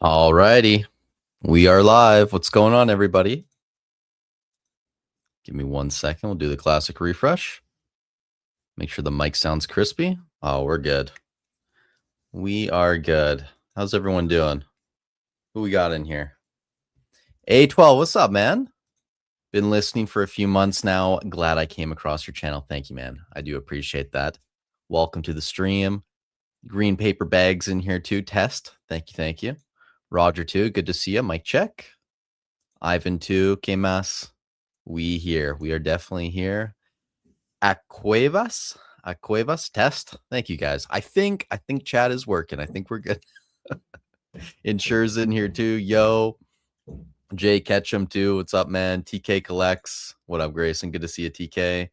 All righty. We are live. What's going on, everybody? Give me 1 second. We'll do the classic refresh. Make sure the mic sounds crispy. Oh, we're good. We are good. How's everyone doing? Who we got in here? A12, what's up, man? Been listening for a few months now. Glad I came across your channel. Thank you, man. I do appreciate that. Welcome to the stream. Green paper bags in here too. Test. Thank you. Thank you. Roger too. Good to see you. Mic check. Ivan too. Kemas. We here. We are definitely here. Acuevas test. Thank you guys. I think chat is working. I think we're good. Insure's in here too. Yo. Jay Ketchum too. What's up, man? TK collects. What up, Grayson? Good to see you, TK.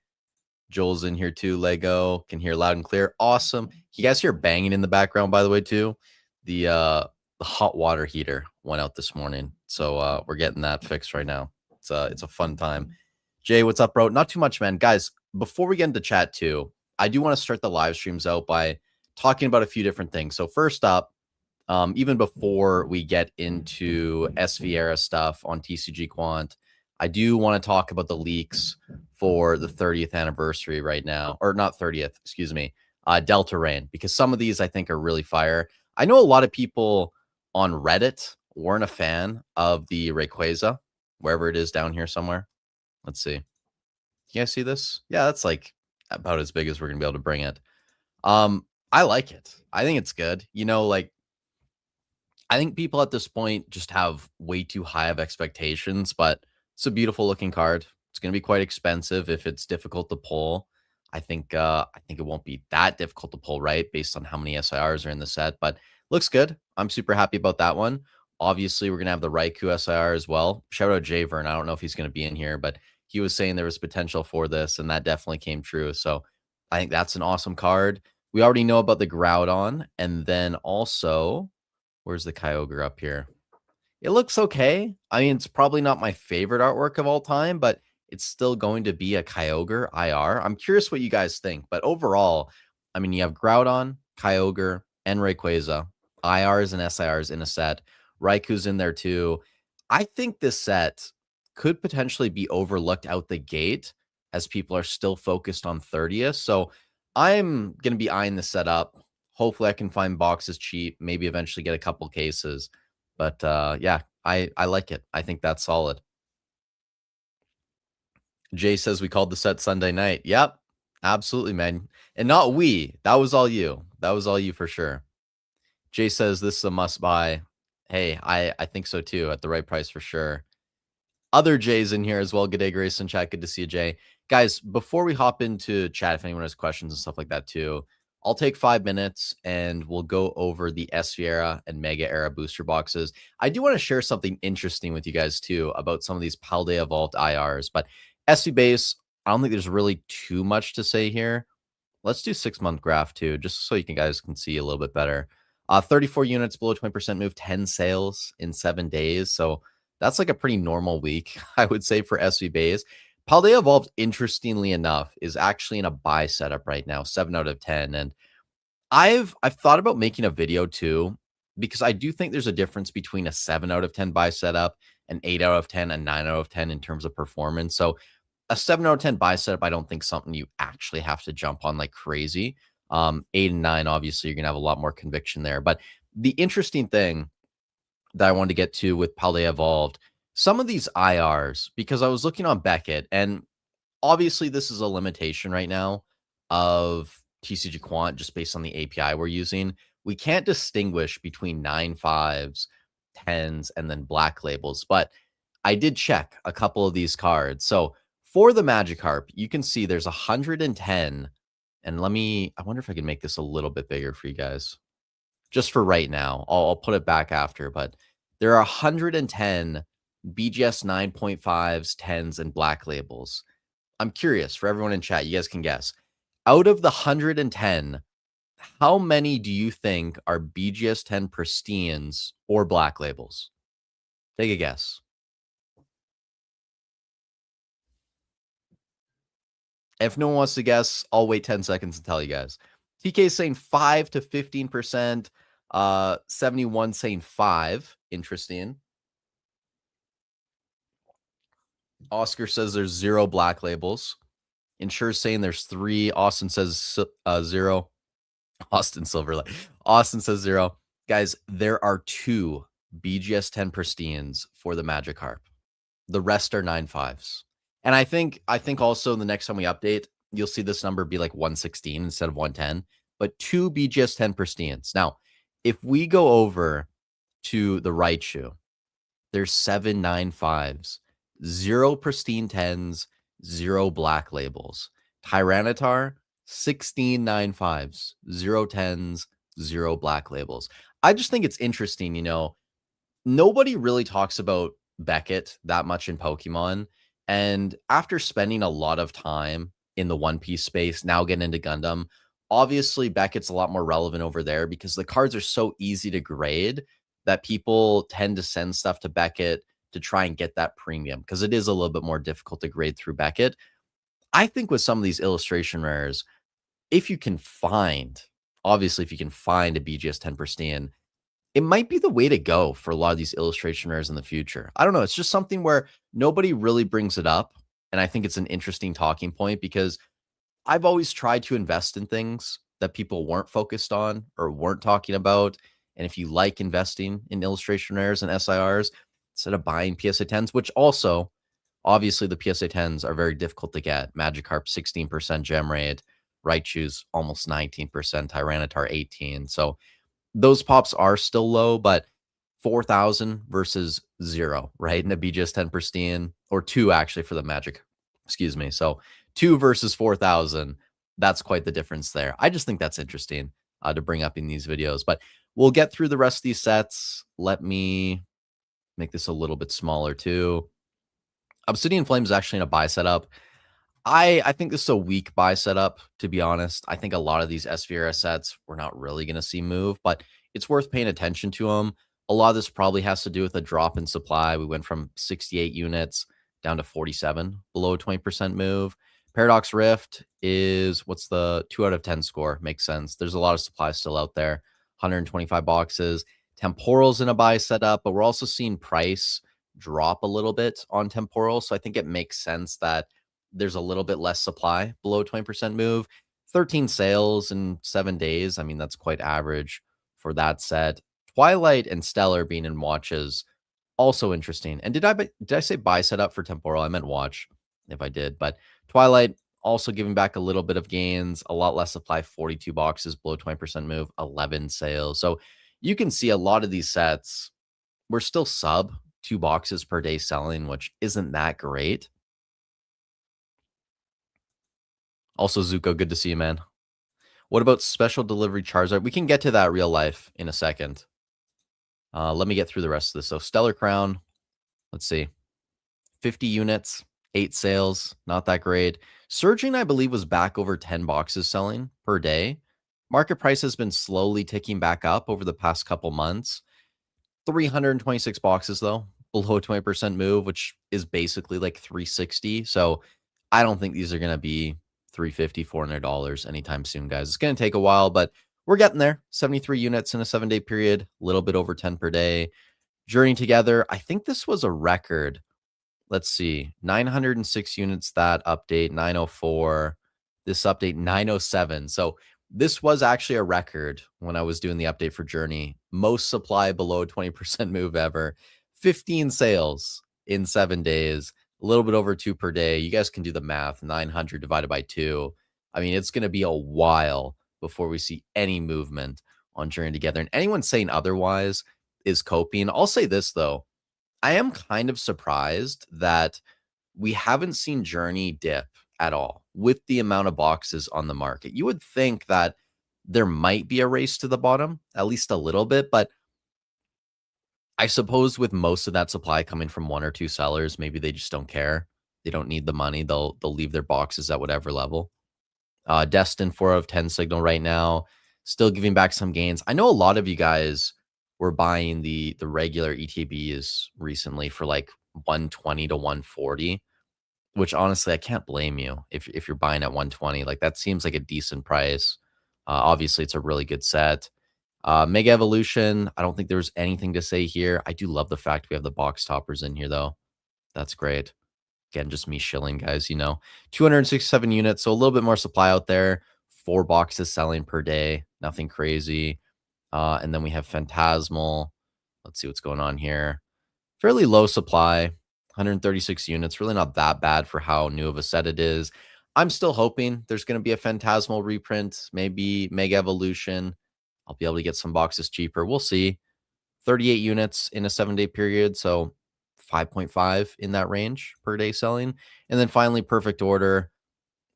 Joel's in here too. Lego can hear loud and clear. Awesome. You guys hear banging in the background, by the way, too. The hot water heater went out this morning, so we're getting that fixed right now. It's a fun time. Jay, what's up, bro? Not too much, man. Guys, before we get into chat too, I do want to start the live streams out by talking about a few different things. So first up, even before we get into SVera stuff on TCG Quant, I do want to talk about the leaks for the 30th anniversary right now, or not 30th, excuse me, Delta Rain, because some of these I think are really fire. I know a lot of people on Reddit weren't a fan of the Rayquaza, wherever it is down here somewhere. Let's see. You guys see this? Yeah, that's like about as big as we're gonna be able to bring it. I like it. I think it's good. You know, like I think people at this point just have way too high of expectations, but it's a beautiful looking card. It's gonna be quite expensive if it's difficult to pull. I think it won't be that difficult to pull, right? Based on how many SIRs are in the set, but looks good. I'm super happy about that one. Obviously, we're gonna have the Raikou SIR as well. Shout out Jay Vern. I don't know if he's gonna be in here, but he was saying there was potential for this, and that definitely came true. So I think that's an awesome card. We already know about the Groudon, and then also, where's the Kyogre up here? It looks okay. I mean, it's probably not my favorite artwork of all time, but it's still going to be a Kyogre IR. I'm curious what you guys think, but overall, I mean, you have Groudon, Kyogre, and Rayquaza, IRs and SIRs in a set. Raikou's in there too. I think this set could potentially be overlooked out the gate as people are still focused on 30th. So I'm going to be eyeing the set up. Hopefully I can find boxes cheap, maybe eventually get a couple cases. But yeah, I like it. I think that's solid. Jay says we called the set Sunday night. Yep, absolutely, man. And not we. That was all you. That was all you for sure. Jay says this is a must buy. Hey, I think so too. At the right price for sure. Other Jays in here as well. Good day, Grayson. Chat. Good to see you, Jay. Guys, before we hop into chat, if anyone has questions and stuff like that too, I'll take 5 minutes and we'll go over the Esfera and Mega Era booster boxes. I do want to share something interesting with you guys too about some of these Paldea Evolved IRs, but SV base, I don't think there's really too much to say here. Let's do 6-month graph too, just so you guys can see a little bit better. 34 units below 20% move, 10 sales in 7 days. So that's like a pretty normal week, I would say, for SV base. Paldea Evolved, interestingly enough, is actually in a buy setup right now, 7 out of 10. And I've thought about making a video too, because I do think there's a difference between a 7 out of 10 buy setup, an 8 out of 10, and 9 out of 10 in terms of performance. So a 7 out of 10 buy setup, I don't think something you actually have to jump on like crazy. 8 and 9, obviously, you're gonna have a lot more conviction there. But the interesting thing that I wanted to get to with Paldea Evolved, some of these IRs, because I was looking on Beckett, and obviously this is a limitation right now of TCG Quant just based on the API we're using. We can't distinguish between 9/5s, 10s, and then black labels, but I did check a couple of these cards. So for the Magikarp, you can see there's 110. And I wonder if I can make this a little bit bigger for you guys. Just for right now. I'll put it back after, but there are 110 BGS 9.5s, 10s, and black labels. I'm curious for everyone in chat, you guys can guess. Out of the 110, how many do you think are BGS 10 pristines or black labels? Take a guess. If no one wants to guess, I'll wait 10 seconds to tell you guys. TK is saying 5 to 15%, 71 saying 5. interesting. Oscar says there's 0 black labels. Insure's saying there's 3. Austin says 0. Austin Silverlight. Austin says 0. Guys, there are 2 BGS 10 pristines for the Magikarp. The rest are 9.5s. And I think also the next time we update, you'll see this number be like 116 instead of 110, but 2 BGS 10 pristines. Now, if we go over to the Raichu, there's 7 9.5s, 0 pristine 10s, 0 black labels. Tyranitar, 16 9.5s, 0 10s, 0 black labels. I just think it's interesting, you know, nobody really talks about Beckett that much in Pokemon. And after spending a lot of time in the One Piece space, now getting into Gundam, obviously Beckett's a lot more relevant over there because the cards are so easy to grade that people tend to send stuff to Beckett to try and get that premium because it is a little bit more difficult to grade through Beckett. I think with some of these illustration rares, if you can find, obviously, if you can find a BGS 10 pristine, it might be the way to go for a lot of these illustration rares in the future. I don't know. It's just something where nobody really brings it up. And I think it's an interesting talking point because I've always tried to invest in things that people weren't focused on or weren't talking about. And if you like investing in illustration rares and SIRs, instead of buying PSA 10s, which also, obviously, the PSA 10s are very difficult to get. Magikarp, 16% gem rate. Raichu's almost 19%. Tyranitar, 18%. So those pops are still low, but 4,000 versus 0, right? And a BGS 10 pristine, or 2 actually for the Magic. Excuse me. So 2 versus 4,000. That's quite the difference there. I just think that's interesting to bring up in these videos. But we'll get through the rest of these sets. Let me make this a little bit smaller too. Obsidian Flame is actually in a buy setup. I think this is a weak buy setup, to be honest. I think a lot of these SVR sets we're not really going to see move, but it's worth paying attention to them. A lot of this probably has to do with a drop in supply. We went from 68 units down to 47, below a 20% move. Paradox Rift is, what's the 2 out of 10 score? Makes sense. There's a lot of supply still out there. 125 boxes. Temporal's in a buy setup, but we're also seeing price drop a little bit on Temporal. So I think it makes sense that there's a little bit less supply below 20% move. 13 sales in 7 days. I mean, that's quite average for that set. Twilight and Stellar being in watches, also interesting. And did I say buy setup for Temporal? I meant watch if I did. But Twilight also giving back a little bit of gains, a lot less supply, 42 boxes below 20% move, 11 sales. So you can see a lot of these sets, we're still sub 2 boxes per day selling, which isn't that great. Also, Zuko, good to see you, man. What about special delivery Charizard? We can get to that real life in a second. Let me get through the rest of this. So Stellar Crown, let's see. 50 units, 8 sales, not that great. Surging, I believe, was back over 10 boxes selling per day. Market price has been slowly ticking back up over the past couple months. 326 boxes, though, below a 20% move, which is basically like 360. So I don't think these are going to be $350, $400 anytime soon, guys. It's going to take a while, but we're getting there. 73 units in a 7-day period, a little bit over 10 per day. Journey Together, I think this was a record. Let's see, 906 units that update, 904. This update, 907. So this was actually a record when I was doing the update for Journey. Most supply below 20% move ever. 15 sales in 7 days. A little bit over 2 per day. You guys can do the math. 900 divided by 2. I mean, it's going to be a while before we see any movement on Journey Together. And anyone saying otherwise is coping. I'll say this, though. I am kind of surprised that we haven't seen Journey dip at all with the amount of boxes on the market. You would think that there might be a race to the bottom, at least a little bit, but I suppose with most of that supply coming from 1 or 2 sellers, maybe they just don't care. They don't need the money. They'll leave their boxes at whatever level. Destin 4 out of 10 signal right now, still giving back some gains. I know a lot of you guys were buying the regular ETBs recently for like 120 to 140, which honestly I can't blame you if you're buying at 120. Like that seems like a decent price. Obviously, it's a really good set. Mega Evolution, I don't think there's anything to say here. I do love the fact we have the box toppers in here, though. That's great. Again, just me shilling, guys, 267 units, so a little bit more supply out there. 4 boxes selling per day, nothing crazy. And then we have Phantasmal. Let's see what's going on here. Fairly low supply, 136 units. Really not that bad for how new of a set it is. I'm still hoping there's going to be a Phantasmal reprint, maybe Mega Evolution. I'll be able to get some boxes cheaper. We'll see. 38 units in a 7-day period, so 5.5 in that range per day selling. And then finally, Perfect Order.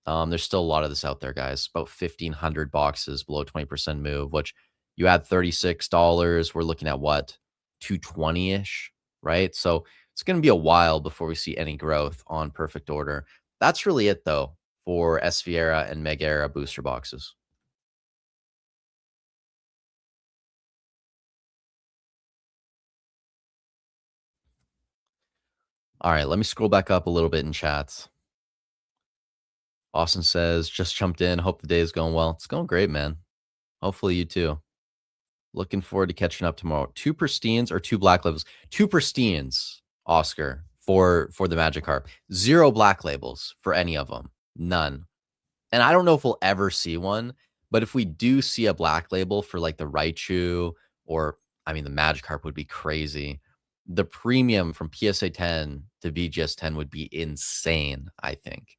There's still a lot of this out there, guys. About 1,500 boxes below 20% move, which you add $36. We're looking at what? 220-ish, right? So it's going to be a while before we see any growth on Perfect Order. That's really it, though, for Esfera and Mega Era booster boxes. All right, let me scroll back up a little bit in chats. Austin says, just jumped in. Hope the day is going well. It's going great, man. Hopefully you too. Looking forward to catching up tomorrow. 2 pristines or 2 black labels? 2 pristines, Oscar, for the Magikarp. 0 black labels for any of them. None. And I don't know if we'll ever see one, but if we do see a black label for like the Raichu or I mean the Magikarp would be crazy. The premium from PSA 10 to BGS 10 would be insane, I think.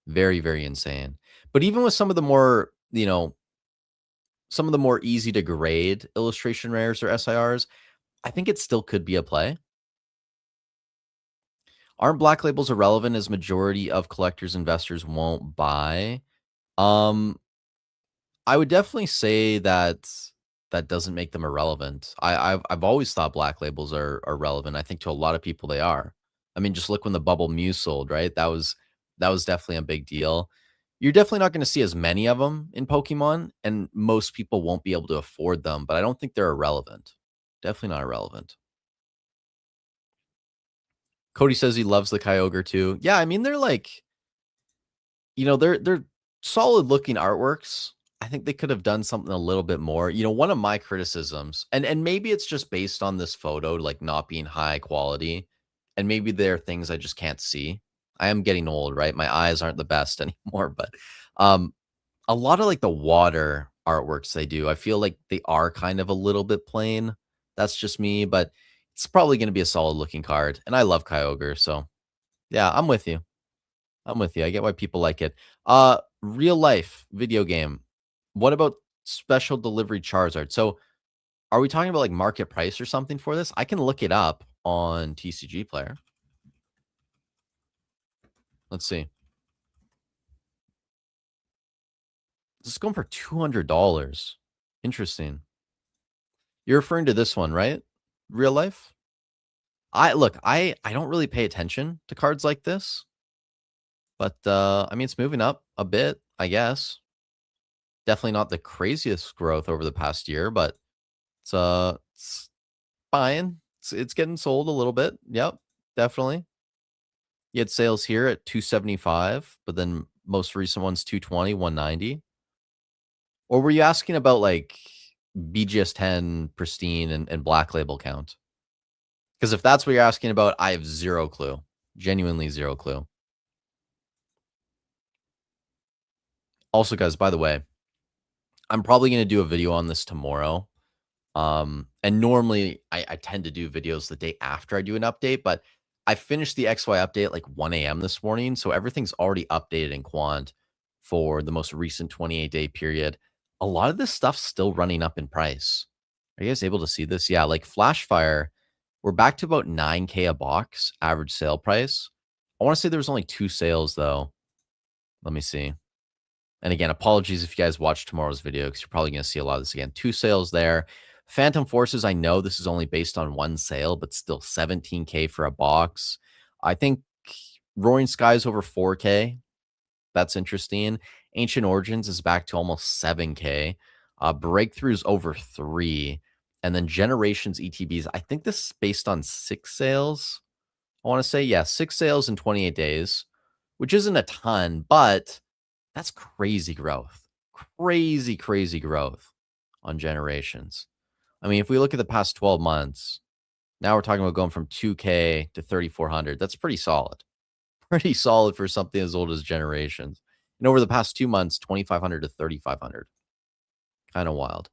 Very, very insane. But even with some of the more, some of the more easy to grade illustration rares or SIRs, I think it still could be a play. Aren't black labels irrelevant as majority of collectors investors won't buy? I would definitely say that that doesn't make them irrelevant. I've always thought black labels are relevant. I think to a lot of people they are. I mean, just look when the Bubble Mew sold, right? That was definitely a big deal. You're definitely not going to see as many of them in Pokemon, and most people won't be able to afford them. But I don't think they're irrelevant. Definitely not irrelevant. Cody says he loves the Kyogre too. Yeah, I mean they're like they're solid looking artworks. I think they could have done something a little bit more. One of my criticisms, and maybe it's just based on this photo, like not being high quality, and maybe there are things I just can't see. I am getting old, right? My eyes aren't the best anymore, but um, a lot of like the water artworks they do, I feel like they are kind of a little bit plain. That's just me, but it's probably going to be a solid looking card, and I love Kyogre, so yeah, I'm with you. I'm with you. I get why people like it. Real life video game. What about special delivery Charizard? So, are we talking about like market price or something for this? I can look it up on TCG Player. Let's see. This is going for $200. Interesting. You're referring to this one, right? Real life? I don't really pay attention to cards like this, but I mean it's moving up a bit, I guess. Definitely not the craziest growth over the past year, but it's fine. It's getting sold a little bit. Yep, definitely. You had sales here at 275, but then most recent one's 220, 190. Or were you asking about like BGS 10 pristine and black label count? Because if that's what you're asking about, I have zero clue. Genuinely zero clue. Also, guys, by the way, I'm probably going to do a video on this tomorrow. And normally I tend to do videos the day after I do an update, but I finished the XY update at like 1 a.m. this morning. So everything's already updated in quant for the most recent 28-day period. A lot of this stuff's still running up in price. Are you guys able to see this? Yeah, like Flashfire, we're back to about 9K a box average sale price. I want to say there was only 2 sales though. Let me see. And again, apologies if you guys watch tomorrow's video because you're probably going to see a lot of this again. 2 sales there. Phantom Forces, I know this is only based on 1 sale, but still 17K for a box. I think Roaring Skies over 4K. That's interesting. Ancient Origins is back to almost 7K. Breakthroughs over 3. And then Generations ETBs, I think this is based on 6 sales. I want to say, yeah, 6 sales in 28 days, which isn't a ton, but that's crazy growth. Crazy, crazy growth. on Generations. I mean, if we look at the past 12 months, now we're talking about going from 2K to 3,400. That's pretty solid. Pretty solid for something as old as Generations. And over the past 2 months, 2,500 to 3,500. Kind of wild.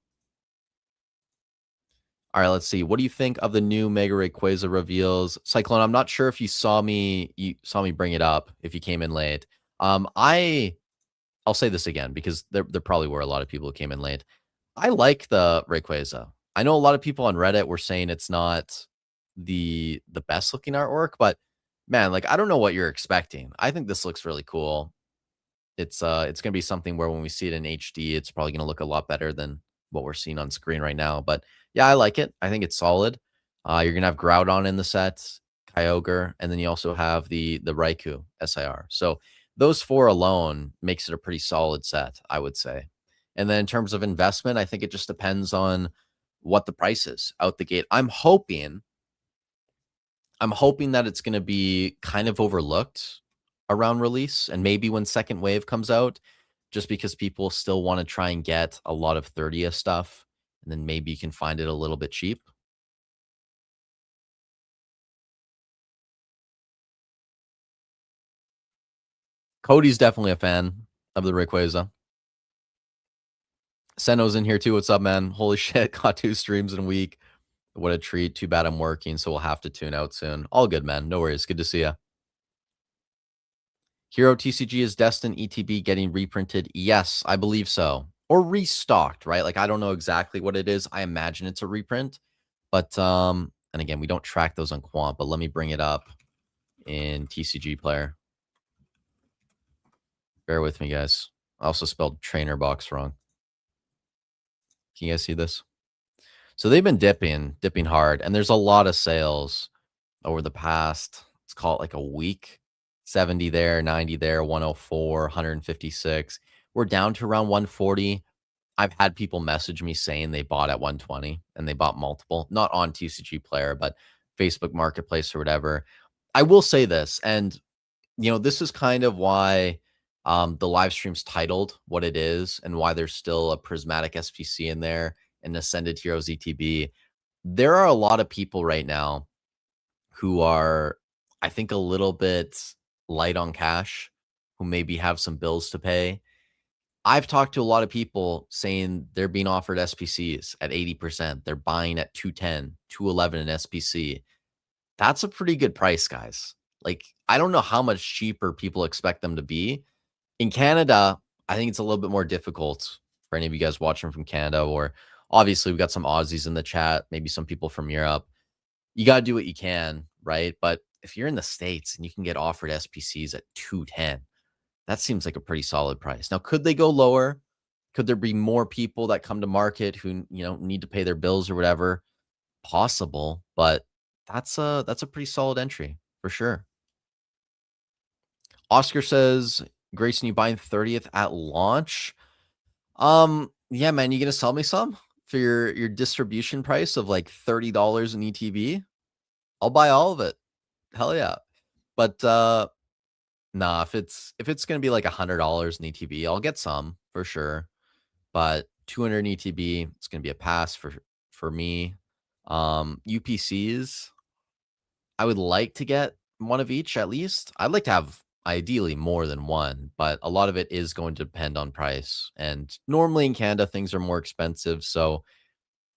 All right, let's see. What do you think of the new Mega Rayquaza reveals? Cyclone, I'm not sure if you saw me bring it up if you came in late. I'll say this again because there probably were a lot of people who came in late. I like the Rayquaza. I know a lot of people on Reddit were saying it's not the best looking artwork, but man, like I don't know what you're expecting. I think this looks really cool. It's gonna be something where when we see it in HD, it's probably gonna look a lot better than what we're seeing on screen right now. But yeah, I like it. I think it's solid. You're gonna have Groudon in the set, Kyogre, and then you also have the Raikou SIR. So those four alone makes it a pretty solid set, I would say. And then in terms of investment, I think it just depends on what the price is out the gate. I'm hoping that it's going to be kind of overlooked around release and maybe when second wave comes out, just because people still want to try and get a lot of 30th stuff. And then maybe you can find it a little bit cheap. Cody's definitely a fan of the Rayquaza. Seno's in here too. What's up, man? Holy shit. Got 2 streams in a week. What a treat. Too bad I'm working, so we'll have to tune out soon. All good, man. No worries. Good to see you. Hero TCG is Destined ETB getting reprinted? Yes, I believe so. Or restocked, right? Like I don't know exactly what it is. I imagine it's a reprint. But and again, we don't track those on Quant, but let me bring it up in TCG Player. Bear with me, guys. I also spelled trainer box wrong. Can you guys see this? So they've been dipping hard, and there's a lot of sales over the past, let's call it like a week. 70 there, 90 there, 104, 156. We're down to around 140. I've had people message me saying they bought at 120 and they bought multiple, not on TCG Player, but Facebook Marketplace or whatever. I will say this, and this is kind of why the live stream's titled what it is and why there's still a Prismatic SPC in there and Ascended Heroes ETB. There are a lot of people right now who are, I think, a little bit light on cash, who maybe have some bills to pay. I've talked to a lot of people saying they're being offered SPCs at 80%. They're buying at 210, 211 in SPC. That's a pretty good price, guys. Like, I don't know how much cheaper people expect them to be. In Canada, I think it's a little bit more difficult for any of you guys watching from Canada, or obviously we got some Aussies in the chat, maybe some people from Europe. You got to do what you can, right? But if you're in the States and you can get offered SPCs at 210, that seems like a pretty solid price. Now, could they go lower? Could there be more people that come to market who, need to pay their bills or whatever? Possible, but that's a pretty solid entry for sure. Oscar says, Grayson, you buying 30th at launch? Yeah, man, you gonna sell me some for your distribution price of like $30 in ETB? I'll buy all of it. Hell yeah. But nah, if it's gonna be like $100 in ETB, I'll get some for sure. But 200 in ETB, it's gonna be a pass for me. UPCs, I would like to get one of each at least. I'd like to have ideally more than one, but a lot of it is going to depend on price. And normally in Canada, things are more expensive. So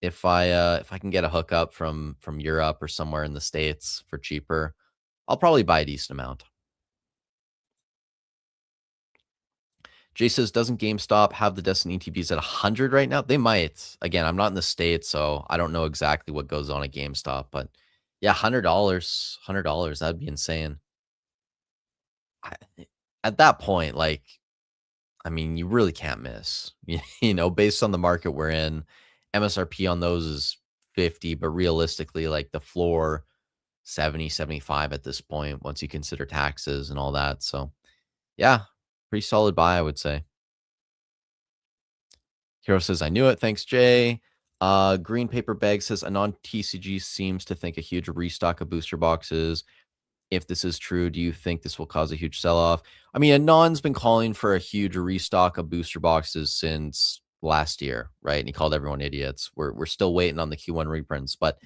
if I can get a hookup from Europe or somewhere in the States for cheaper, I'll probably buy a decent amount. Jay says, doesn't GameStop have the Destiny ETBs at 100 right now? They might. Again, I'm not in the States, so I don't know exactly what goes on at GameStop, but yeah, $100, that'd be insane. At that point, like, I mean, you really can't miss. Based on the market we're in, MSRP on those is 50, but realistically, like the floor 70, 75 at this point, once you consider taxes and all that. So yeah, pretty solid buy, I would say. Hero says, I knew it. Thanks, Jay. Green Paper Bag says, Anon TCG seems to think a huge restock of booster boxes. If this is true, do you think this will cause a huge sell-off? I mean, Anon's been calling for a huge restock of booster boxes since last year, right? And he called everyone idiots. We're still waiting on the Q1 reprints, but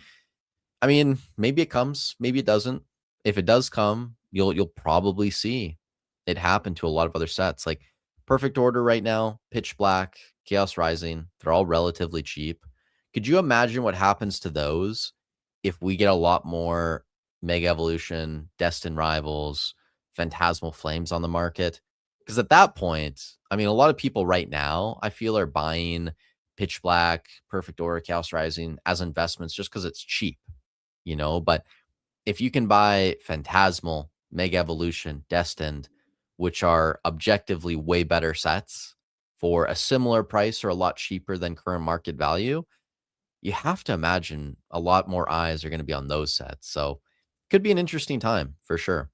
I mean, maybe it comes, maybe it doesn't. If it does come, you'll probably see it happen to a lot of other sets. Like Perfect Order right now, Pitch Black, Chaos Rising, they're all relatively cheap. Could you imagine what happens to those if we get a lot more Mega Evolution, Destined Rivals, Phantasmal Flames on the market? Because at that point, I mean, a lot of people right now, I feel, are buying Pitch Black, Perfect Order, Chaos Rising as investments just because it's cheap, but if you can buy Phantasmal, Mega Evolution, Destined, which are objectively way better sets for a similar price or a lot cheaper than current market value, you have to imagine a lot more eyes are going to be on those sets. So could be an interesting time for sure.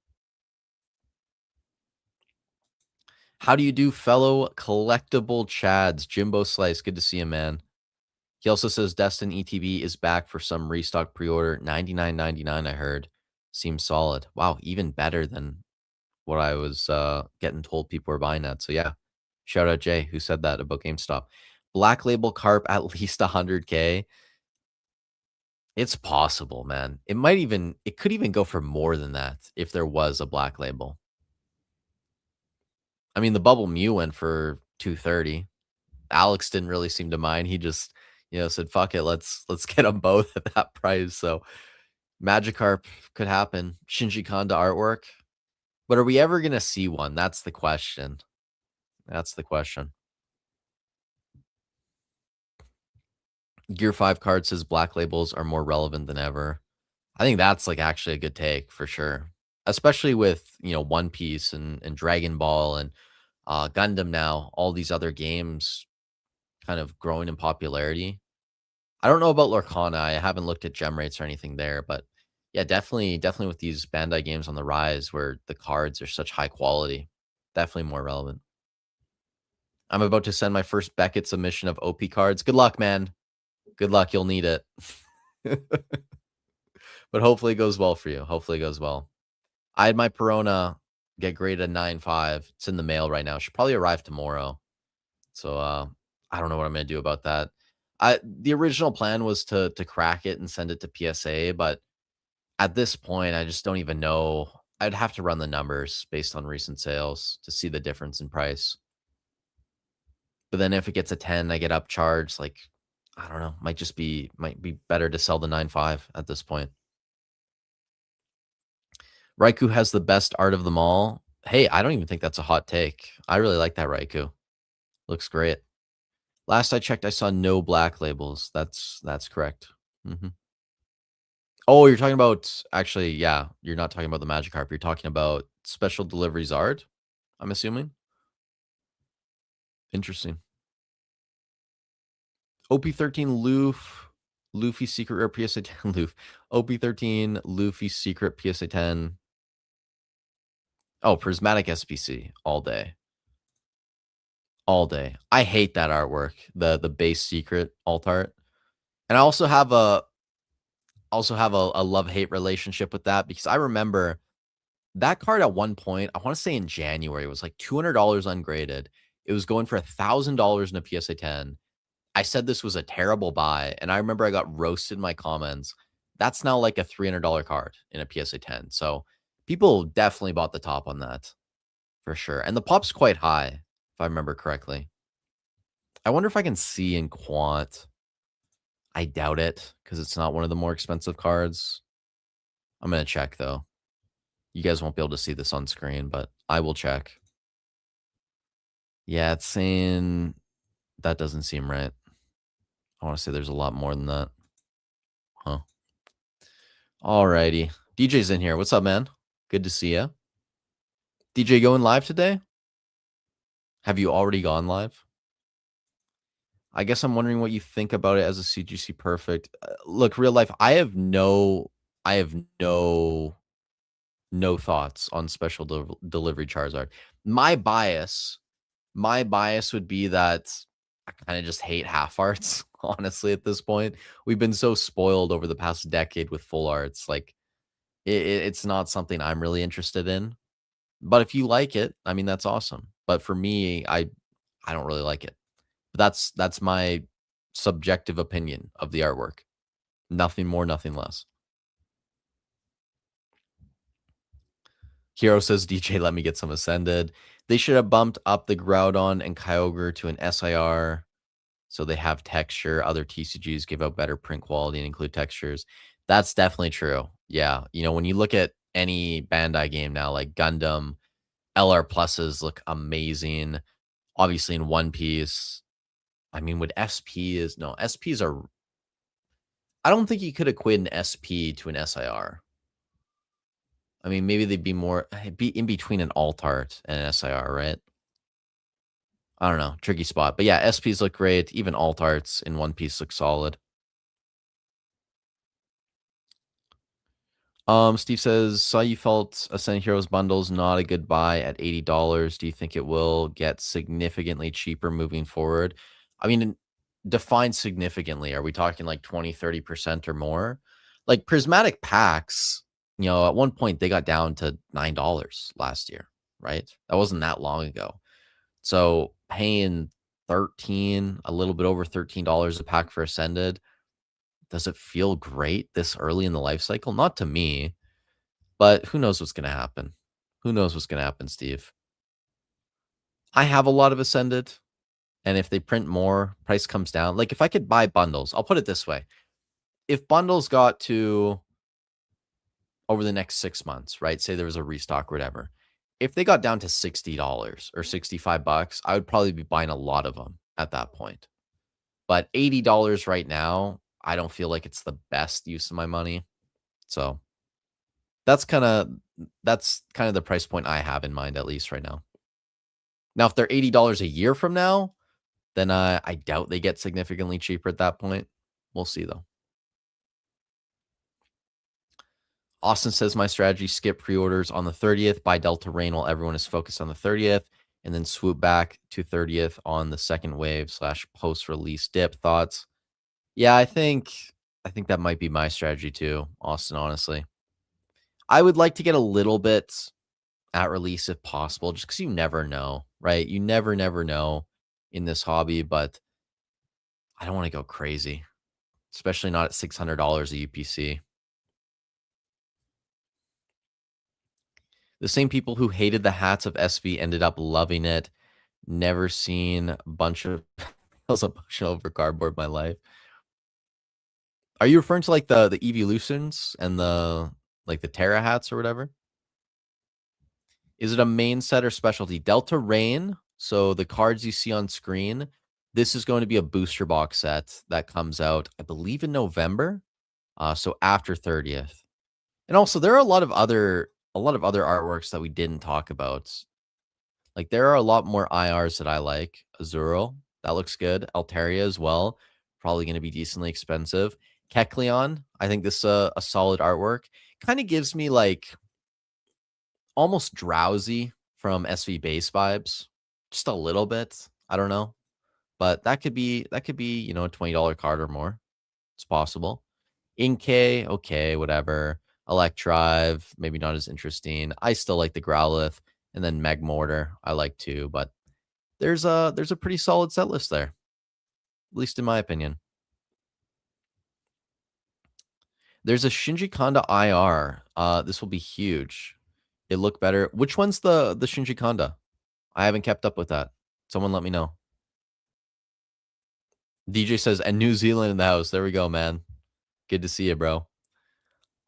How do you do, fellow collectible Chads? Jimbo Slice, good to see you, man. He also says Destin ETB is back for some restock pre-order. 99.99, I heard. Seems solid. Wow, even better than what I was getting told people were buying at. So yeah, shout out Jay who said that about GameStop. Black Label Carp at least 100K. It's possible, man. It could even go for more than that if there was a Black Label. I mean, the Bubble Mew went for 230. Alex didn't really seem to mind. He just, said, "Fuck it, let's get them both at that price." So Magikarp could happen. Shinji Kanda artwork, but are we ever gonna see one? That's the question. That's the question. Gear 5 card says Black Labels are more relevant than ever. I think that's like actually a good take for sure, especially with One Piece and Dragon Ball and Gundam now. All these other games kind of growing in popularity. I don't know about Lorcana. I haven't looked at gem rates or anything there, but yeah, definitely with these Bandai games on the rise where the cards are such high quality, definitely more relevant. I'm about to send my first Beckett submission of OP cards. Good luck, man. Good luck. You'll need it. But hopefully it goes well for you. Hopefully it goes well. I had my Perona get graded 9.5. It's in the mail right now. Should probably arrive tomorrow. So I don't know what I'm gonna do about that. The original plan was to crack it and send it to PSA, but at this point, I just don't even know. I'd have to run the numbers based on recent sales to see the difference in price. But then if it gets a 10, I get upcharged. Like, I don't know. Might be better to sell the 9.5 at this point. Raikou has the best art of them all. Hey, I don't even think that's a hot take. I really like that Raikou. Looks great. Last I checked, I saw no black labels. That's correct. Oh, you're talking about actually, yeah, you're not talking about the Magikarp. You're talking about special deliveries art, I'm assuming. Interesting. OP13 Luffy Secret Rare PSA 10 Luffy. OP13 Luffy Secret PSA 10. Oh, Prismatic SPC all day. All day. I hate that artwork, the base secret alt art. And I also have a love-hate relationship with that because I remember that card at one point, I want to say in January, it was like $200 ungraded. It was going for $1,000 in a PSA 10. I said this was a terrible buy, and I remember I got roasted in my comments. That's now like a $300 card in a PSA 10. So people definitely bought the top on that for sure. And the pop's quite high, if I remember correctly. I wonder if I can see in quant. I doubt it because it's not one of the more expensive cards. I'm going to check though. You guys won't be able to see this on screen, but I will check. Yeah, it's saying that doesn't seem right. I want to say there's a lot more than that. Huh. Alrighty. DJ's in here. What's up, man? Good to see you. DJ going live today? Have you already gone live? I guess I'm wondering what you think about it as a CGC Perfect. Look, real life, I have no thoughts on special delivery Charizard. My bias would be that I kind of just hate half arts, honestly, at this point. We've been so spoiled over the past decade with full arts. Like, it's not something I'm really interested in. But if you like it, I mean, that's awesome. But for me, I don't really like it. That's my subjective opinion of the artwork. Nothing more, nothing less. Hero says, DJ, let me get some Ascended. They should have bumped up the Groudon and Kyogre to an SIR so they have texture. Other TCGs give out better print quality and include textures. That's definitely true. Yeah. When you look at any Bandai game now, like Gundam, LR pluses look amazing. Obviously in One Piece. I mean, with SPs are. I don't think you could equate an SP to an SIR. I mean, maybe they'd be in between an alt art and an SIR, right? I don't know. Tricky spot. But yeah, SPs look great. Even alt arts in One Piece look solid. Steve says, saw you felt Ascended Heroes bundles not a good buy at $80. Do you think it will get significantly cheaper moving forward? I mean, define significantly. Are we talking like 20, 30% or more? Like prismatic packs, at one point they got down to $9 last year, right? That wasn't that long ago. So paying 13, a little bit over $13 a pack for Ascended, does it feel great this early in the life cycle? Not to me, but who knows what's going to happen? Who knows what's going to happen, Steve? I have a lot of Ascended, and if they print more, price comes down. Like if I could buy bundles, I'll put it this way. If bundles got to over the next 6 months, right? Say there was a restock or whatever. If they got down to $60 or $65, I would probably be buying a lot of them at that point. But $80 right now, I don't feel like it's the best use of my money. So that's kind of the price point I have in mind, at least right now. Now, if they're $80 a year from now, then I doubt they get significantly cheaper at that point. We'll see, though. Austin says, my strategy, skip pre-orders on the 30th, buy Delta Rain while everyone is focused on the 30th, and then swoop back to 30th on the second wave / post-release dip. Thoughts? Yeah, I think that might be my strategy too, Austin, honestly. I would like to get a little bit at release if possible, just because you never know, right? You never know in this hobby, but I don't want to go crazy, especially not at $600 a UPC. The same people who hated the hats of SV ended up loving it. Never seen a bunch of emotional over cardboard in my life. Are you referring to like the Evolutions and the Terra hats or whatever? Is it a main set or specialty? Delta Rain. So the cards you see on screen, this is going to be a booster box set that comes out, I believe, in November. So after 30th. And also there are a lot of other artworks that we didn't talk about. Like there are a lot more IRs that I like. Azuro, that looks good. Altaria as well. Probably going to be decently expensive. Kecleon, I think this is a solid artwork. Kind of gives me like almost Drowsy from SV base vibes. Just a little bit. I don't know. But that could be, a $20 card or more. It's possible. Inkay, okay, whatever. Electrive, maybe not as interesting. I still like the Growlithe, and then Megmortar, I like too, but there's a pretty solid set list there, at least in my opinion. There's a Shinji Kanda IR. This will be huge. It looked better. Which one's the Shinji Kanda? I haven't kept up with that. Someone let me know. DJ says, and New Zealand in the house. There we go, man. Good to see you, bro.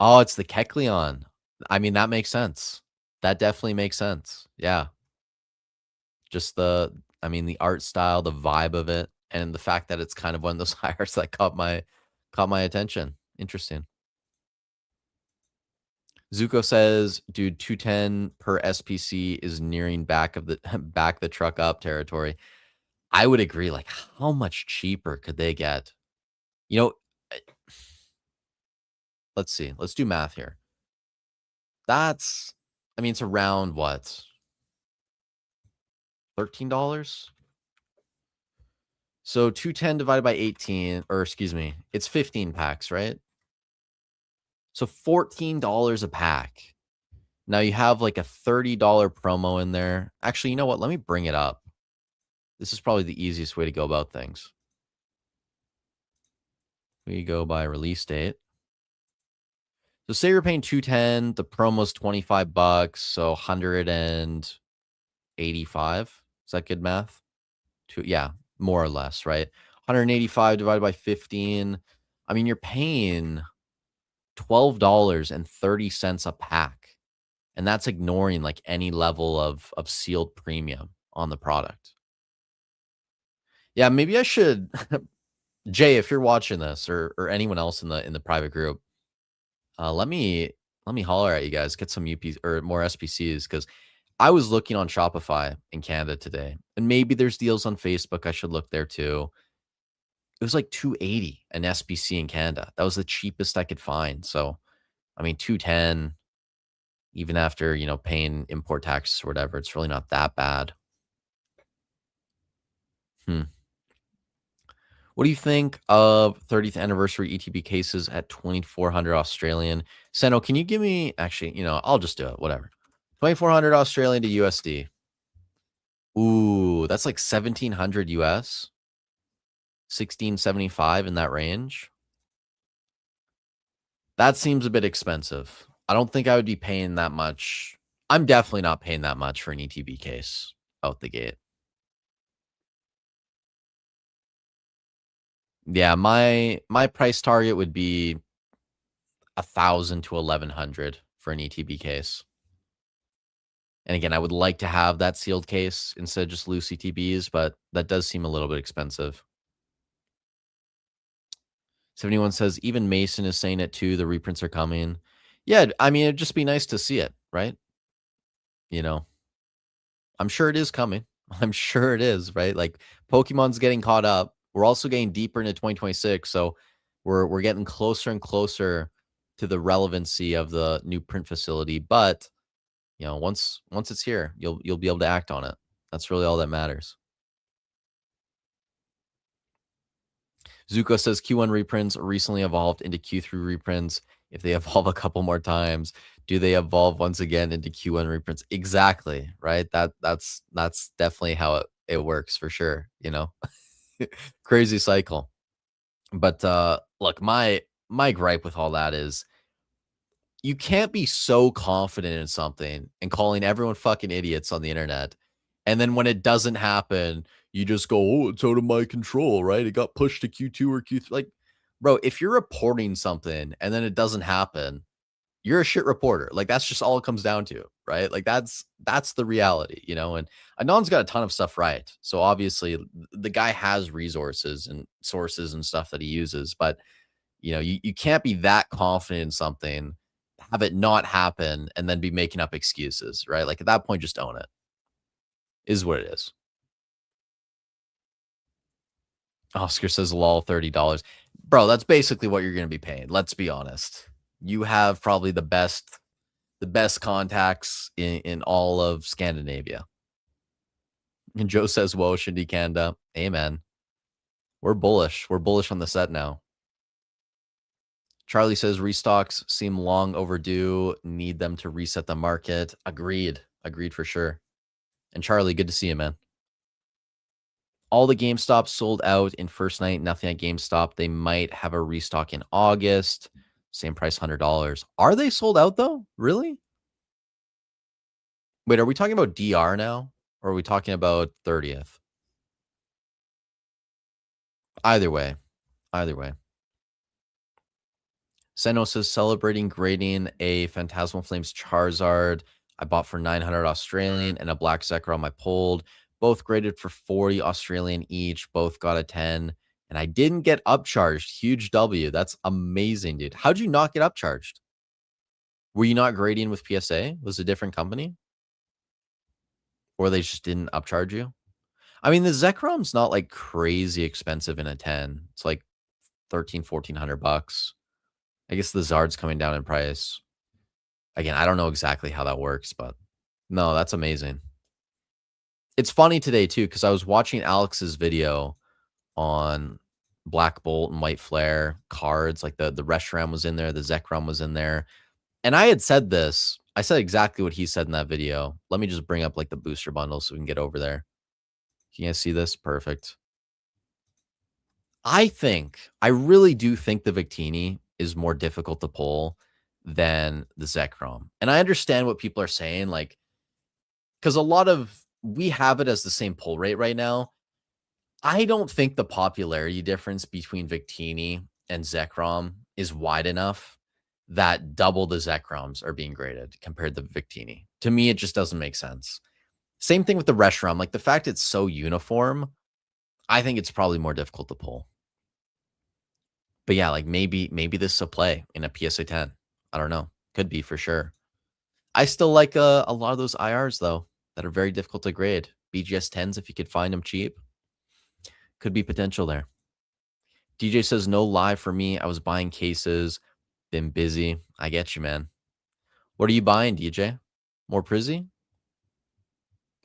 Oh, it's the Kecleon. I mean, that makes sense. That definitely makes sense. Yeah. Just the art style, the vibe of it, and the fact that it's kind of one of those hires that caught my attention. Interesting. Zuko says, dude, 210 per SPC is nearing back the truck up territory. I would agree. Like, how much cheaper could they get? Let's see. Let's do math here. It's around what? $13? So 210 divided by 18, or excuse me, it's 15 packs, right? So $14 a pack. Now you have like a $30 promo in there. Actually, you know what? Let me bring it up. This is probably the easiest way to go about things. We go by release date. So say you're paying 210, the promo's $25, so 185. Is that good math? Yeah, more or less, right? 185 divided by 15. I mean, you're paying $12.30 a pack. And that's ignoring like any level of sealed premium on the product. Yeah, maybe I should Jay, if you're watching this or anyone else in the private group, let me holler at you guys, get some UPs or more SPCs because I was looking on Shopify in Canada today, and maybe there's deals on Facebook. I should look there too. It was like 280 an SPC in Canada. That was the cheapest I could find. So, I mean, 210, even after paying import taxes or whatever, it's really not that bad. Hmm. What do you think of 30th anniversary ETB cases at 2,400 Australian? Seno, can you give me, actually, I'll just do it, whatever. 2,400 Australian to USD. Ooh, that's like 1,700 US. 1675 in that range. That seems a bit expensive. I don't think I would be paying that much. I'm definitely not paying that much for an ETB case out the gate. Yeah, my price target would be 1,000 to 1,100 for an ETB case. And again, I would like to have that sealed case instead of just loose ETBs, but that does seem a little bit expensive. 71 says even Mason is saying it too. The reprints are coming. Yeah, I mean, it'd just be nice to see it, right? I'm sure it is coming. I'm sure it is, right? Like Pokemon's getting caught up. We're also getting deeper into 2026, so we're getting closer and closer to the relevancy of the new print facility. But once it's here, you'll be able to act on it. That's really all that matters. Zuko says Q1 reprints recently evolved into Q3 reprints. If they evolve a couple more times, do they evolve once again into Q1 reprints? Exactly, right? That's definitely how it works for sure, Crazy cycle. But look, my gripe with all that is you can't be so confident in something and calling everyone fucking idiots on the internet. And then when it doesn't happen, you just go, oh, it's out of my control, right? It got pushed to Q2 or Q3. Like, bro, if you're reporting something and then it doesn't happen, you're a shit reporter. Like, that's just all it comes down to, right? Like, that's the reality, And Anon's got a ton of stuff right. So obviously, the guy has resources and sources and stuff that he uses, but you can't be that confident in something, have it not happen, and then be making up excuses, right? Like at that point, just own it. Is what it is. Oscar says, lol, $30. Bro, that's basically what you're going to be paying. Let's be honest. You have probably the best contacts in all of Scandinavia. And Joe says, whoa, Shindy Canada. Amen. We're bullish. We're bullish on the set now. Charlie says restocks seem long overdue. Need them to reset the market. Agreed. Agreed for sure. And Charlie, good to see you, man. All the GameStop sold out in first night. Nothing at GameStop. They might have a restock in August. Same price, $100. Are they sold out though? Really? Wait, are we talking about DR now? Or are we talking about 30th? Either way. Either way. Senos is celebrating grading a Phantasmal Flames Charizard I bought for 900 Australian and a Black Zekrom I pulled. Both graded for 40 Australian each. Both got a 10. And I didn't get upcharged. Huge W. That's amazing, dude. How'd you not get upcharged? Were you not grading with PSA? Was it a different company? Or they just didn't upcharge you? I mean, the Zekrom's not like crazy expensive in a 10. It's like 1,400 bucks. I guess the Zard's coming down in price. Again, I don't know exactly how that works, but no, that's amazing. It's funny today too, because I was watching Alex's video on Black Bolt and White Flare cards, like the Reshiram was in there, the Zekrom was in there. And I had said this. I said exactly what he said in that video. Let me just bring up like the booster bundle so we can get over there. Can you guys see this? Perfect. I really do think the Victini is more difficult to pull than the Zekrom. And I understand what people are saying, like, because we have it as the same pull rate right now. I don't think the popularity difference between Victini and Zekrom is wide enough that double the Zekroms are being graded compared to Victini. To me, it just doesn't make sense. Same thing with the Reshiram. Like the fact it's so uniform, I think it's probably more difficult to pull. But yeah, like maybe this is a play in a PSA 10. I don't know. Could be for sure. I still like a lot of those IRs though that are very difficult to grade. BGS 10s if you could find them cheap. Could be potential there. DJ says no lie for me. I was buying cases, been busy. I get you, man. What are you buying, DJ? More Prizzy?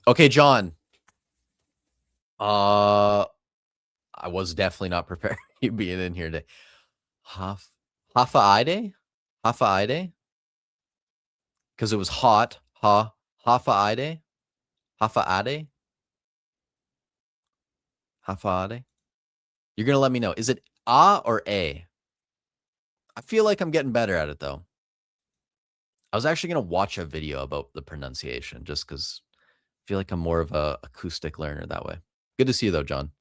Okay, John. I was definitely not prepared you being in here today. Hafa Ide? Hafa Ide? Because it was hot. Hafa Ide? Hafa Ade? Hafa Ade? You're going to let me know. Is it A or A? I feel like I'm getting better at it, though. I was actually going to watch a video about the pronunciation just because I feel like I'm more of a acoustic learner that way. Good to see you, though, John.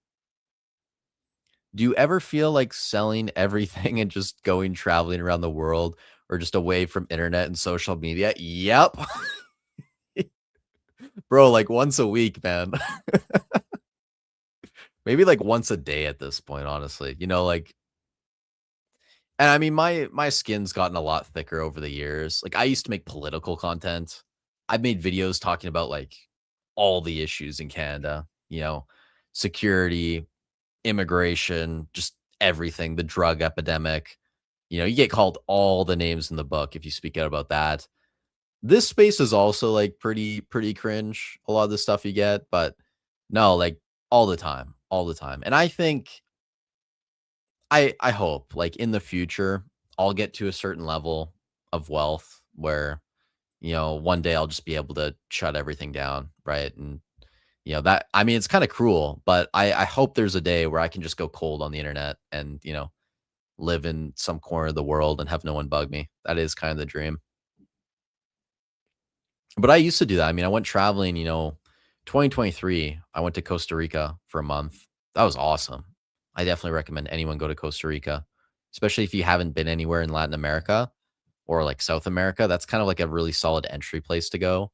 Do you ever feel like selling everything and just going traveling around the world or just away from internet and social media? Yep. Bro, like once a week, man. Maybe like once a day at this point, honestly. You know, like, and I mean my skin's gotten a lot thicker over the years. Like I used to make political content. I've made videos talking about like all the issues in Canada, you know, security, immigration, just everything, the drug epidemic. You know, you get called all the names in the book if you speak out about that. This space is also like pretty cringe, a lot of the stuff you get, but no, like all the time, all the time. And I think I hope like in the future I'll get to a certain level of wealth where, you know, one day I'll just be able to shut everything down, right? And you know, that I mean it's kind of cruel, but I hope there's a day where I can just go cold on the internet and, you know, live in some corner of the world and have no one bug me. That is kind of the dream. But I used to do that. I mean, I went traveling, you know, 2023, I went to Costa Rica for a month. That was awesome. I definitely recommend anyone go to Costa Rica, especially if you haven't been anywhere in Latin America or like South America. That's kind of like a really solid entry place to go.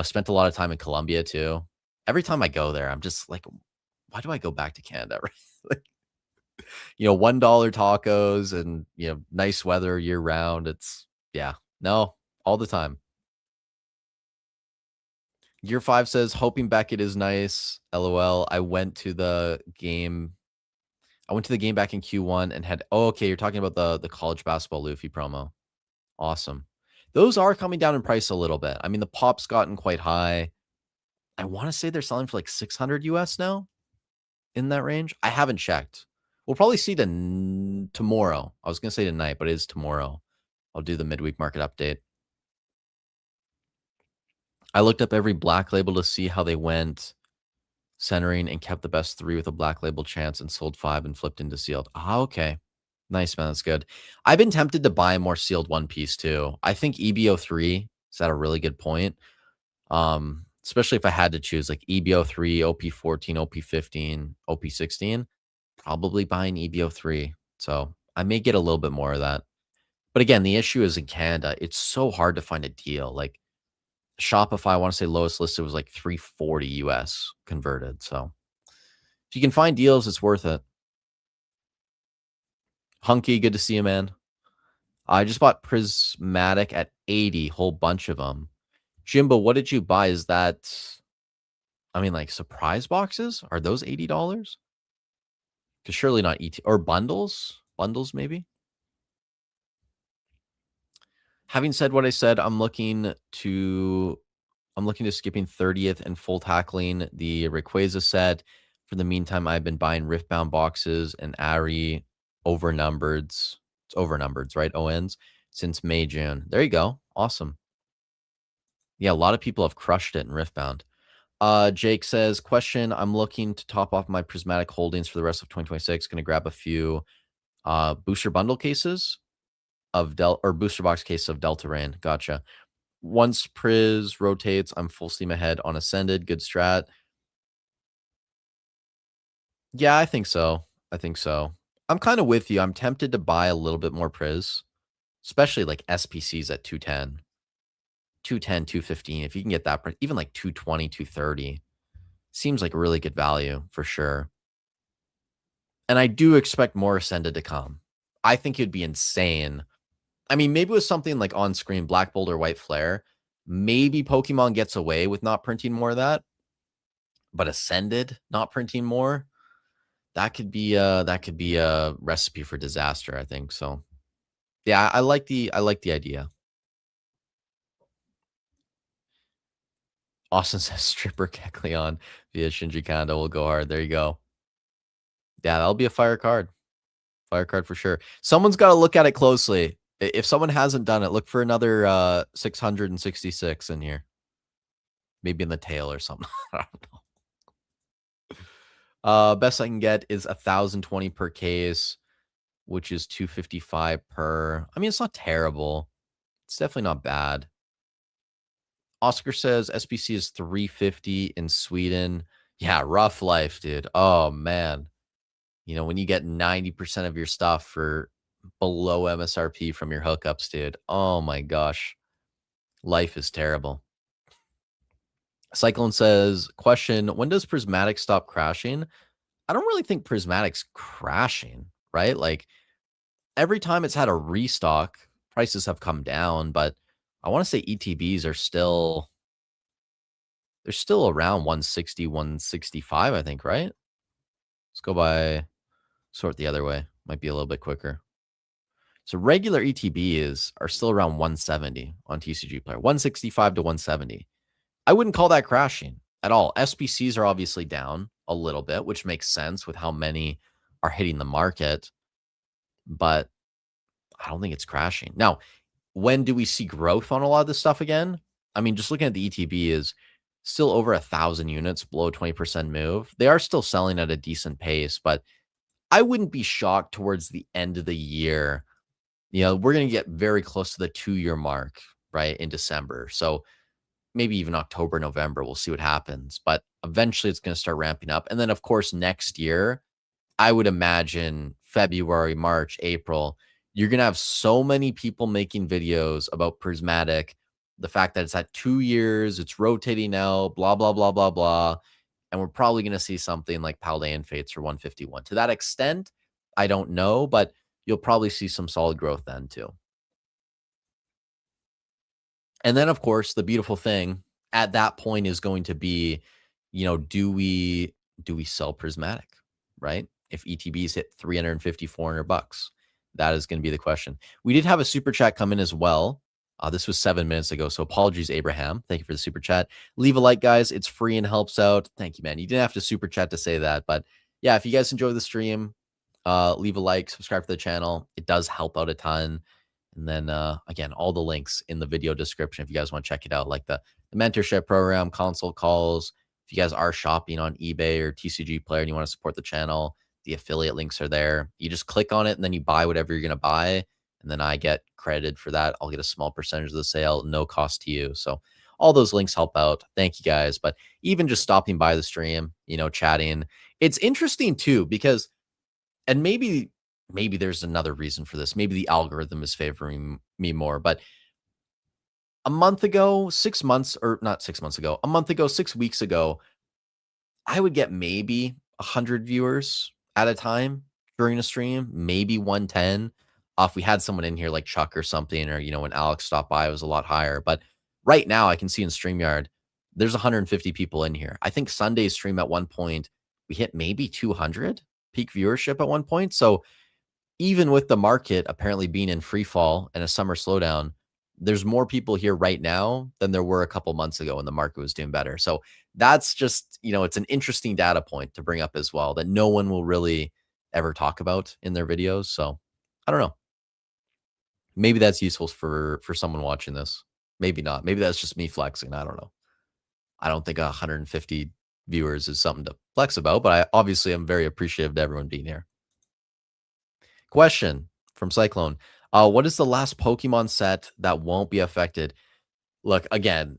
Spent a lot of time in Colombia too. Every time I go there, I'm just like, why do I go back to Canada? Right? Like, you know, $1 tacos and, you know, nice weather year round. It's, yeah, no, all the time. Gear 5 says, hoping Beckett is nice. LOL. I went to the game back in Q1 and had, oh, okay. You're talking about the college basketball Luffy promo. Awesome. Those are coming down in price a little bit. I mean, the pop's gotten quite high. I want to say they're selling for like 600 US now in that range. I haven't checked. We'll probably see tomorrow. I was going to say tonight, but it is tomorrow. I'll do the midweek market update. I looked up every black label to see how they went centering and kept the best 3 with a black label chance and sold 5 and flipped into sealed. Ah, okay. Nice, man. That's good. I've been tempted to buy more sealed one piece too. I think EBO3 is at a really good point. Especially if I had to choose like EBO3, OP14, OP15, OP16, probably buying EBO3. So I may get a little bit more of that. But again, the issue is in Canada, it's so hard to find a deal. Like Shopify, I want to say lowest listed was like 340 US converted. So if you can find deals, it's worth it. Hunky, good to see you, man. I just bought Prismatic at 80, whole bunch of them. Jimbo, what did you buy? Is that, I mean, like surprise boxes? Are those $80? Because surely not ET or bundles. Bundles, maybe. Having said what I said, I'm looking to skipping 30th and full tackling the Rayquaza set. For the meantime, I've been buying Riftbound boxes and Ari overnumbered. It's overnumbered, right? ONs since May, June. There you go. Awesome. Yeah, a lot of people have crushed it in Riftbound. Jake says, question, I'm looking to top off my prismatic holdings for the rest of 2026. Going to grab a few booster bundle cases of or booster box case of Delta Rain. Gotcha. Once Priz rotates, I'm full steam ahead on Ascended. Good strat. Yeah, I think so. I think so. I'm kind of with you. I'm tempted to buy a little bit more Priz, especially like SPCs at 210, 210, 215. If you can get that, even like 220, 230, seems like a really good value for sure. And I do expect more Ascended to come. I think it'd be insane. I mean, maybe with something like on screen Black Bolt or White Flare, maybe Pokemon gets away with not printing more of that, but Ascended not printing more, that could be a recipe for disaster, I think. So yeah, I like the idea. Austin says stripper Kecleon via Shinji Kanda will go hard. There you go. Yeah, that'll be a fire card. Fire card for sure. Someone's got to look at it closely. If someone hasn't done it, look for another 666 in here. Maybe in the tail or something. I don't know. Best I can get is 1,020 per case, which is 255 per. I mean, it's not terrible. It's definitely not bad. Oscar says SBC is 350 in Sweden. Yeah, rough life, dude. Oh man. You know, when you get 90% of your stuff for below MSRP from your hookups, dude. Oh my gosh. Life is terrible. Cyclone says, question, when does Prismatic stop crashing? I don't really think Prismatic's crashing, right? Like every time it's had a restock, prices have come down, but I want to say ETBs are still, they're still around 160, 165, I think, right? Let's go by sort the other way. Might be a little bit quicker. So regular ETBs are still around 170 on TCG Player, 165 to 170. I wouldn't call that crashing at all. SBCs are obviously down a little bit, which makes sense with how many are hitting the market, but I don't think it's crashing. Now, when do we see growth on a lot of this stuff again? I mean, just looking at the ETB is still over 1,000 units below 20% move. They are still selling at a decent pace, but I wouldn't be shocked towards the end of the year. You know, we're going to get very close to the 2-year mark, right, in December. So maybe even October, November, we'll see what happens. But eventually it's going to start ramping up. And then, of course, next year, I would imagine February, March, April, you're going to have so many people making videos about Prismatic, the fact that it's at 2 years, it's rotating out, blah, blah, blah, blah, blah. And we're probably going to see something like Paldean Fates for 151. To that extent, I don't know, but you'll probably see some solid growth then too. And then, of course, the beautiful thing at that point is going to be, you know, do we sell Prismatic, right? If ETBs hit 350, $400, that is going to be the question. We did have a super chat come in as well. This was 7 minutes ago, so apologies, Abraham. Thank you for the super chat. Leave a like, guys. It's free and helps out. Thank you, man. You didn't have to super chat to say that, but yeah, if you guys enjoy the stream, leave a like, subscribe to the channel. It does help out a ton. And then again, all the links in the video description if you guys want to check it out, like the mentorship program, console calls. If you guys are shopping on eBay or TCG Player and you want to support the channel, the affiliate links are there. You just click on it and then you buy whatever you're going to buy. And then I get credited for that. I'll get a small percentage of the sale, no cost to you. So all those links help out. Thank you guys. But even just stopping by the stream, you know, chatting, it's interesting too, because, and maybe there's another reason for this. Maybe the algorithm is favoring me more, but a month ago, 6 months, or not 6 months ago, a month ago, 6 weeks ago, I would get maybe 100 viewers at a time during a stream, maybe 110. If we had someone in here like Chuck or something, or, you know, when Alex stopped by, it was a lot higher. But right now I can see in StreamYard, there's 150 people in here. I think Sunday's stream at one point, we hit maybe 200 peak viewership at one point. So even with the market apparently being in free fall and a summer slowdown, there's more people here right now than there were a couple months ago when the market was doing better. So that's just, you know, it's an interesting data point to bring up as well that no one will really ever talk about in their videos. So I don't know. Maybe that's useful for someone watching this. Maybe not. Maybe that's just me flexing. I don't know. I don't think 150 viewers is something to flex about, but I obviously am very appreciative to everyone being here. Question from Cyclone. What is the last Pokemon set that won't be affected? Look, again,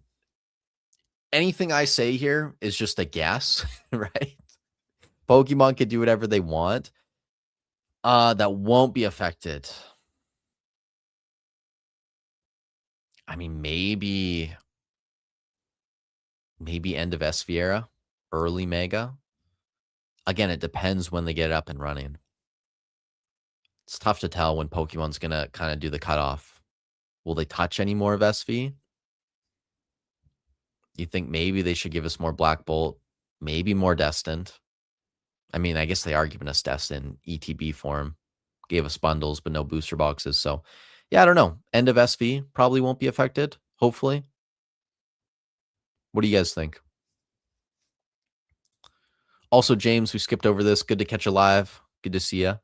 anything I say here is just a guess, right? Pokemon can do whatever they want. That won't be affected. I mean, maybe end of SV era, early Mega. Again, it depends when they get it up and running. It's tough to tell when Pokemon's gonna kind of do the cutoff. Will they touch any more of SV? You think maybe they should give us more Black Bolt, maybe more Destined? I mean, I guess they are giving us Destined ETB form. Gave us bundles, but no booster boxes. So, yeah, I don't know. End of SV probably won't be affected, hopefully. What do you guys think? Also, James, we skipped over this. Good to catch you live. Good to see you.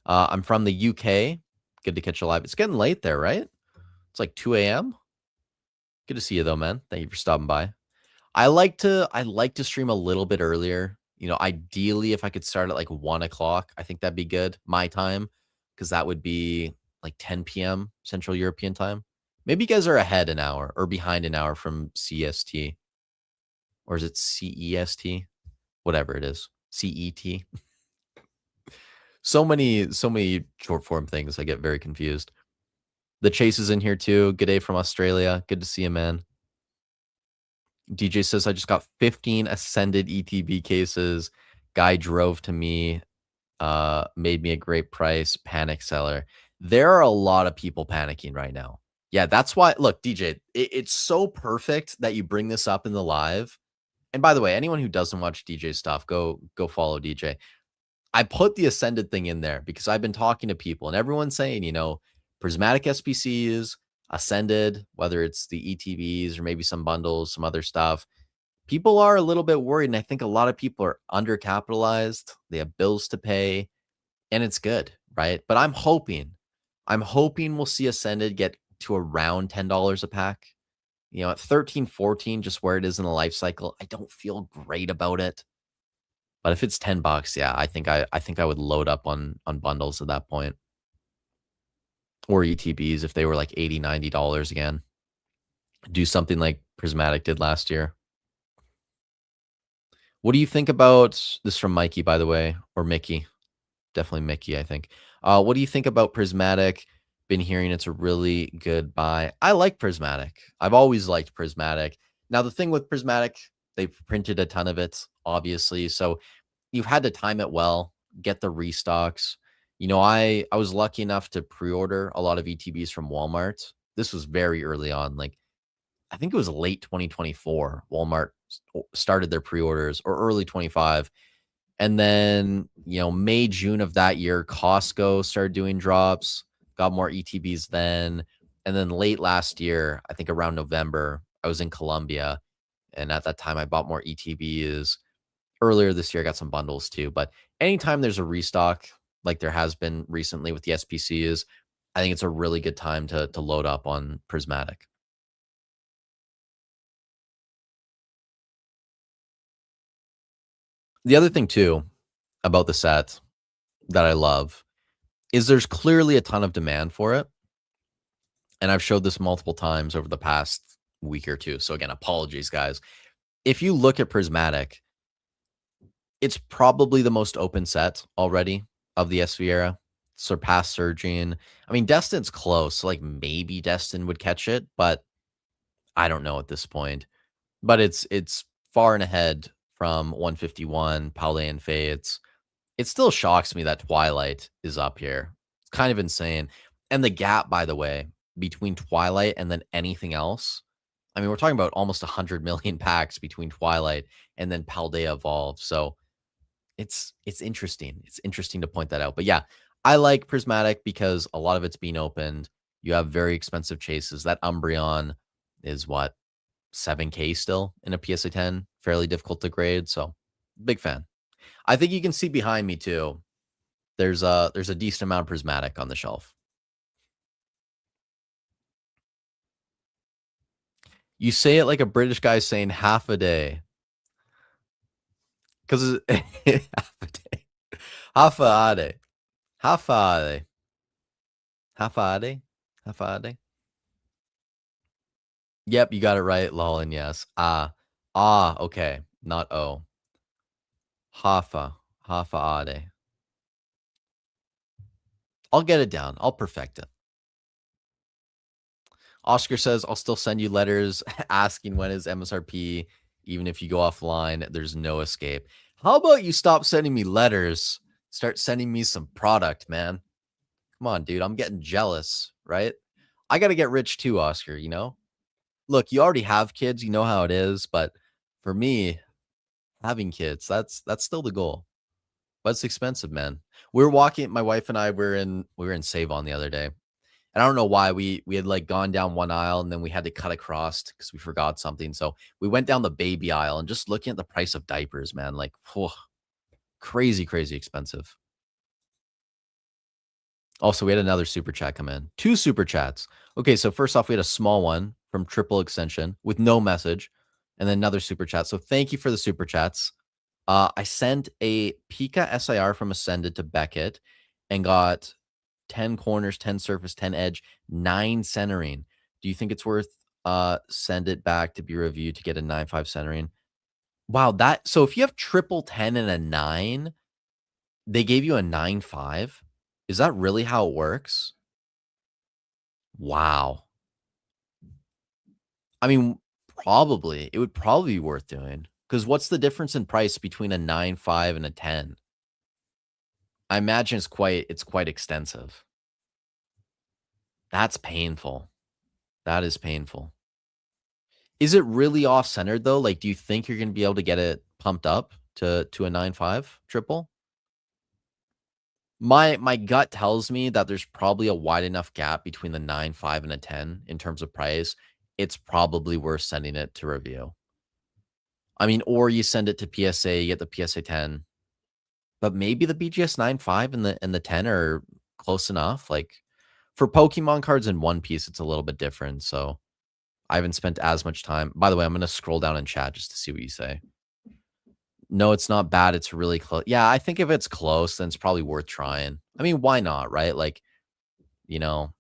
I'm from the UK. Good to catch you live. It's getting late there, right? It's like 2 a.m. Good to see you though, man. Thank you for stopping by. I like to stream a little bit earlier. You know, ideally, if I could start at like 1 o'clock, I think that'd be good. My time, because that would be like 10 p.m. Central European time. Maybe you guys are ahead an hour or behind an hour from CST. Or is it CEST? Whatever it is. CET. So many short form things. I get very confused. The Chase is in here too. Good day from Australia. Good to see you, man. DJ says, I just got 15 Ascended ETB cases. Guy drove to me, made me a great price. Panic seller. There are a lot of people panicking right now. Yeah, that's why. Look, DJ, it's so perfect that you bring this up in the live. And by the way, anyone who doesn't watch DJ stuff, go follow DJ. I put the Ascended thing in there because I've been talking to people and everyone's saying, you know, prismatic SPCs, Ascended, whether it's the ETBs or maybe some bundles, some other stuff. People are a little bit worried. And I think a lot of people are undercapitalized. They have bills to pay and it's good, right? But I'm hoping we'll see Ascended get to around $10 a pack. You know, at 13, 14, just where it is in the life cycle, I don't feel great about it. But if it's $10, yeah, I think I would load up on bundles at that point. Or ETBs if they were like $80, $90 again. Do something like Prismatic did last year. What do you think about this from Mikey, by the way, or Mickey? Definitely Mickey, I think. What do you think about Prismatic? Been hearing it's a really good buy. I like Prismatic. I've always liked Prismatic. Now, the thing with Prismatic, they've printed a ton of it, obviously. So you've had to time it well, get the restocks. You know, I was lucky enough to pre-order a lot of ETBs from Walmart. This was very early on. Like, I think it was late 2024. Walmart started their pre-orders or early 25. And then, you know, May, June of that year, Costco started doing drops, got more ETBs then. And then late last year, I think around November, I was in Colombia. And at that time, I bought more ETBs. Earlier this year, I got some bundles too. But anytime there's a restock, like there has been recently with the SPCs, I think it's a really good time to load up on Prismatic. The other thing too about the set that I love is there's clearly a ton of demand for it. And I've showed this multiple times over the past week or two. So again, apologies, guys. If you look at Prismatic, it's probably the most open set already of the SV era. Surpassed Surgeon. I mean, Destin's close. So like maybe Destin would catch it, but I don't know at this point. But it's far and ahead from 151, Palais and Fates. It still shocks me that Twilight is up here. It's kind of insane. And the gap, by the way, between Twilight and then anything else. I mean, we're talking about almost 100 million packs between Twilight and then Paldea Evolved. So it's interesting. It's interesting to point that out. But yeah, I like Prismatic because a lot of it's being opened. You have very expensive chases. That Umbreon is what, 7K still in a PSA 10, fairly difficult to grade. So big fan. I think you can see behind me too. There's a decent amount of Prismatic on the shelf. You say it like a British guy saying half a day. Because half a day. Half a day. Half a day. Half a day. Half a day. Yep, you got it right, lol, and yes. Okay, not O. Hafa. Hafa ade. I'll get it down. I'll perfect it. Oscar says, I'll still send you letters asking when is MSRP. Even if you go offline, there's no escape. How about you stop sending me letters? Start sending me some product, man. Come on, dude. I'm getting jealous, right? I got to get rich too, Oscar, you know? Look, you already have kids. You know how it is. But for me, having kids, that's still the goal. But it's expensive, man. We were walking, my wife and I we were in Save-On the other day. And I don't know why we had like gone down one aisle and then we had to cut across because we forgot something. So we went down the baby aisle and just looking at the price of diapers, man, like crazy, crazy expensive. Also, we had another super chat come in. 2 super chats. Okay, so first off, we had a small one from Triple Extension with no message, and then another super chat. So thank you for the super chats. I sent a Pika SIR from Ascended to Beckett and got 10 corners, 10 surface, 10 edge, 9 centering. Do you think it's worth send it back to be reviewed to get a 9.5 centering? Wow, so if you have triple 10 and a 9, they gave you a 9.5. Is that really how it works? Wow. I mean, probably. It would probably be worth doing. Because what's the difference in price between a 9.5 and a 10? I imagine it's quite extensive. That's painful. That is painful. Is it really off-centered though? Like, do you think you're gonna be able to get it pumped up to a 9.5 triple? My gut tells me that there's probably a wide enough gap between the 9.5 and a 10 in terms of price. It's probably worth sending it to review. I mean, or you send it to PSA, you get the PSA 10. But maybe the BGS 9.5 and the 10 are close enough. Like for Pokemon cards in One Piece, it's a little bit different. So I haven't spent as much time. By the way, I'm going to scroll down in chat just to see what you say. No, it's not bad. It's really close. Yeah, I think if it's close, then it's probably worth trying. I mean, why not, right? Like, you know,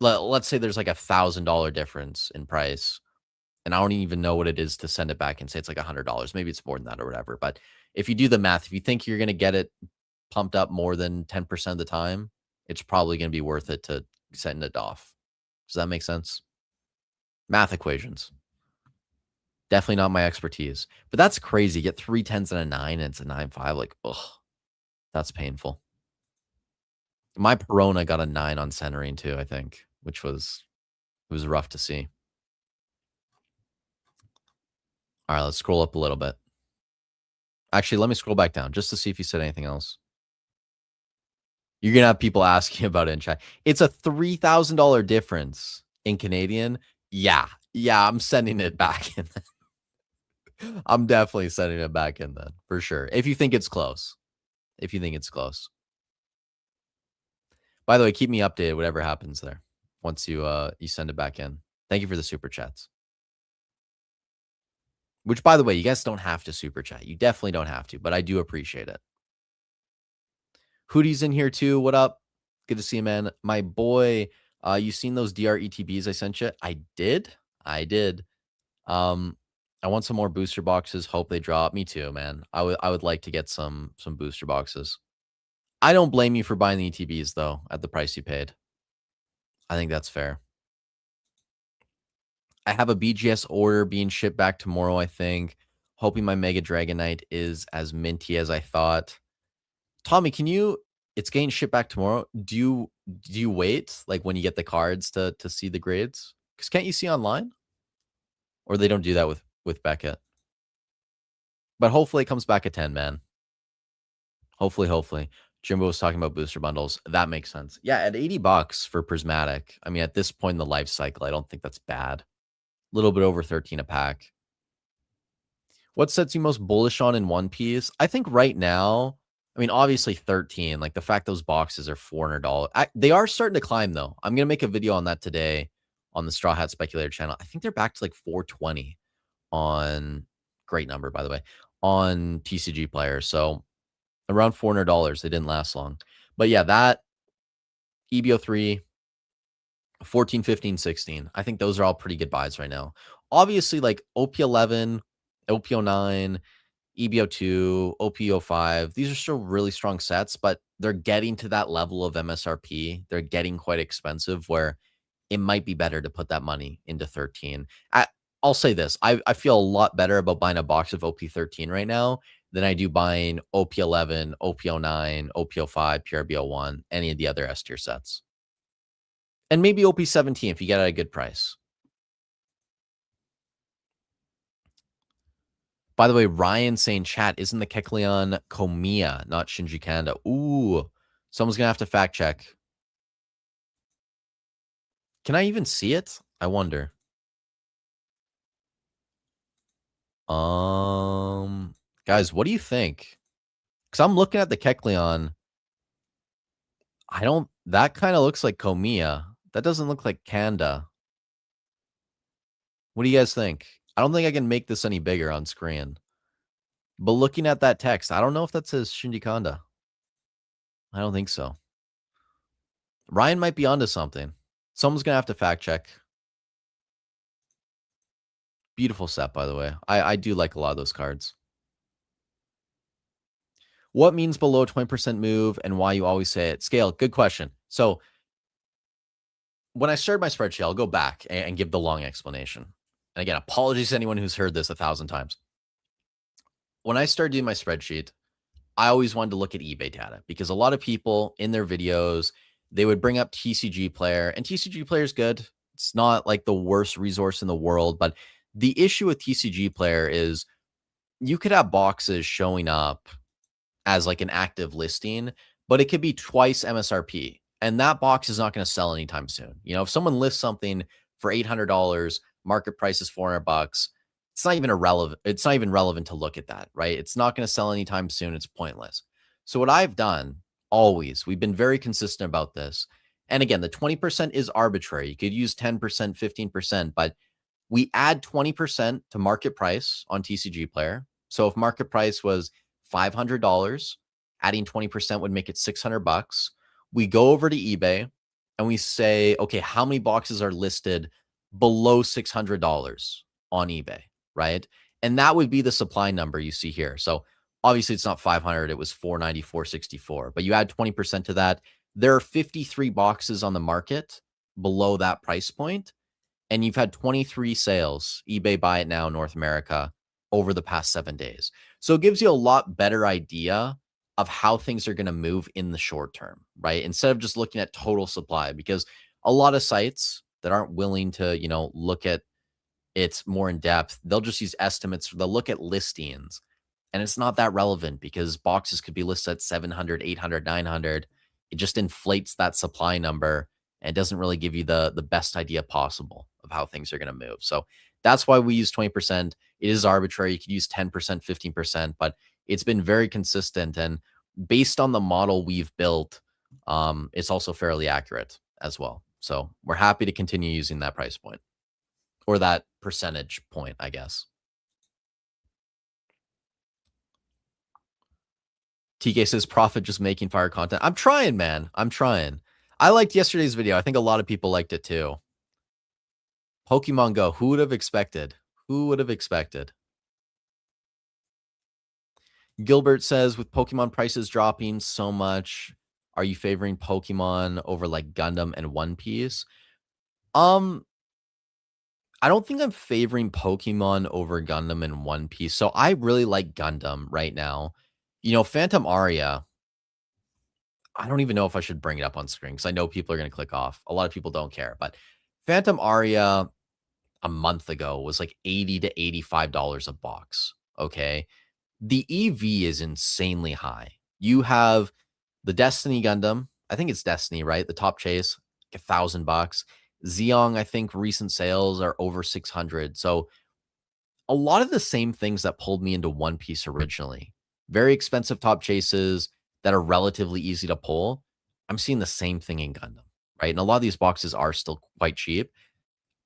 let's say there's like $1,000 difference in price, and I don't even know what it is to send it back and say it's like $100. Maybe it's more than that or whatever. But if you do the math, if you think you're going to get it pumped up more than 10% of the time, it's probably going to be worth it to send it off. Does that make sense? Math equations. Definitely not my expertise, but that's crazy. Get 3 10s and a 9 and it's a 9.5. Like, ugh, that's painful. My Perona got a 9 on centering too, I think, which was rough to see. All right, let's scroll up a little bit. Actually, let me scroll back down just to see if you said anything else. You're going to have people asking about it in chat. It's a $3,000 difference in Canadian. Yeah, I'm sending it back in. I'm definitely sending it back in then, for sure. If you think it's close. If you think it's close. By the way, keep me updated whatever happens there once you send it back in. Thank you for the super chats. Which, by the way, you guys don't have to super chat. You definitely don't have to, but I do appreciate it. Hoodie's in here too. What up? Good to see you, man. My boy, you seen those DR ETBs I sent you? I did. I want some more booster boxes. Hope they drop. Me too, man. I would like to get some booster boxes. I don't blame you for buying the ETBs though at the price you paid. I think that's fair. I have a BGS order being shipped back tomorrow, I think. Hoping my Mega Dragonite is as minty as I thought. Tommy, it's getting shipped back tomorrow. Do you wait like when you get the cards to see the grades? Because can't you see online? Or they don't do that with Beckett. But hopefully it comes back at 10, man. Hopefully. Jimbo was talking about booster bundles. That makes sense. Yeah, at $80 for Prismatic. I mean, at this point in the life cycle, I don't think that's bad. A little bit over 13 a pack. What sets you most bullish on in One Piece? I think right now, I mean, obviously 13. Like the fact those boxes are $400. They are starting to climb though. I'm gonna make a video on that today on the Straw Hat Speculator channel. I think they're back to like 420 on, great number, by the way, on TCG Player. So around $400. They didn't last long. But yeah, that EBO3, 14, 15, 16. I think those are all pretty good buys right now. Obviously, like OP11, OP09, EBO2, OP05, these are still really strong sets, but they're getting to that level of MSRP. They're getting quite expensive where it might be better to put that money into 13. I'll say this. I feel a lot better about buying a box of OP13 right now than I do buying OP11, OP09, OP05, PRBO1, any of the other S tier sets. And maybe OP17 if you get it at a good price. By the way, Ryan saying, chat, isn't the Kecleon Komiya, not Shinji Kanda? Ooh, someone's going to have to fact check. Can I even see it? I wonder. Guys, what do you think? Because I'm looking at the Kecleon. That kind of looks like Komiya. That doesn't look like Kanda. What do you guys think? I don't think I can make this any bigger on screen. But looking at that text, I don't know if that says Shinji Kanda. I don't think so. Ryan might be onto something. Someone's going to have to fact check. Beautiful set, by the way. I do like a lot of those cards. What means below 20% move and why you always say it? Scale, good question. So when I started my spreadsheet, I'll go back and give the long explanation. And again, apologies to anyone who's heard this 1,000 times. When I started doing my spreadsheet, I always wanted to look at eBay data because a lot of people in their videos, they would bring up TCG Player, and TCG Player is good. It's not like the worst resource in the world, but the issue with TCG Player is you could have boxes showing up as like an active listing, but it could be twice MSRP. And that box is not going to sell anytime soon. You know, if someone lists something for $800, market price is $400, it's not even irrelevant. It's not even relevant to look at that, right? It's not going to sell anytime soon. It's pointless. So what I've done always, we've been very consistent about this. And again, the 20% is arbitrary. You could use 10%, 15%, but we add 20% to market price on TCG Player. So if market price was $500, adding 20% would make it $600. We go over to eBay and we say, okay, how many boxes are listed below $600 on eBay, right? And that would be the supply number you see here. So obviously it's not 500, it was 490, 464, but you add 20% to that. There are 53 boxes on the market below that price point, and you've had 23 sales, eBay Buy It Now, North America, over the past 7 days. So it gives you a lot better idea of how things are going to move in the short term, right? Instead of just looking at total supply, because a lot of sites that aren't willing to, you know, look at it more in depth, they'll just use estimates. They'll look at listings, and it's not that relevant because boxes could be listed at 700, 800, 900. It just inflates that supply number and doesn't really give you the best idea possible of how things are going to move. So that's why we use 20%. It is arbitrary. You could use 10%, 15%, but it's been very consistent. And based on the model we've built, it's also fairly accurate as well. So we're happy to continue using that price point or that percentage point, I guess. TK says, profit just making fire content. I'm trying, man. I'm trying. I liked yesterday's video. I think a lot of people liked it too. Pokemon Go. Who would have expected? Who would have expected? Gilbert says, with Pokemon prices dropping so much, are you favoring Pokemon over like Gundam and One Piece? I don't think I'm favoring Pokemon over Gundam and One Piece. So I really like Gundam right now. You know, Phantom Aria, I don't even know if I should bring it up on screen because I know people are going to click off. A lot of people don't care, but Phantom Aria a month ago was like $80 to $85 a box. Okay. The EV is insanely high. You have the Destiny Gundam. I think it's Destiny, right? The top chase, like $1,000. Zeong, I think recent sales are over 600. So a lot of the same things that pulled me into One Piece originally. Very expensive top chases that are relatively easy to pull. I'm seeing the same thing in Gundam, right? And a lot of these boxes are still quite cheap.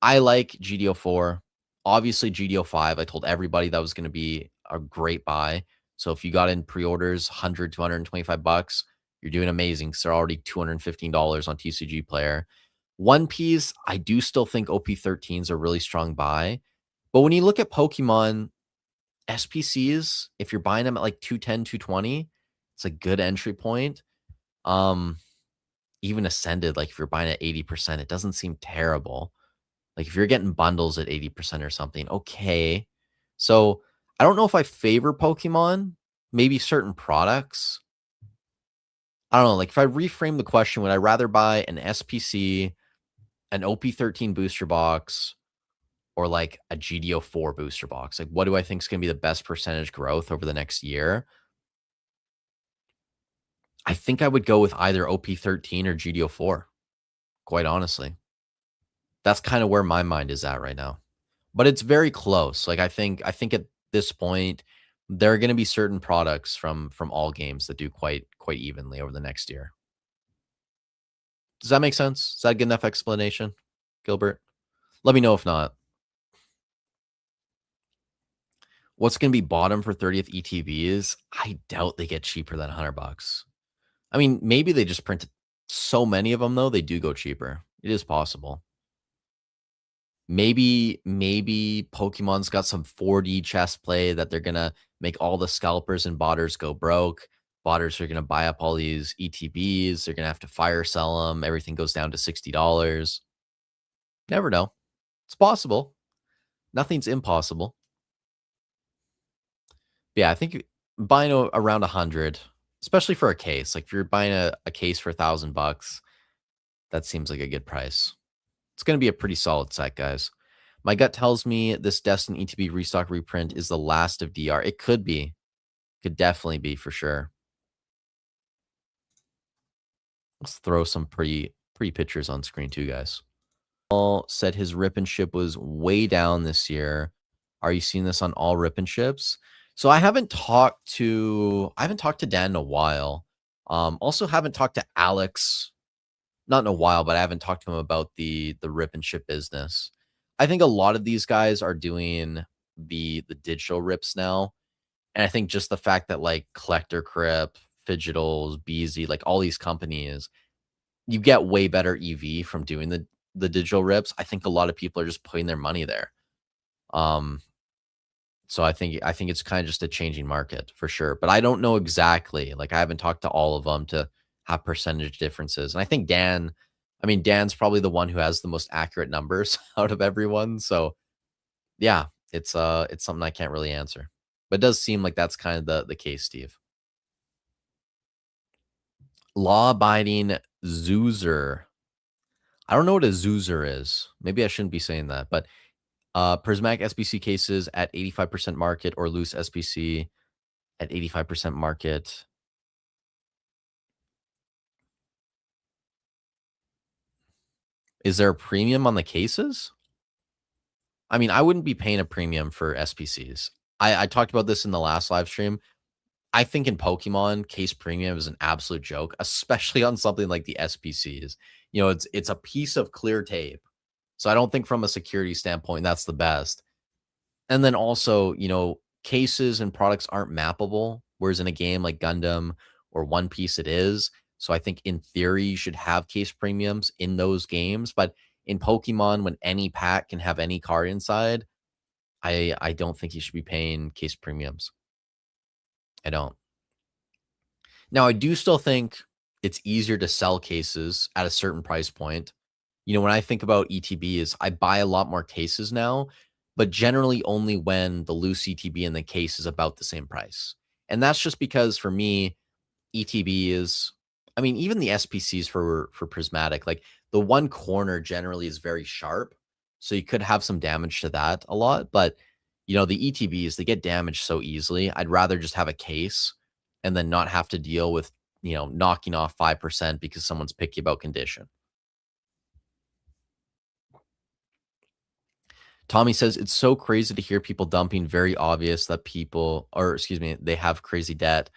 I like GDO4. Obviously, GDO5, I told everybody that was going to be a great buy. So if you got in pre-orders, 100 to 125 bucks, you're doing amazing. So they're already $215 on TCG Player. One Piece, I do still think OP13 is a really strong buy. But when you look at Pokemon SPCs, if you're buying them at like 210, 220, it's a good entry point. Even Ascended, like if you're buying at 80%, it doesn't seem terrible. Like if you're getting bundles at 80% or something, okay. So I don't know if I favor Pokemon, maybe certain products. I don't know. Like if I reframe the question, would I rather buy an SPC, an OP13 booster box, or like a GDO4 booster box? Like what do I think is going to be the best percentage growth over the next year? I think I would go with either OP13 or GDO4, quite honestly. That's kind of where my mind is at right now. But it's very close. Like I think at this point there are going to be certain products from all games that do quite evenly over the next year. Does that make sense? Is that a good enough explanation, Gilbert? Let me know if not. What's going to be bottom for 30th ETBs? I doubt they get cheaper than 100 bucks. I mean, maybe they just print so many of them though, they do go cheaper. It is possible. Maybe Pokemon's got some 4D chess play that they're gonna make all the scalpers and botters go broke. Botters are gonna buy up all these ETBs. They're gonna have to fire sell them. Everything goes down to $60. Never know. It's possible. Nothing's impossible. But yeah, I think buying around 100, especially for a case. Like if you're buying a case for $1,000, that seems like a good price. It's gonna be a pretty solid set, guys. My gut tells me this Destin ETB restock reprint is the last of DR. It could be. Could definitely be for sure. Let's throw some pretty pictures on screen too, guys. Paul said his rip and ship was way down this year. Are you seeing this on all rip and ships? So I haven't talked to Dan in a while. Also haven't talked to Alex, not in a while, but I haven't talked to him about the rip and ship business. I think a lot of these guys are doing the digital rips now. And I think just the fact that like Collector Crip, Fidgetals, BZ, like all these companies, you get way better EV from doing the digital rips. I think a lot of people are just putting their money there. Um, so I think it's kind of just a changing market for sure. But I don't know exactly. Like I haven't talked to all of them to have percentage differences. And I think Dan's probably the one who has the most accurate numbers out of everyone. So yeah, it's something I can't really answer. But it does seem like that's kind of the case, Steve. Law-abiding Zoozer. I don't know what a Zoozer is. Maybe I shouldn't be saying that, but prismatic SBC cases at 85% market or loose SBC at 85% market. Is there a premium on the cases? I mean, I wouldn't be paying a premium for SPCs. I talked about this in the last live stream. I think in Pokemon, case premium is an absolute joke, especially on something like the SPCs. You know, it's a piece of clear tape. So I don't think from a security standpoint that's the best. And then also, you know, cases and products aren't mappable, whereas in a game like Gundam or One Piece it is. So I think in theory you should have case premiums in those games, but in Pokemon when any pack can have any card inside, I don't think you should be paying case premiums. I don't. Now, I do still think it's easier to sell cases at a certain price point. You know, when I think about ETBs, I buy a lot more cases now, but generally only when the loose ETB and the case is about the same price. And that's just because for me, ETB is, I mean, even the SPCs for prismatic, like the one corner generally is very sharp. So you could have some damage to that a lot, but you know, the ETBs, they get damaged so easily. I'd rather just have a case and then not have to deal with, you know, knocking off 5% because someone's picky about condition. Tommy says it's so crazy to hear people dumping very obvious that people, or excuse me, they have crazy debt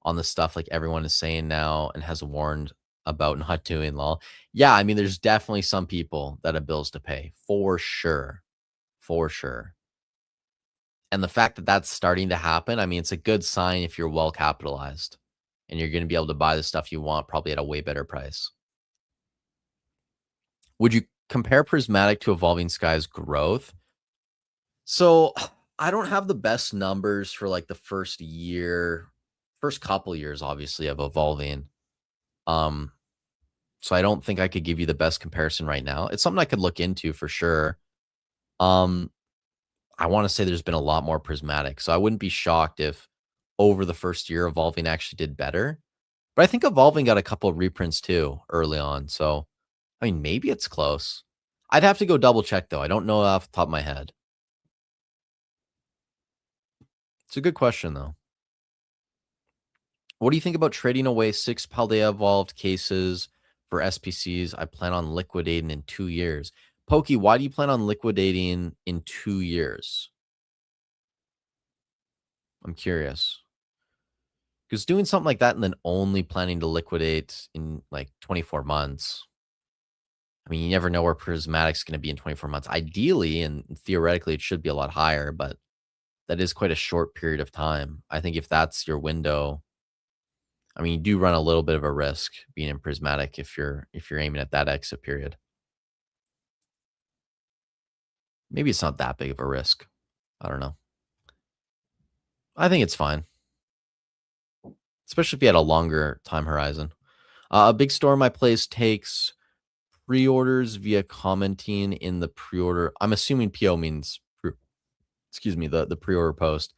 on the stuff like everyone is saying now and has warned about not doing lol. Yeah, I mean, there's definitely some people that have bills to pay for sure, for sure. And the fact that that's starting to happen, I mean, it's a good sign if you're well capitalized and you're going to be able to buy the stuff you want probably at a way better price. Would you compare Prismatic to Evolving Skies growth? So I don't have the best numbers for like the first year, first couple years, obviously, of Evolving. Um, so I don't think I could give you the best comparison right now. It's something I could look into for sure. Um, I want to say there's been a lot more Prismatic, so I wouldn't be shocked if over the first year Evolving actually did better. But I think Evolving got a couple of reprints too early on. So I mean, maybe it's close. I'd have to go double check though. I don't know off the top of my head. It's a good question though. What do you think about trading away 6 Paldea evolved cases for SPCs? I plan on liquidating in 2 years. Pokey, why do you plan on liquidating in 2 years? I'm curious. Because doing something like that and then only planning to liquidate in like 24 months. I mean, you never know where Prismatic's going to be in 24 months. Ideally and theoretically, it should be a lot higher, but that is quite a short period of time. I think if that's your window, I mean, you do run a little bit of a risk being in Prismatic if you're aiming at that exit period. Maybe it's not that big of a risk. I don't know. I think it's fine, especially if you had a longer time horizon. A big store in my place takes pre-orders via commenting in the pre-order. I'm assuming PO means excuse me, the pre-order post.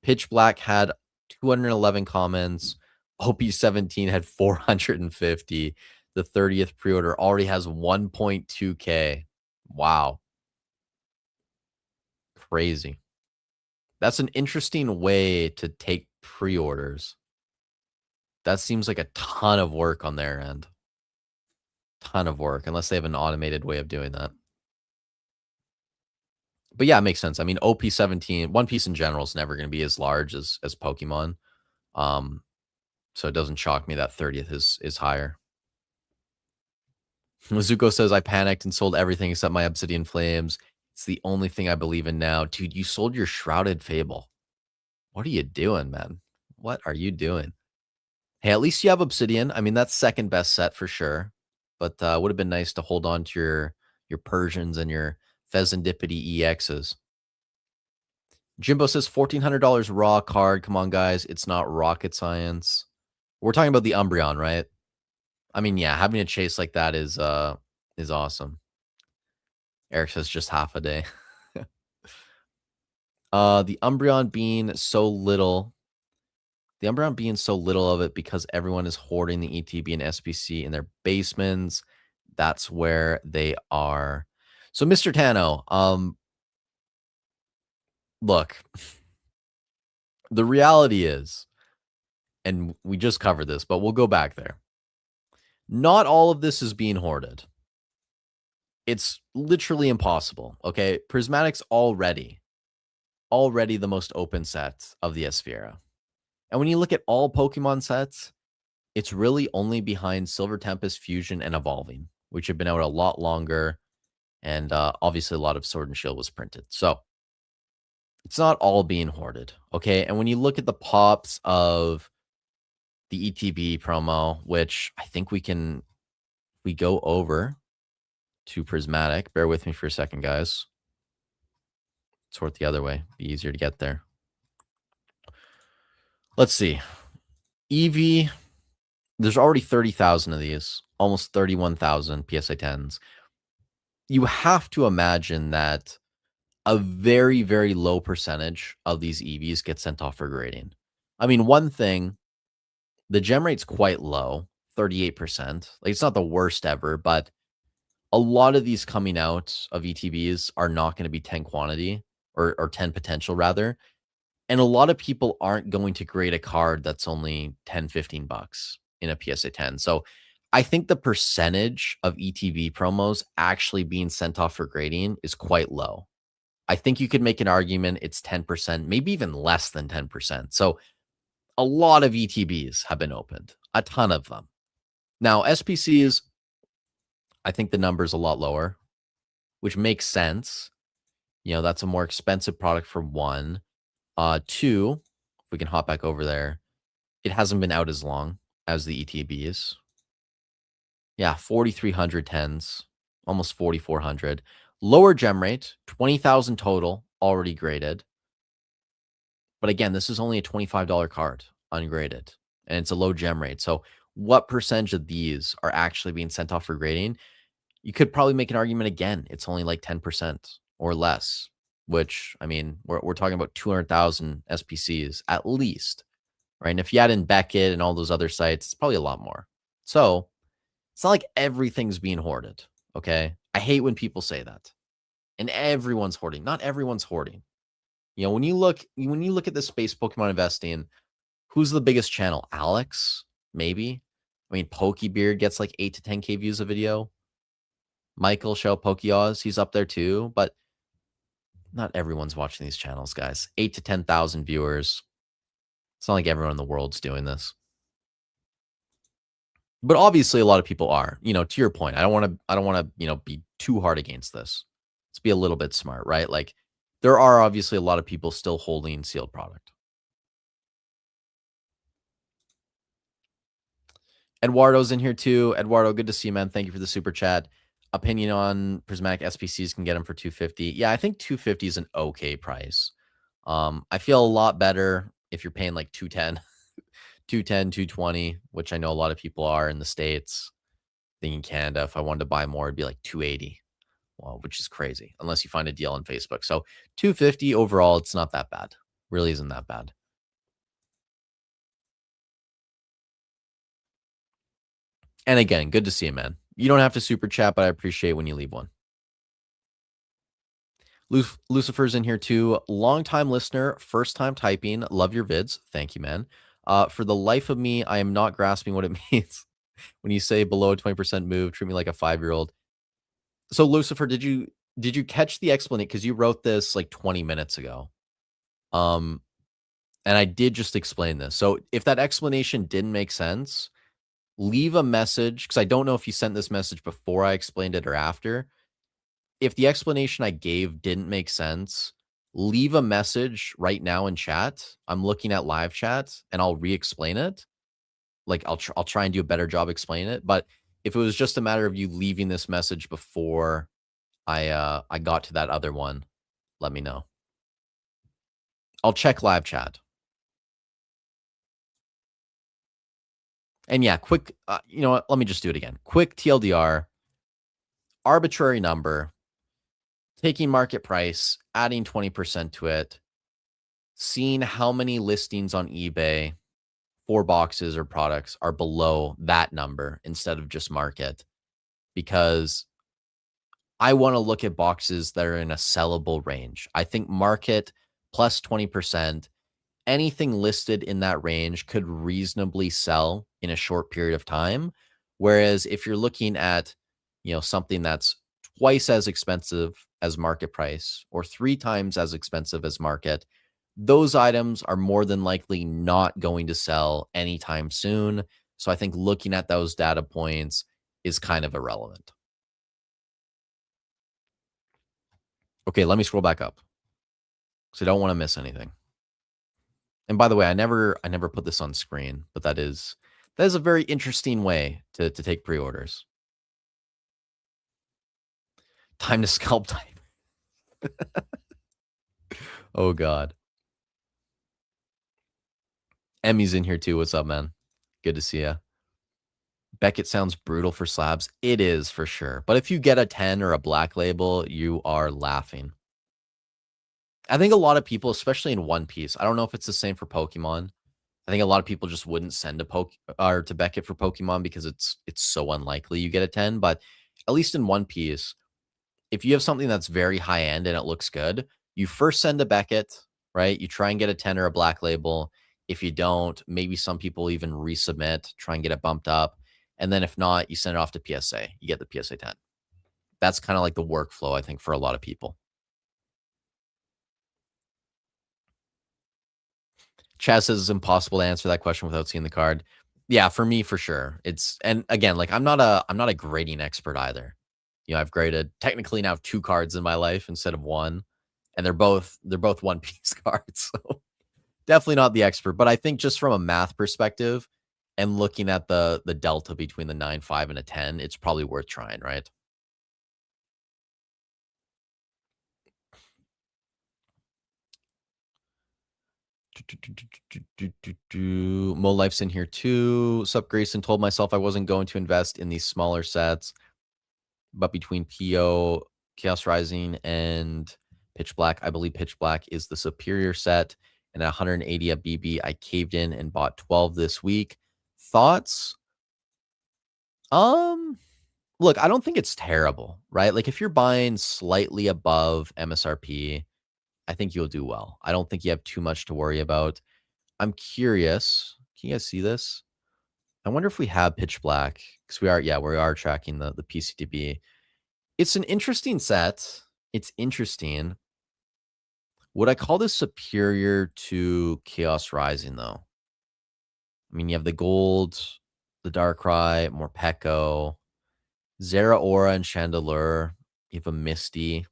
Pitch Black had 211 comments. OP17 had 450. The 30th pre-order already has 1.2K. Wow. Crazy. That's an interesting way to take pre-orders. That seems like a ton of work on their end. Ton of work, unless they have an automated way of doing that. But yeah, it makes sense. I mean, OP17, One Piece in general is never going to be as large as Pokemon. Um, so it doesn't shock me that 30th is higher. Mizuko says, I panicked and sold everything except my Obsidian Flames. It's the only thing I believe in now. Dude, you sold your Shrouded Fable. What are you doing, man? What are you doing? Hey, at least you have Obsidian. I mean, that's second best set for sure. But would have been nice to hold on to your Persians and your Pheasantipity EXs. Jimbo says $1,400 raw card. Come on, guys. It's not rocket science. We're talking about the Umbreon, right? I mean, yeah, having a chase like that is awesome. Eric says just half a day. The Umbreon being so little. The Umbreon being so little of it because everyone is hoarding the ETB and SPC in their basements. That's where they are. So, Mr. Tano, look, the reality is, and we just covered this, but we'll go back there. Not all of this is being hoarded. It's literally impossible. Okay. Prismatic's already the most open set of the Esfera. And when you look at all Pokemon sets, it's really only behind Silver Tempest, Fusion, and Evolving, which have been out a lot longer. And obviously, a lot of Sword and Shield was printed. So it's not all being hoarded. Okay. And when you look at the pops of the ETB promo, which I think we go over to Prismatic. Bear with me for a second, guys. Sort the other way. Be easier to get there. Let's see. Eevee, there's already 30,000 of these, almost 31,000 PSA 10s. You have to imagine that a very, very low percentage of these EVs get sent off for grading. I mean, one thing, the gem rate's quite low, 38%. Like, it's not the worst ever, but a lot of these coming out of ETBs are not going to be 10 quantity or 10 potential rather. And a lot of people aren't going to grade a card that's only 10, 15 bucks in a PSA 10. So I think the percentage of ETB promos actually being sent off for grading is quite low. I think you could make an argument it's 10%, maybe even less than 10%. So a lot of ETBs have been opened, a ton of them. Now, SPCs, I think the number is a lot lower, which makes sense. That's a more expensive product for one. Two, if we can hop back over there, it hasn't been out as long as the ETBs. Yeah, 4,300 tens, almost 4,400. Lower gem rate, 20,000 total, already graded. But again, this is only a $25 card, ungraded, and it's a low gem rate. So what percentage of these are actually being sent off for grading? You could probably make an argument again. It's only like 10% or less, which, I mean, we're talking about 200,000 SPCs at least, right? And if you add in Beckett and all those other sites, it's probably a lot more. So it's not like everything's being hoarded, okay? I hate when people say that. And everyone's hoarding. Not everyone's hoarding. When you look at this space Pokemon investing, who's the biggest channel? Alex, maybe. I mean, Pokebeard gets like 8 to 10K views a video. Michael Show Pokeoz, he's up there too, but not everyone's watching these channels, guys. 8 to 10,000 viewers. It's not like everyone in the world's doing this. But obviously a lot of people are. To your point, I don't want to, be too hard against this. Let's be a little bit smart, right? Like there are obviously a lot of people still holding sealed product. Eduardo's in here too. Eduardo, good to see you, man. Thank you for the super chat. Opinion on prismatic SPCs, can get them for 250. Yeah, I think 250 is an okay price. I feel a lot better if you're paying like 210, 210, 220, which I know a lot of people are in the States. I think in Canada, if I wanted to buy more, it'd be like 280. Well, which is crazy unless you find a deal on Facebook. So 250 overall, it's not that bad. Really isn't that bad. And again, good to see you, man. You don't have to super chat, but I appreciate when you leave one. Lucifer's in here too. Long-time listener, first time typing. Love your vids. Thank you, man. For the life of me, I am not grasping what it means when you say below a 20% move, treat me like a 5-year-old. So Lucifer, did you catch the explanation? Because you wrote this like 20 minutes ago. And I did just explain this. So if that explanation didn't make sense, leave a message, because I don't know if you sent this message before I explained it or after. If the explanation I gave didn't make sense, leave a message right now in chat. I'm looking at live chat and I'll re-explain it. Like I'll try and do a better job explaining it. But if it was just a matter of you leaving this message before I got to that other one, let me know. I'll check live chat. And yeah, quick, you know what? Let me just do it again. Quick TLDR, arbitrary number, taking market price, adding 20% to it, seeing how many listings on eBay for boxes or products are below that number instead of just market, because I want to look at boxes that are in a sellable range. I think market plus 20%, anything listed in that range could reasonably sell in a short period of time. Whereas if you're looking at, something that's twice as expensive as market price or 3 times as expensive as market, those items are more than likely not going to sell anytime soon. So I think looking at those data points is kind of irrelevant. Okay, let me scroll back up because I don't want to miss anything. And by the way, I never put this on screen, but that is a very interesting way to take pre-orders. Time to scalp type. Oh God. Emmy's in here too. What's up, man? Good to see you. Beckett sounds brutal for slabs. It is for sure. But if you get a 10 or a black label, you are laughing. I think a lot of people, especially in One Piece, I don't know if it's the same for Pokemon. I think a lot of people just wouldn't send to Beckett for Pokemon because it's so unlikely you get a 10. But at least in One Piece, if you have something that's very high end and it looks good, you first send to Beckett, right? You try and get a 10 or a black label. If you don't, maybe some people even resubmit, try and get it bumped up. And then if not, you send it off to PSA. You get the PSA 10. That's kind of like the workflow, I think, for a lot of people. Chaz says it's impossible to answer that question without seeing the card. Yeah, for me, for sure. It's and again, like I'm not a grading expert either. You know, I've graded technically now 2 cards in my life instead of 1, and they're both one piece cards. So definitely not the expert, but I think just from a math perspective and looking at the delta between the 9, 5, and a 10, it's probably worth trying, right? Mo Life's in here too. Sup, Grayson? Told myself I wasn't going to invest in these smaller sets, but between PO, Chaos Rising, and Pitch Black, I believe Pitch Black is the superior set. And at 180 at BB, I caved in and bought 12 this week. Thoughts? Um, Look, I don't think it's terrible, right? Like if you're buying slightly above MSRP, I think you'll do well. I don't think you have too much to worry about. I'm curious. Can you guys see this? I wonder if we have Pitch Black because we are tracking the PCTB. It's an interesting set. It's interesting. Would I call this superior to Chaos Rising though? I mean, you have the gold, the Darkrai, Morpeko, Zera Aura, and Chandelure. You have a Misty.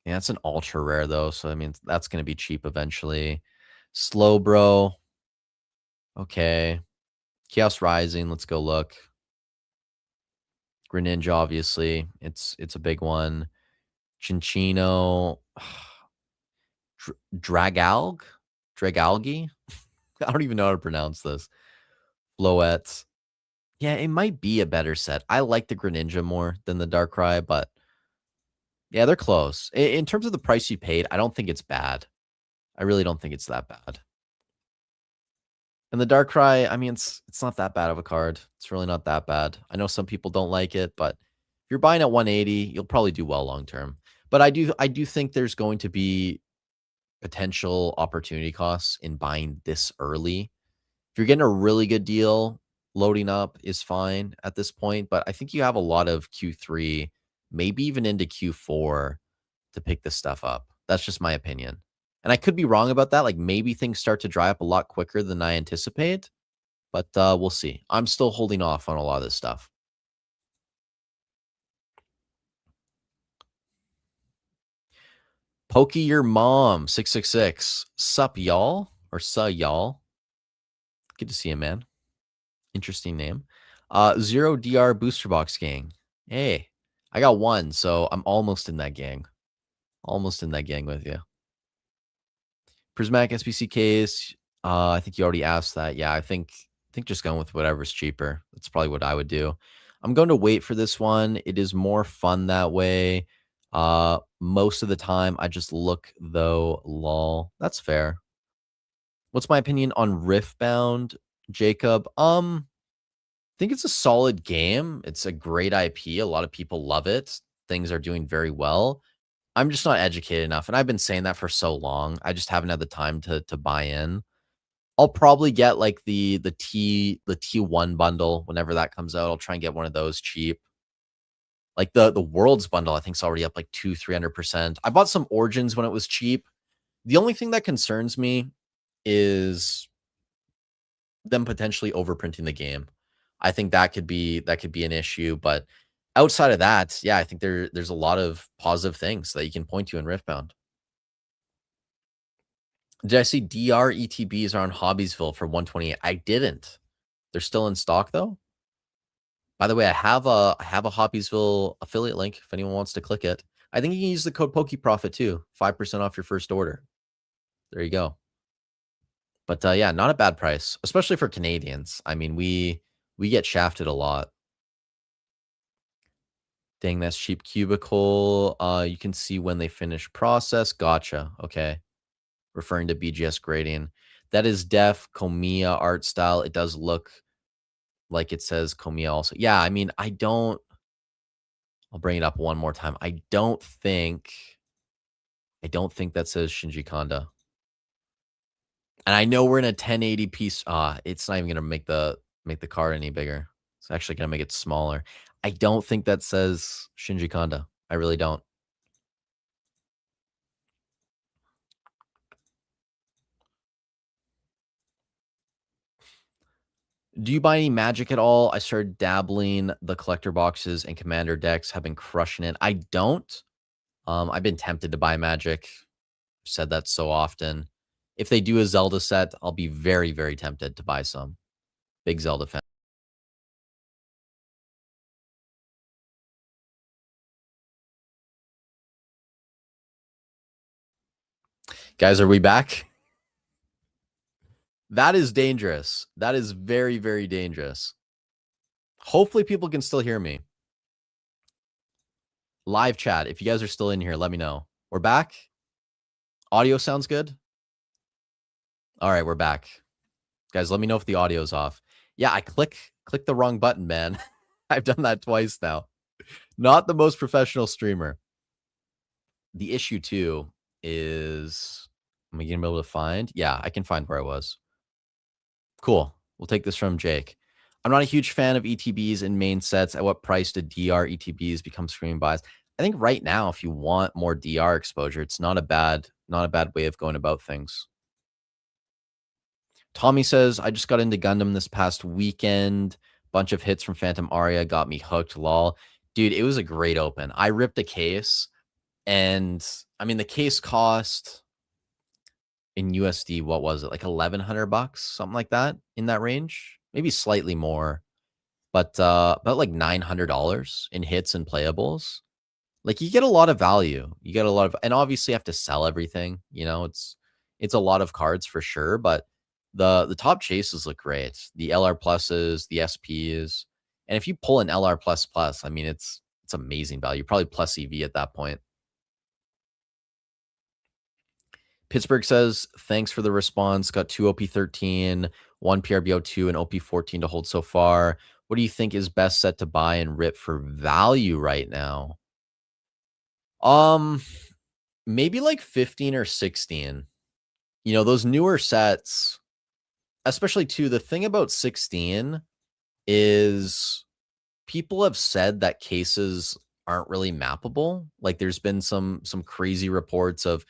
Yeah, it's an ultra rare though, so I mean that's gonna be cheap eventually. Slowbro, okay. Chaos Rising, let's go look. Greninja, obviously, it's a big one. Chinchino, Dragalg, Dragalgi. I don't even know how to pronounce this. Floette. Yeah, it might be a better set. I like the Greninja more than the Darkrai, but yeah, they're close. In terms of the price you paid, I don't think it's bad. I really don't think it's that bad. And the Darkrai, I mean, it's not that bad of a card. It's really not that bad. I know some people don't like it, but if you're buying at 180, you'll probably do well long term. But I do think there's going to be potential opportunity costs in buying this early. If you're getting a really good deal, loading up is fine at this point, but I think you have a lot of Q3, maybe even into Q4 to pick this stuff up. That's just my opinion. And I could be wrong about that. Like maybe things start to dry up a lot quicker than I anticipate, but we'll see. I'm still holding off on a lot of this stuff. Pokey your mom 666. Sup y'all or y'all. Good to see you, man. Interesting name. Zero DR Booster Box Gang. Hey, I got one, so I'm almost in that gang. Almost in that gang with you. Prismatic SPC case. I think you already asked that. Yeah, I think just going with whatever's cheaper. That's probably what I would do. I'm going to wait for this one. It is more fun that way. Most of the time I just look though, lol. That's fair. What's my opinion on Riftbound, Jacob? Think it's a solid game. It's a great IP. A lot of people love it. Things are doing very well. I'm just not educated enough, and I've been saying that for so long. I just haven't had the time to buy in. I'll probably get like the T1 bundle whenever that comes out. I'll try and get one of those cheap. Like the Worlds bundle, I think is already up like 300%. I bought some Origins when it was cheap. The only thing that concerns me is them potentially overprinting the game. I think that could be an issue, but outside of that, yeah, I think there's a lot of positive things that you can point to in Riftbound. Did I see DR ETBs are on Hobbiesville for 128? I didn't. They're still in stock though. By the way, I have a Hobbiesville affiliate link if anyone wants to click it. I think you can use the code PokeProfit too, 5% off your first order. There you go. But yeah, not a bad price, especially for Canadians. I mean, we get shafted a lot. Dang, that's cheap. Cubicle. You can see when they finish process. Gotcha. Okay. Referring to BGS grading. That is Def Komiya art style. It does look like it says Komiya also. Yeah, I mean, I'll bring it up one more time. I don't think that says Shinji Kanda. And I know we're in a 1080 piece. It's not even gonna make the card any bigger. It's actually gonna make it smaller. I don't think that says Shinji Kanda. I really don't. Do you buy any Magic at all? I started dabbling. The collector boxes and commander decks have been crushing it. I don't. I've been tempted to buy Magic. Said that so often. If they do a Zelda set, I'll be very, very tempted to buy some. Big Zelda fan. Guys, are we back? That is dangerous. That is very, very dangerous. Hopefully people can still hear me. Live chat. If you guys are still in here, let me know. We're back. Audio sounds good. All right, we're back. Guys, let me know if the audio's off. Yeah, I clicked the wrong button, man. I've done that twice now. Not the most professional streamer. The issue too is, am I going to be able to find? Yeah, I can find where I was. Cool. We'll take this from Jake. I'm not a huge fan of ETBs in main sets. At what price do DR ETBs become screaming buys? I think right now, if you want more DR exposure, it's not a bad way of going about things. Tommy says, I just got into Gundam this past weekend. Bunch of hits from Phantom Aria got me hooked. Lol. Dude, it was a great open. I ripped a case, and I mean, the case cost in USD, what was it? Like $1,100, something like that, in that range. Maybe slightly more, but about like $900 in hits and playables. Like, you get a lot of value. You get a lot of, and obviously you have to sell everything. You know, it's a lot of cards for sure, but the top chases look great. The LR pluses, the SPs, and if you pull an LR plus plus, I mean, it's amazing value. Probably plus EV at that point. Pittsburgh says, thanks for the response. Got 2 OP13, 1 PRBO2, and OP14 to hold so far. What do you think is best set to buy and rip for value right now? Maybe like 15 or 16. You know, those newer sets, especially too, the thing about 16 is people have said that cases aren't really mappable. Like, there's been some crazy reports of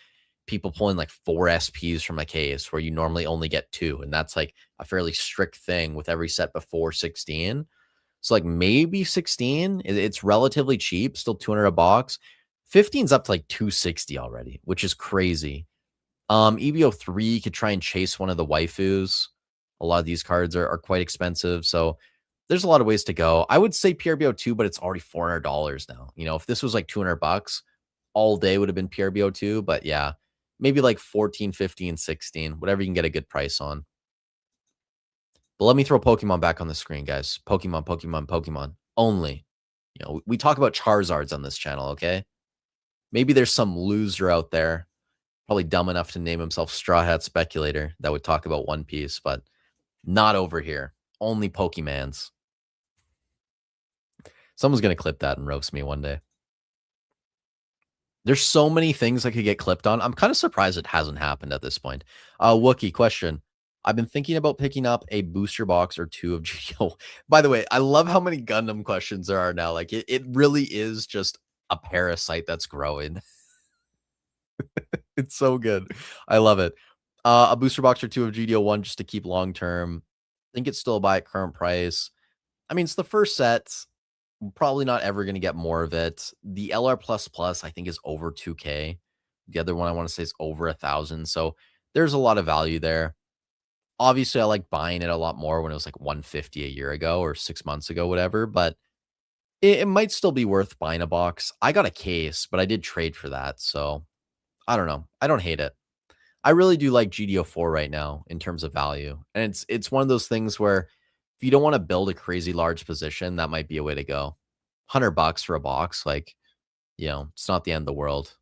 people pulling like 4 SPs from a case where you normally only get 2, and that's like a fairly strict thing with every set before 16. So like maybe 16, it's relatively cheap, still 200 a box. 15's up to like 260 already, which is crazy. EBO3 could try and chase one of the waifus. A lot of these cards are quite expensive, so there's a lot of ways to go. I would say PRBO2, but it's already $400 now. You know, if this was like $200, all day would have been PRBO2, but yeah, maybe like 14, 15, 16, whatever you can get a good price on. But let me throw Pokemon back on the screen, guys. Pokemon, Pokemon, Pokemon only. You know, we talk about Charizards on this channel, okay? Maybe there's some loser out there, probably dumb enough to name himself Straw Hat Speculator, that would talk about One Piece, but not over here. Only Pokemans. Someone's going to clip that and roast me one day. There's so many things I could get clipped on. I'm kind of surprised it hasn't happened at this point. Wookie, question. I've been thinking about picking up a booster box or 2 of GTO. By the way, I love how many Gundam questions there are now. Like, it really is just a parasite that's growing. It's so good. I love it. A booster box or 2 of GDO1 just to keep long term. I think it's still a buy at current price. I mean, it's the first set. Probably not ever going to get more of it. The LR plus plus, I think, is over 2K. The other one I want to say is over 1,000. So there's a lot of value there. Obviously, I like buying it a lot more when it was like 150 a year ago or 6 months ago, whatever. But it might still be worth buying a box. I got a case, but I did trade for that. So I don't know. I don't hate it. I really do like GDO4 right now in terms of value. And it's one of those things where if you don't want to build a crazy large position, that might be a way to go. $100 for a box, like, you know, it's not the end of the world.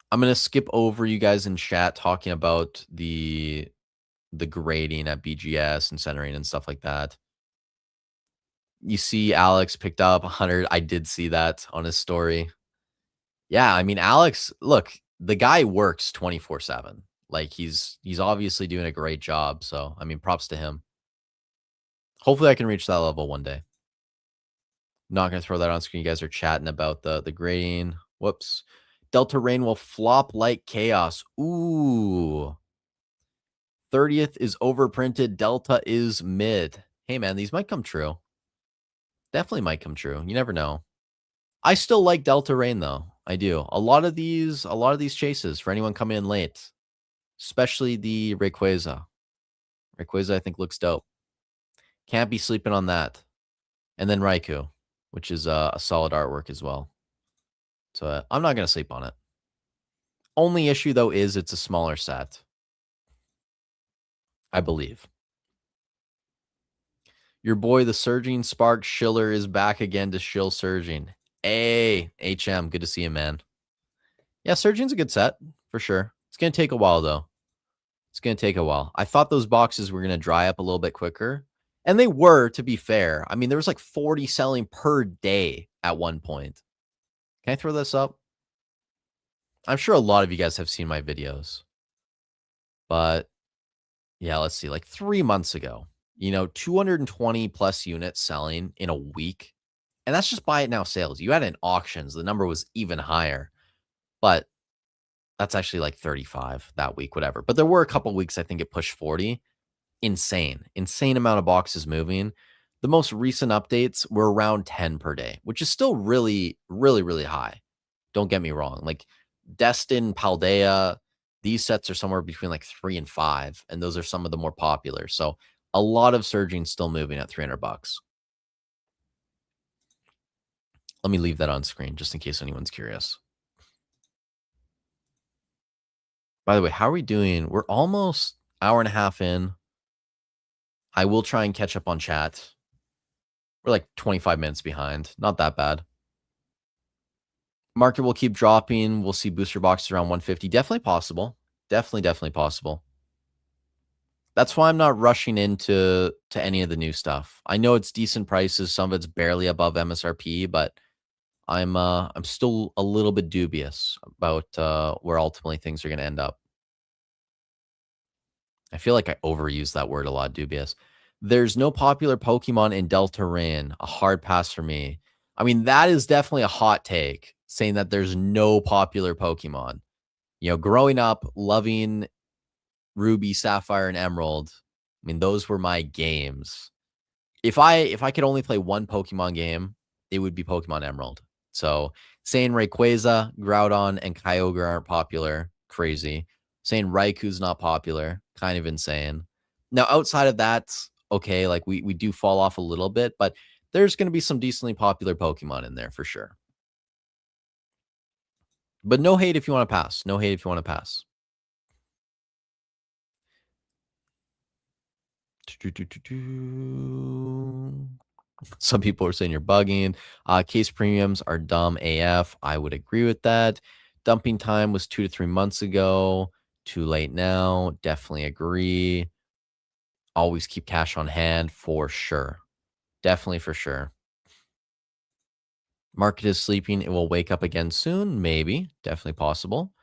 I'm going to skip over you guys in chat talking about the grading at BGS and centering and stuff like that. You see Alex picked up 100. I did see that on his story. Yeah, I mean, Alex, look, the guy works 24/7. Like, he's obviously doing a great job. So, I mean, props to him. Hopefully I can reach that level one day. Not going to throw that on screen. You guys are chatting about the grading. Whoops. Delta Rain will flop like chaos. Ooh. 30th is overprinted. Delta is mid. Hey, man, these might come true. Definitely might come true. You never know. I still like Delta Rain, though. I do. A lot of these chases for anyone coming in late, especially the Rayquaza. Rayquaza, I think, looks dope. Can't be sleeping on that. And then Raikou, which is a solid artwork as well. So I'm not going to sleep on it. Only issue, though, is it's a smaller set. I believe. Your boy, the Surging Spark Schiller, is back again to shill Surging. Hey, HM, good to see you, man. Yeah, Surging's a good set, for sure. It's going to take a while, though. It's going to take a while. I thought those boxes were going to dry up a little bit quicker. And they were, to be fair. I mean, there was like 40 selling per day at one point. Can I throw this up? I'm sure a lot of you guys have seen my videos. But, yeah, let's see. Like 3 months ago, 220 plus units selling in a week. And that's just buy it now sales. You had it in auctions. The number was even higher. But that's actually like 35 that week, whatever. But there were a couple weeks, I think it pushed 40. Insane amount of boxes moving. The most recent updates were around 10 per day, which is still really, really, really high. Don't get me wrong. Like Destin, Paldea, these sets are somewhere between like 3 and 5, and those are some of the more popular. So a lot of Surging still moving at $300. Let me leave that on screen just in case anyone's curious. By the way, how are we doing? We're almost hour and a half in. I will try and catch up on chat. We're like 25 minutes behind. Not that bad. Market will keep dropping. We'll see booster boxes around 150. Definitely possible. Definitely possible. That's why I'm not rushing into any of the new stuff. I know it's decent prices. Some of it's barely above MSRP, but I'm still a little bit dubious about where ultimately things are going to end up. I feel like I overuse that word a lot, dubious. There's no popular Pokemon in Delta Rain. A hard pass for me. I mean, that is definitely a hot take, saying that there's no popular Pokemon. Growing up, loving Ruby, Sapphire, and Emerald, I mean, those were my games. If I could only play one Pokemon game, it would be Pokemon Emerald. So saying Rayquaza, Groudon, and Kyogre aren't popular, crazy. Saying Raikou's not popular, kind of insane. Now, outside of that, okay, like we do fall off a little bit, but there's going to be some decently popular Pokemon in there for sure. But no hate if you want to pass. No hate if you want to pass. Some people are saying you're bugging. Case premiums are dumb AF. I would agree with that. Dumping time was 2 to 3 months ago. Too late now. Definitely agree. Always keep cash on hand for sure. Definitely for sure. Market is sleeping. It will wake up again soon. Maybe. Definitely possible.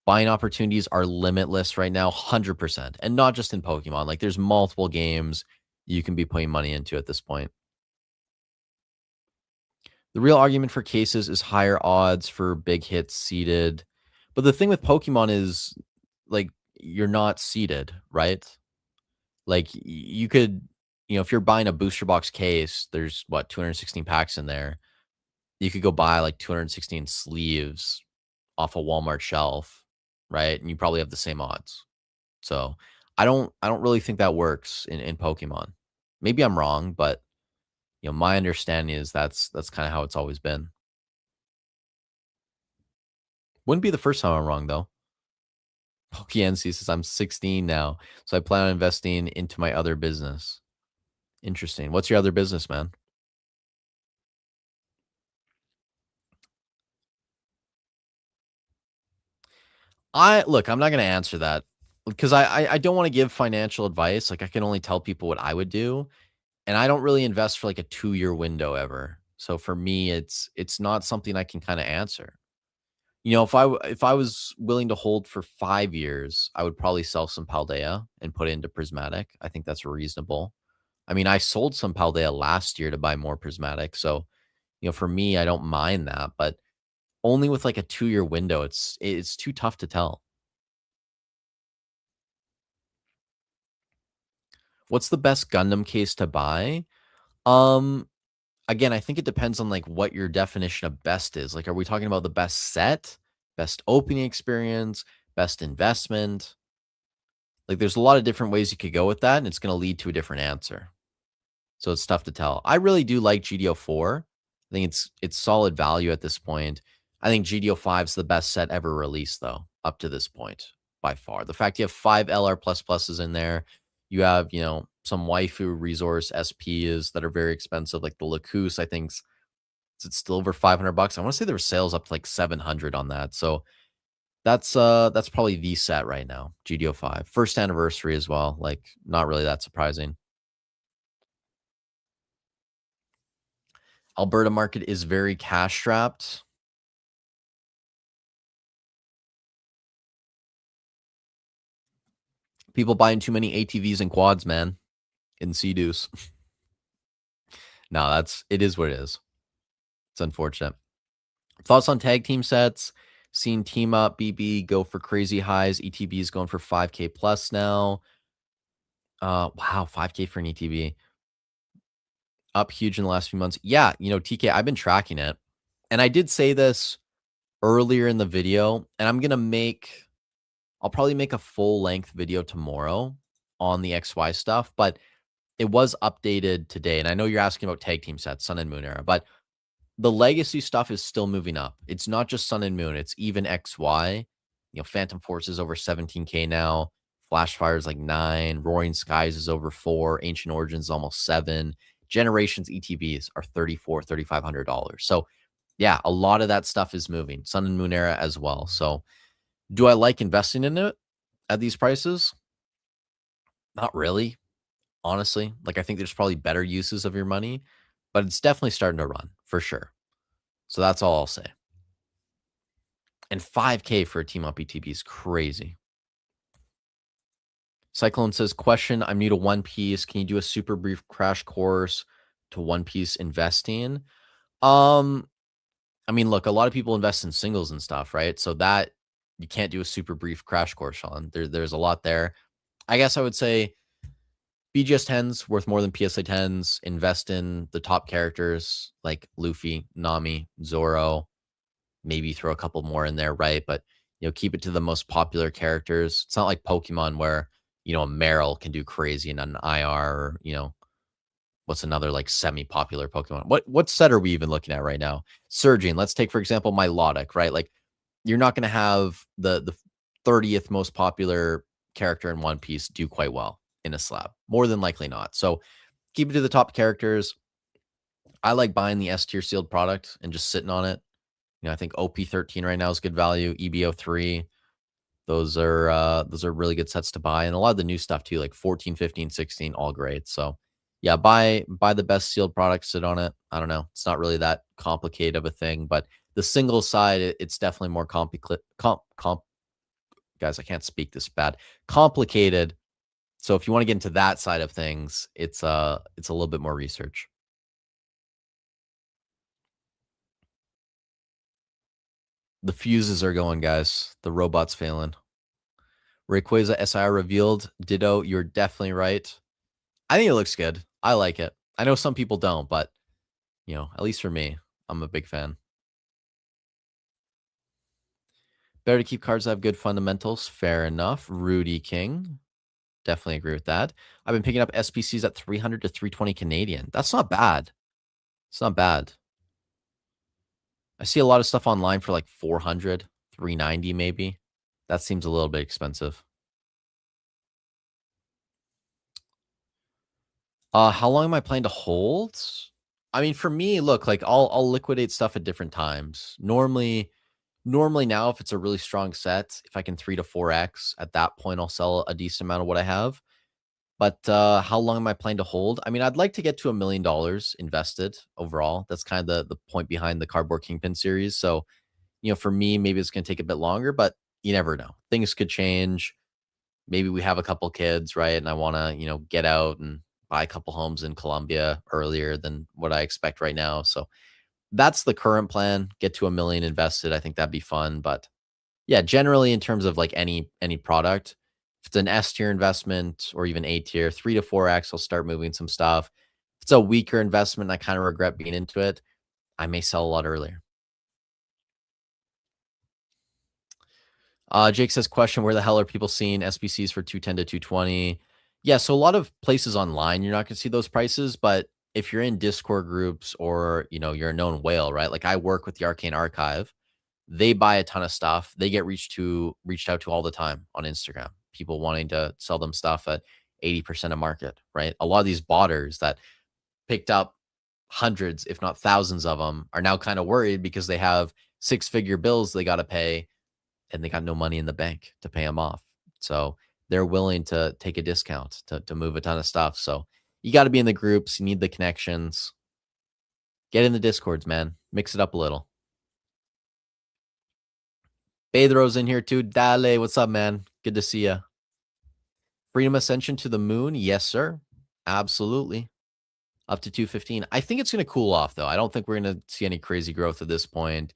Buying opportunities are limitless right now, 100%. And not just in Pokemon. Like there's multiple games you can be putting money into at this point. The real argument for cases is higher odds for big hits seeded. But the thing with Pokemon is like you're not seeded, right? Like you could, if you're buying a booster box case, there's 216 packs in there. You could go buy like 216 sleeves off a Walmart shelf, right? And you probably have the same odds. So I don't really think that works in Pokemon. Maybe I'm wrong, but my understanding is that's kind of how it's always been. Wouldn't be the first time I'm wrong though. PokeNC says I'm 16 now, so I plan on investing into my other business. Interesting. What's your other business, man? I'm not going to answer that because I don't want to give financial advice. Like I can only tell people what I would do, and I don't really invest for like a 2-year window ever. So for me, it's not something I can kind of answer. If I was willing to hold for 5 years, I would probably sell some Paldea and put it into Prismatic. I think that's reasonable. I mean, I sold some Paldea last year to buy more Prismatic. So, for me, I don't mind that, but only with like a 2-year window, it's too tough to tell. What's the best Gundam case to buy? Um, Again, I think it depends on like what your definition of best is. Like, are we talking about the best set, best opening experience, best investment? Like, there's a lot of different ways you could go with that, and it's going to lead to a different answer. So it's tough to tell. I really do like GDO4. I think it's solid value at this point. I think GDO5 is the best set ever released, though, up to this point, by far. The fact you have 5 LR++s in there, you have, some waifu resource SPs that are very expensive, like the Lacus, I think it's still over $500. I want to say there were sales up to like 700 on that. So that's probably the set right now, GDO5. First anniversary as well. Like, not really that surprising. Alberta market is very cash strapped. People buying too many ATVs and quads, man, in Sea-Doos. No, it is what it is. It's unfortunate. Thoughts on tag team sets? Seen Team Up, BB go for crazy highs. ETB is going for 5K plus now. Wow, 5K for an ETB. Up huge in the last few months. Yeah, TK, I've been tracking it. And I did say this earlier in the video, and I'll probably make a full length video tomorrow on the XY stuff, but it was updated today. And I know you're asking about tag team sets, Sun and Moon era, but the legacy stuff is still moving up. It's not just Sun and Moon, it's even XY. Phantom Force is over 17K now. Flashfire is like 9. Roaring Skies is over 4. Ancient Origins is almost 7. Generations ETBs are $3,500. So yeah, a lot of that stuff is moving. Sun and Moon era as well. So do I like investing in it at these prices? Not really, honestly. Like, I think there's probably better uses of your money, but it's definitely starting to run for sure. So that's all I'll say. And 5K for a team up ETB is crazy. Cyclone says, question, I'm new to One Piece. Can you do a super brief crash course to One Piece investing? I mean, look, a lot of people invest in singles and stuff, right? So that you can't do a super brief crash course on. There's a lot there. I guess I would say BGS 10s worth more than PSA 10s. Invest in the top characters like Luffy, Nami, Zoro. Maybe throw a couple more in there, right? But keep it to the most popular characters. It's not like Pokemon where a Meryl can do crazy in an IR, or what's another like semi-popular Pokemon? What set are we even looking at right now? Surging. Let's take, for example, Milotic, right? Like, you're not going to have the 30th most popular character in One Piece do quite well in a slab. More than likely not. So keep it to the top characters. I like buying the S tier sealed product and just sitting on it. I think OP13 right now is good value. EBO3. Those are really good sets to buy. And a lot of the new stuff too, like 14, 15, 16, all great. So yeah, buy the best sealed product, sit on it. I don't know. It's not really that complicated of a thing, but the single side, it's definitely more guys, I can't speak this bad. Complicated. So if you want to get into that side of things, it's a little bit more research. The fuses are going, guys. The robot's failing. Rayquaza SIR revealed. Ditto, you're definitely right. I think it looks good. I like it. I know some people don't, but at least for me, I'm a big fan. Better to keep cards that have good fundamentals. Fair enough. Rudy King. Definitely agree with that. I've been picking up SPCs at 300 to 320 Canadian. That's not bad. It's not bad. I see a lot of stuff online for like 400, 390 maybe. That seems a little bit expensive. How long am I planning to hold? I mean, for me, look, like I'll liquidate stuff at different times. Normally now, if it's a really strong set, if I can 3 to 4x, at that point I'll sell a decent amount of what I have. But how long am I planning to hold? I mean, I'd like to get to $1 million invested overall. That's kind of the point behind the Cardboard Kingpin series. So, for me, maybe it's going to take a bit longer, but you never know. Things could change. Maybe we have a couple kids, right? And I want to, get out and buy a couple homes in Colombia earlier than what I expect right now. So that's the current plan. Get to $1 million invested. I think that'd be fun. But yeah, generally in terms of like any product, if If it's an S tier investment or even A tier, 3 to 4x, I'll start moving some stuff. If it's a weaker investment, I kind of regret being into it, I may sell a lot earlier. Jake says, question, where the hell are people seeing SBCs for 210 to 220? Yeah, so a lot of places online, you're not going to see those prices, but if you're in Discord groups or, you're a known whale, right? Like I work with the Arcane Archive. They buy a ton of stuff. They get reached out to all the time on Instagram. People wanting to sell them stuff at 80% of market, right? A lot of these botters that picked up hundreds, if not thousands of them, are now kind of worried because they have six-figure bills they got to pay and they got no money in the bank to pay them off. So they're willing to take a discount to move a ton of stuff. So you got to be in the groups. You need the connections. Get in the Discords, man. Mix it up a little. Pedro's in here too. Dale, what's up, man? Good to see you. Freedom Ascension to the moon? Yes, sir. Absolutely. Up to 215. I think it's going to cool off, though. I don't think we're going to see any crazy growth at this point.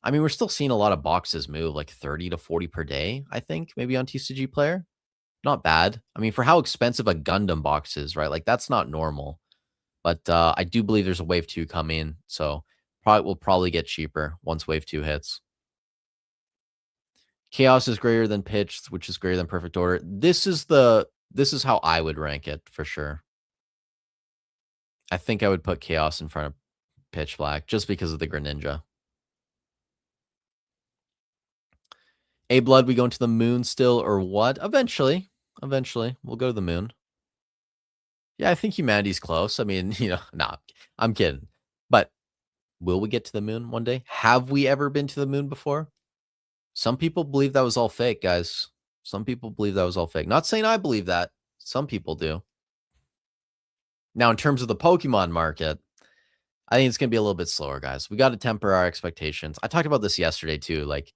I mean, we're still seeing a lot of boxes move, like 30 to 40 per day, I think, maybe on TCG Player. Not bad. I mean, for how expensive a Gundam box is, right? Like, that's not normal. But I do believe there's a Wave 2 coming, so will probably get cheaper once Wave 2 hits. Chaos is greater than Pitch, which is greater than Perfect Order. This is how I would rank it for sure. I think I would put Chaos in front of Pitch Black just because of the Greninja. A Blood, we going to the moon still or what? Eventually. We'll go to the moon. Yeah, I think humanity's close. I mean, nah, I'm kidding. But will we get to the moon one day? Have we ever been to the moon before? Some people believe that was all fake, guys. Some people believe that was all fake. Not saying I believe that. Some people do. Now, in terms of the Pokemon market, I think it's going to be a little bit slower, guys. We got to temper our expectations. I talked about this yesterday, too. Like,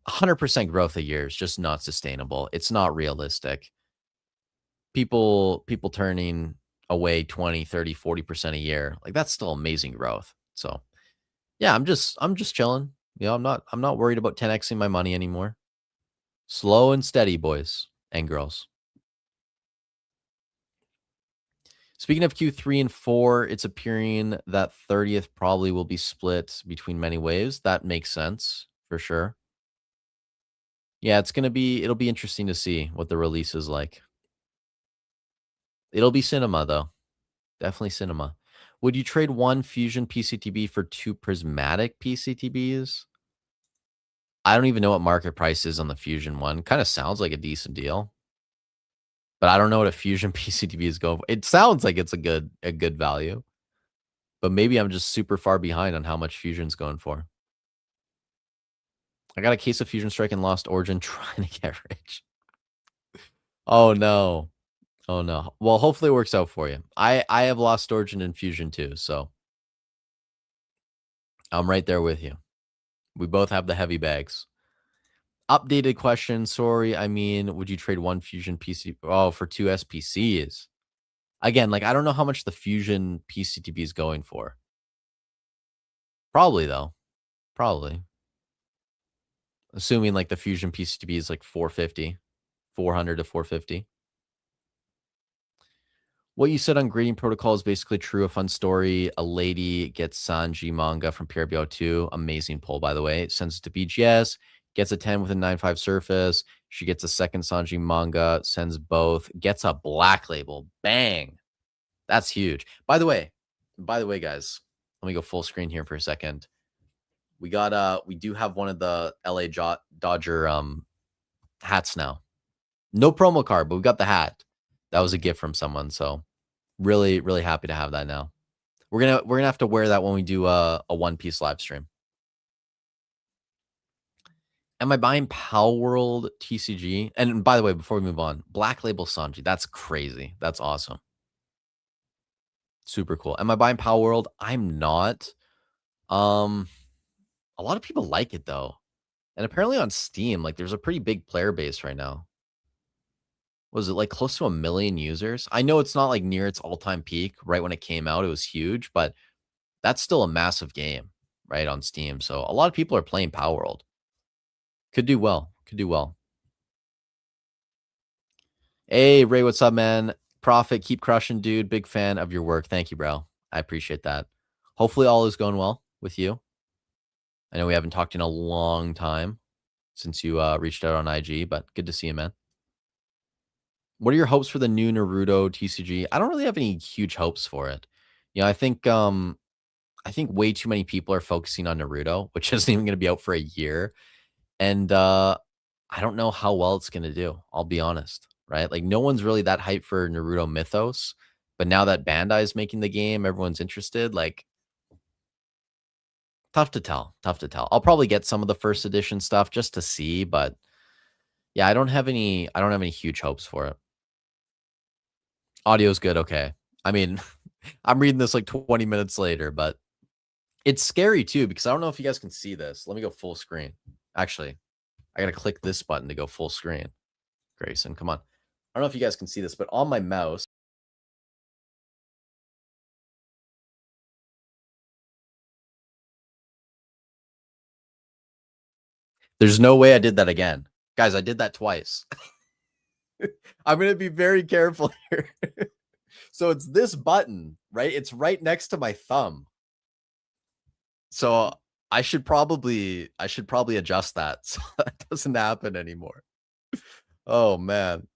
100% growth a year is just not sustainable. It's not realistic. People turning away 20, 30, 40% a year. Like, that's still amazing growth. So, yeah, I'm just chilling. I'm not worried about 10xing my money anymore. Slow and steady, boys and girls. Speaking of Q3 and 4, it's appearing that 30th probably will be split between many waves. That makes sense for sure. Yeah, it'll be interesting to see what the release is like. It'll be cinema though. Definitely cinema. Would you trade one Fusion PCTB for two Prismatic PCTBs? I don't even know what market price is on the Fusion one. Kind of sounds like a decent deal. But I don't know what a Fusion PCTB is going for. It sounds like it's a good value. But maybe I'm just super far behind on how much Fusion's going for. I got a case of Fusion Strike and Lost Origin trying to get rich. Oh no. Oh no. Well, hopefully it works out for you. I have Lost Origin and Fusion too, so I'm right there with you. We both have the heavy bags. Updated question. Sorry. I mean, would you trade one Fusion PC for two SPCs? Again, like I don't know how much the Fusion PCTB is going for. Probably though. Probably. Assuming like the Fusion PCTB is like 450, 400 to 450. What you said on grading protocol is basically true. A fun story. A lady gets Sanji manga from PRBO 2. Amazing pull, by the way. Sends it to BGS. Gets a 10 with a 9.5 surface. She gets a second Sanji manga. Sends both. Gets a black label. Bang. That's huge. By the way, guys, let me go full screen here for a second. We do have one of the LA Dodger hats now. No promo card, but we got the hat. That was a gift from someone, so really, really happy to have that now. We're gonna have to wear that when we do a One Piece live stream. Am I buying Power World TCG? And by the way, before we move on, Black Label Sanji. That's crazy. That's awesome. Super cool. Am I buying Power World? I'm not. A lot of people like it though. And apparently on Steam, like there's a pretty big player base right now. Was it like close to 1 million users? I know it's not like near its all-time peak. Right when it came out, it was huge, but that's still a massive game, right, on Steam. So a lot of people are playing Power World. Could do well. Hey, Ray, what's up, man? Profit, keep crushing, dude. Big fan of your work. Thank you, bro. I appreciate that. Hopefully, all is going well with you. I know we haven't talked in a long time since you reached out on IG, but good to see you, man. What are your hopes for the new Naruto TCG? I don't really have any huge hopes for it. I think way too many people are focusing on Naruto, which isn't even going to be out for a year. And I don't know how well it's going to do. I'll be honest, right? Like no one's really that hyped for Naruto Mythos, but now that Bandai is making the game, everyone's interested. Like tough to tell, tough to tell. I'll probably get some of the first edition stuff just to see, but yeah, I don't have any huge hopes for it. Audio's good, okay. I mean, I'm reading this like 20 minutes later, but it's scary too because I don't know if you guys can see this. Let me go full screen. Actually, I got to click this button to go full screen. Grayson, come on. I don't know if you guys can see this, but on my mouse, there's no way I did that again. Guys, I did that twice. I'm going to be very careful here. So it's this button, right? It's right next to my thumb. So I should probably adjust that so that doesn't happen anymore. Oh man.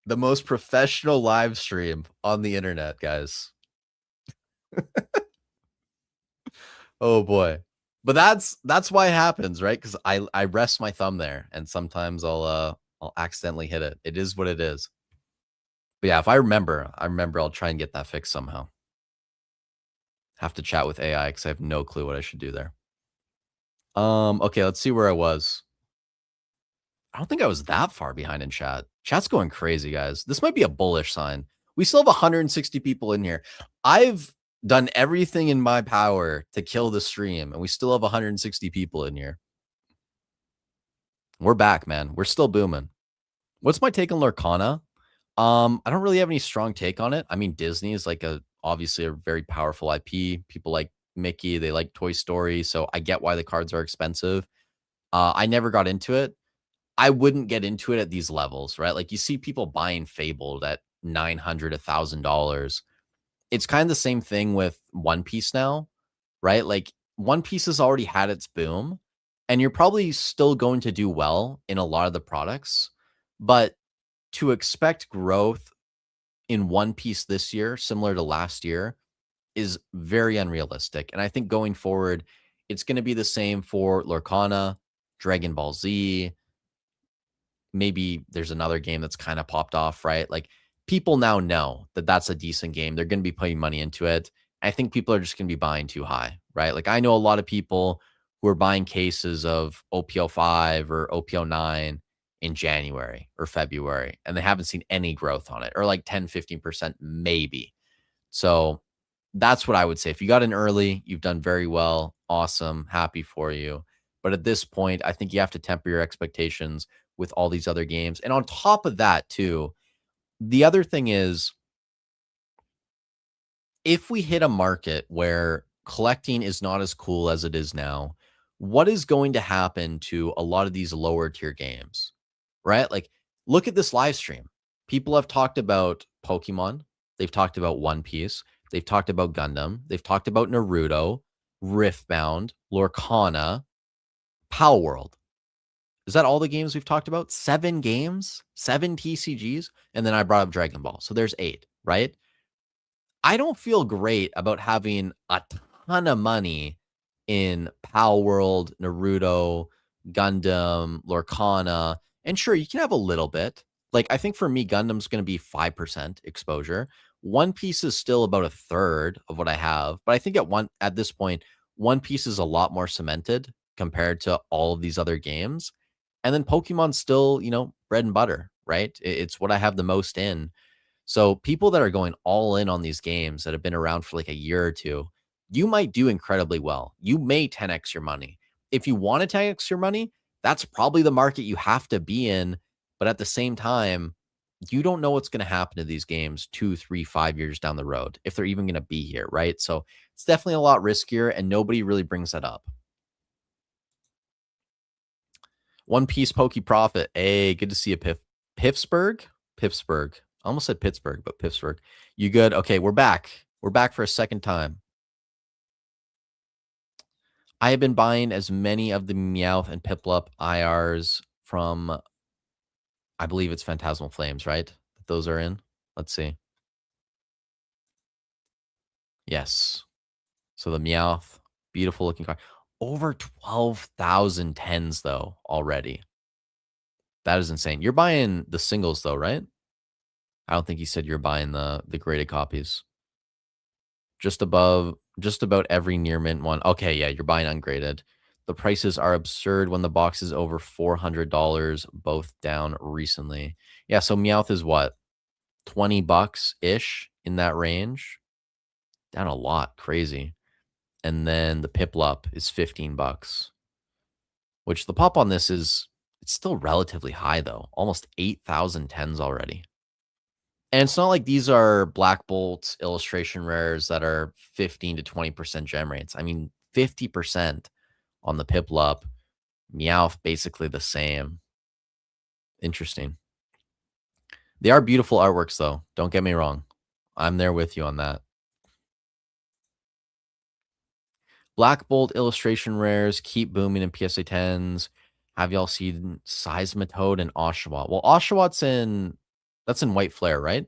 The most professional live stream on the internet, guys. Oh boy. But that's why it happens, right? Because I rest my thumb there and sometimes I'll accidentally hit it. It is what it is. But yeah, if I remember I'll try and get that fixed somehow. Have to chat with AI because I have no clue what I should do there. Okay, let's see where I was. I don't think I was that far behind in chat. Chat's going crazy, guys. This might be a bullish sign. We still have 160 people in here. I've done everything in my power to kill the stream, and we still have 160 people in here. We're back, man. We're still booming. What's my take on Lorcana? I don't really have any strong take on it. I mean, Disney is like obviously a very powerful IP. People like Mickey, they like Toy Story, so I get why the cards are expensive. I never got into it. I wouldn't get into it at these levels, right? Like you see people buying Fabled at $900, $1,000. It's kind of the same thing with One Piece now, right? Like One Piece has already had its boom, and you're probably still going to do well in a lot of the products, but to expect growth in One Piece this year, similar to last year, is very unrealistic. And I think going forward, it's going to be the same for Lorcana, Dragon Ball Z. Maybe there's another game that's kind of popped off, right? Like people now know that that's a decent game. They're going to be putting money into it. I think people are just going to be buying too high, right? Like I know a lot of people who are buying cases of OPO5 or OPO9 in January or February, and they haven't seen any growth on it, or like 10, 15% maybe. So that's what I would say. If you got in early, you've done very well. Awesome. Happy for you. But at this point, I think you have to temper your expectations with all these other games. And on top of that, too, the other thing is if we hit a market where collecting is not as cool as it is now, what is going to happen to a lot of these lower tier games, right? Like, look at this live stream. People have talked about Pokemon, they've talked about One Piece, they've talked about Gundam, they've talked about Naruto, Riftbound, Lorcana, Power World. Is that all the games we've talked about? 7 games, 7 TCGs, and then I brought up Dragon Ball. So there's 8, right? I don't feel great about having a ton of money in Power World, Naruto, Gundam, Lorcana. And sure, you can have a little bit. Like I think for me, Gundam's going to be 5% exposure. One Piece is still about a third of what I have, but I think at this point, One Piece is a lot more cemented compared to all of these other games. And then Pokemon's still, bread and butter, right? It's what I have the most in. So people that are going all in on these games that have been around for like a year or two, you might do incredibly well. You may 10x your money. If you want to 10x your money, that's probably the market you have to be in. But at the same time, you don't know what's going to happen to these games 2, 3, 5 years down the road, if they're even going to be here, right? So it's definitely a lot riskier, and nobody really brings that up. One Piece Pokey Profit. Hey, good to see you, Pittsburgh? Pittsburgh. I almost said Pittsburgh, but Pittsburgh. You good? Okay, we're back. We're back for a second time. I have been buying as many of the Meowth and Piplup IRs from, I believe it's Phantasmal Flames, right? Those are in. Let's see. Yes. So the Meowth, beautiful looking card. Over 12,000 tens though already. That is insane. You're buying the singles though, right? I don't think you said you're buying the graded copies. Just about every near mint one. Okay, yeah, you're buying ungraded. The prices are absurd when the box is over $400, both down recently. Yeah, so Meowth is what? 20 bucks ish in that range. Down a lot, crazy. And then the Piplup is 15 bucks. Which the pop on this is, it's still relatively high though. Almost 8,000 tens already. And it's not like these are Black Bolt illustration rares that are 15 to 20% gem rates. I mean, 50% on the Piplup. Meowth, basically the same. Interesting. They are beautiful artworks, though. Don't get me wrong. I'm there with you on that. Black Bolt illustration rares keep booming in PSA 10s. Have y'all seen Seismitoad and Oshawott? Well, Oshawott that's in White Flare, right?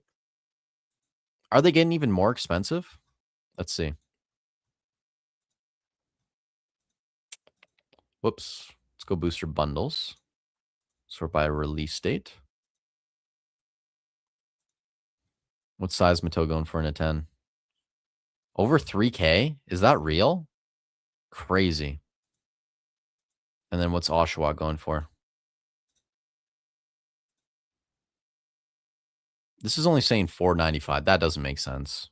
Are they getting even more expensive? Let's see. Whoops. Let's go booster bundles. Sort by release date. What's Seismitoad going for in a 10? Over 3K? Is that real? Crazy. And then what's Oshawott going for? This is only saying $4.95. That doesn't make sense.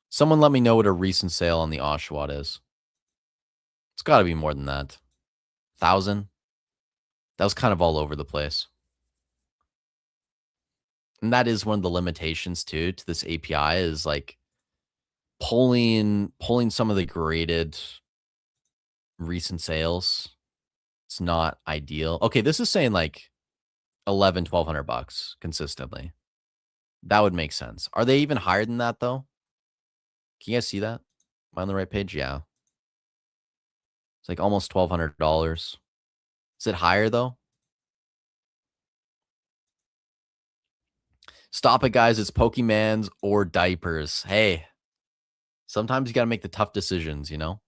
Someone let me know what a recent sale on the Oshawott is. It's got to be more than that. 1,000? That was kind of all over the place. And that is one of the limitations too to this API is like pulling some of the graded recent sales. It's not ideal. Okay, this is saying like 1,200 bucks consistently. That would make sense. Are they even higher than that though? Can you guys see that? Am I on the right page? Yeah. It's like almost $1,200. Is it higher though? Stop it, guys. It's Pokemans or diapers. Hey, sometimes you got to make the tough decisions, you know?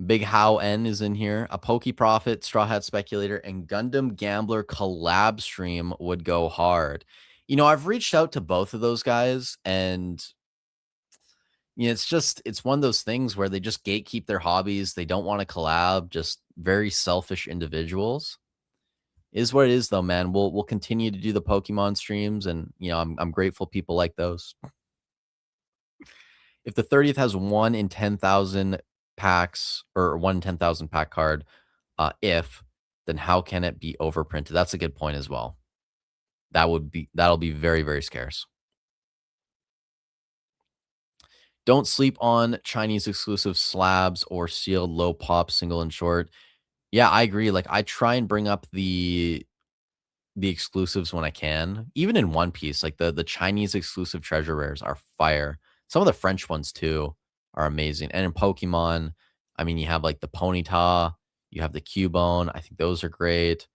Big How N is in here. A Poke Prophet, Straw Hat Speculator, and Gundam Gambler collab stream would go hard. You know, I've reached out to both of those guys, and you know, it's one of those things where they just gatekeep their hobbies. They don't want to collab, just very selfish individuals. Is what it is though, man. We'll continue to do the Pokemon streams, and you know, I'm grateful people like those. If the 30th has 1 in 10,000 packs or 1 in 10,000 pack card, then how can it be overprinted? That's a good point as well. That'll be very, very scarce. Don't sleep on Chinese exclusive slabs or sealed low pop single and short. Yeah, I agree. Like I try and bring up the exclusives when I can. Even in One Piece, like the Chinese exclusive treasure rares are fire. Some of the French ones too are amazing. And in Pokemon, I mean, you have like the Ponyta, you have the Cubone. I think those are great.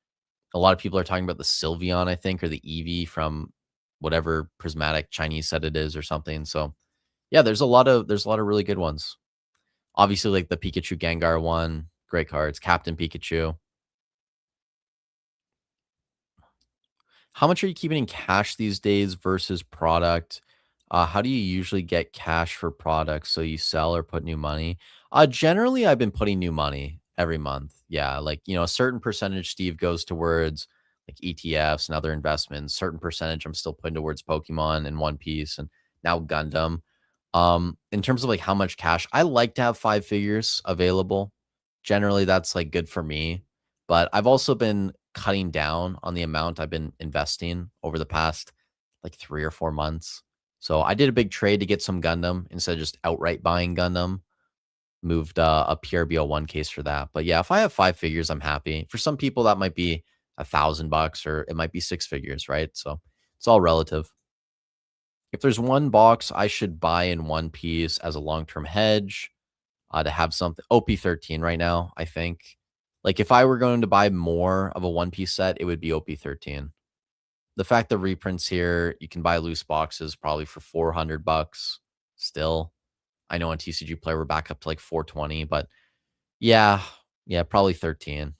A lot of people are talking about the Sylveon, I think, or the Eevee from whatever prismatic Chinese set it is or something. So yeah, there's a lot of really good ones. Obviously, like the Pikachu Gengar one, great cards. Captain Pikachu. How much are you keeping in cash these days versus product? How do you usually get cash for products? So you sell or put new money? Generally, I've been putting new money every month. Yeah, like you know, a certain percentage, Steve, goes towards like ETFs and other investments. Certain percentage I'm still putting towards Pokemon and One Piece and now Gundam. In terms of like how much cash, I like to have 5 figures available. Generally, that's like good for me. But I've also been cutting down on the amount I've been investing over the past like 3 or 4 months. So I did a big trade to get some Gundam instead of just outright buying Gundam. Moved a PRBO1 case for that. But yeah, if I have 5 figures, I'm happy. For some people, that might be $1,000 or it might be six figures, right? So it's all relative. If there's one box I should buy in one piece as a long-term hedge, to have something OP13 right now, I think. Like if I were going to buy more of a one piece set, it would be OP13. The fact that reprints here, you can buy loose boxes probably for $400 still. I know on TCG Player we're back up to like 420, but yeah, probably 13.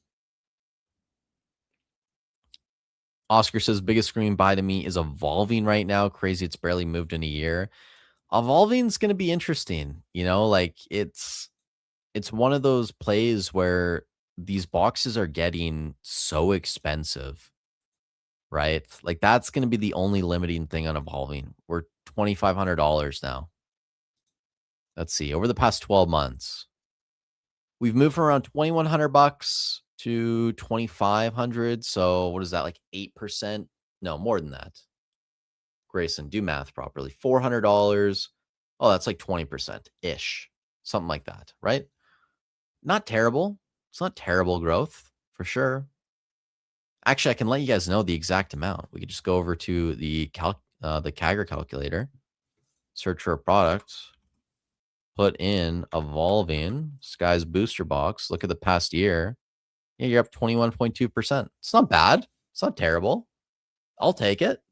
Oscar says biggest screen buy to me is Evolving right now. Crazy, it's barely moved in a year. Evolving's going to be interesting, like it's one of those plays where these boxes are getting so expensive, right? Like that's going to be the only limiting thing on Evolving. We're $2,500 now. Let's see. Over the past 12 months, we've moved from around $2,100 to 2,500. So what is that? Like 8%? No, more than that. Grayson, do math properly. $400. Oh, that's like 20% ish. Something like that, right? Not terrible. It's not terrible growth for sure. Actually, I can let you guys know the exact amount. We could just go over to the Kaggle calculator, search for a product, put in Evolving Skies booster box. Look at the past year. Yeah, you're up 21.2%. It's not bad. It's not terrible. I'll take it.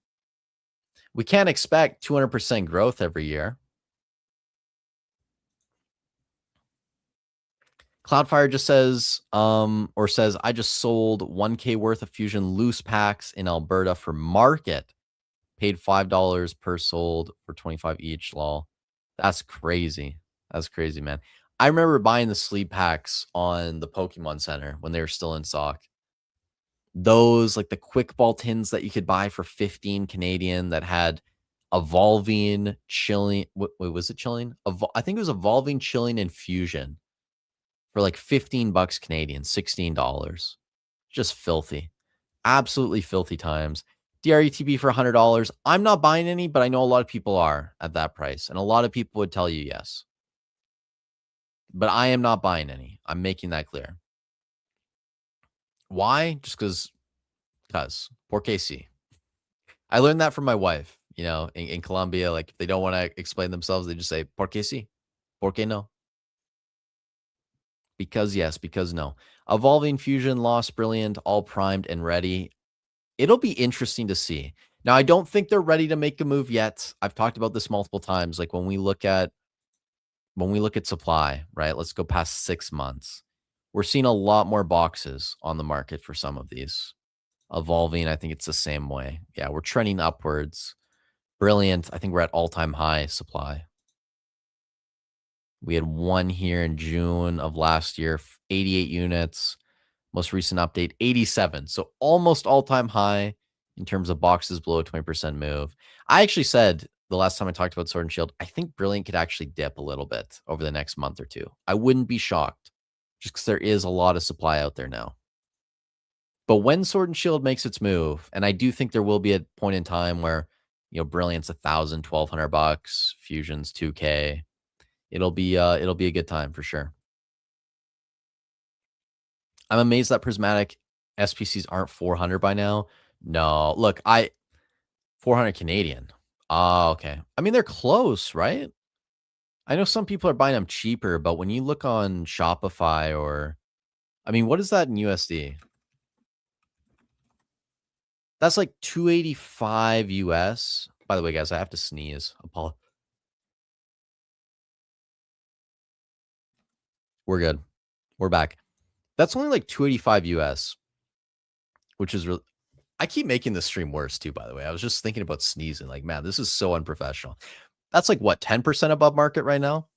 We can't expect 200% growth every year. Cloudfire just says, I just sold 1K worth of Fusion loose packs in Alberta for market. Paid $5 per sold for 25 each. Lol. That's crazy. That's crazy, man. I remember buying the sleep packs on the Pokemon Center when they were still in stock. Those, like the quick ball tins that you could buy for 15 Canadian that had Evolving, Chilling. Wait, was it Chilling? I think it was Evolving, Chilling, and Fusion for like $15 Canadian, $16. Just filthy. Absolutely filthy times. DRETB for $100. I'm not buying any, but I know a lot of people are at that price. And a lot of people would tell you yes. But I am not buying any. I'm making that clear. Why? Just because poor KC. I learned that from my wife, in Colombia. Like if they don't want to explain themselves, they just say, por qué sí? Por qué no? Because yes, because no. Evolving, Fusion, Lost, Brilliant, all primed and ready. It'll be interesting to see. Now, I don't think they're ready to make a move yet. I've talked about this multiple times. Like when we look at supply, right? Let's go past 6 months. We're seeing a lot more boxes on the market for some of these. Evolving, I think it's the same way. Yeah, we're trending upwards. Brilliant, I think we're at all-time high supply. We had one here in June of last year, 88 units. Most recent update, 87. So almost all-time high in terms of boxes below a 20% move. I actually said the last time I talked about Sword and Shield, I think Brilliant could actually dip a little bit over the next month or two. I wouldn't be shocked just because there is a lot of supply out there now. But when Sword and Shield makes its move, and I do think there will be a point in time where, Brilliant's $1,000, $1,200, Fusion's $2K. It'll be a good time for sure. I'm amazed that Prismatic SPCs aren't 400 by now. No, look, 400 Canadian. Oh, okay. I mean, they're close, right? I know some people are buying them cheaper, but when you look on Shopify what is that in USD? That's like 285 US. By the way, guys, I have to sneeze. Apollo. We're good. We're back. That's only like 285 US, which is really. I keep making the stream worse too, by the way. I was just thinking about sneezing. Like, man, this is so unprofessional. That's like what, 10% above market right now?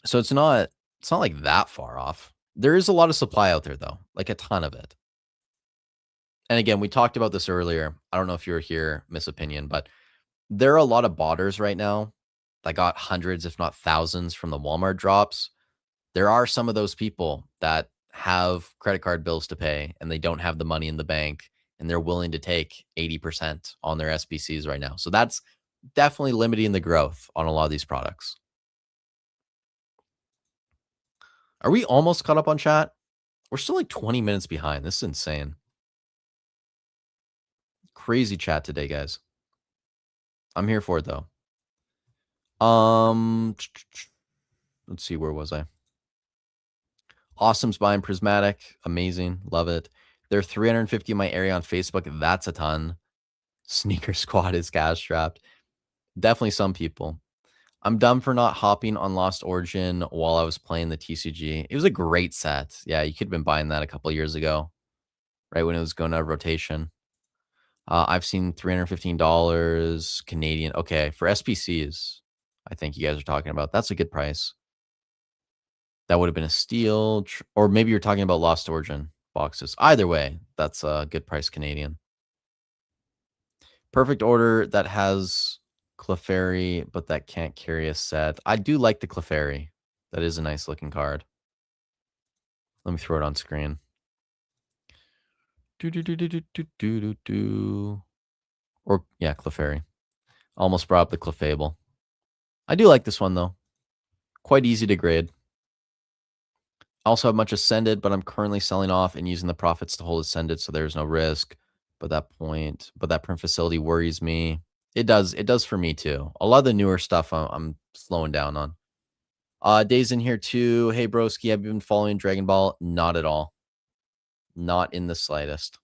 So it's not like that far off. There is a lot of supply out there though, like a ton of it. And again, we talked about this earlier. I don't know if you were here, Miss Opinion, but there are a lot of botters right now that got hundreds, if not thousands, from the Walmart drops. There are some of those people that have credit card bills to pay and they don't have the money in the bank and they're willing to take 80% on their SBCs right now. So that's definitely limiting the growth on a lot of these products. Are we almost caught up on chat? We're still like 20 minutes behind. This is insane. crazy chat today, guys. I'm here for it though. Let's see, where was I? Awesome's buying Prismatic. Amazing. Love it. They're 350 in my area on Facebook. That's a ton. Sneaker Squad is cash strapped. Definitely some people. I'm dumb for not hopping on Lost Origin while I was playing the TCG. It was a great set. Yeah, you could have been buying that a couple years ago, right when it was going out of rotation. I've seen $315 Canadian. Okay, for SPCs, I think you guys are talking about. That's a good price. That would have been a steal, or maybe you're talking about Lost Origin boxes. Either way, that's a good price Canadian. Perfect order that has Clefairy, but that can't carry a set. I do like the Clefairy. That is a nice looking card. Let me throw it on screen. Or, yeah, Clefairy. Almost brought up the Clefable. I do like this one, though. Quite easy to grade. I also have much Ascended, but I'm currently selling off and using the profits to hold Ascended, so there's no risk. But that print facility worries me. It does for me too. A lot of the newer stuff I'm slowing down on. Days in here too. Hey broski, have you been following Dragon Ball? Not at all. Not in the slightest.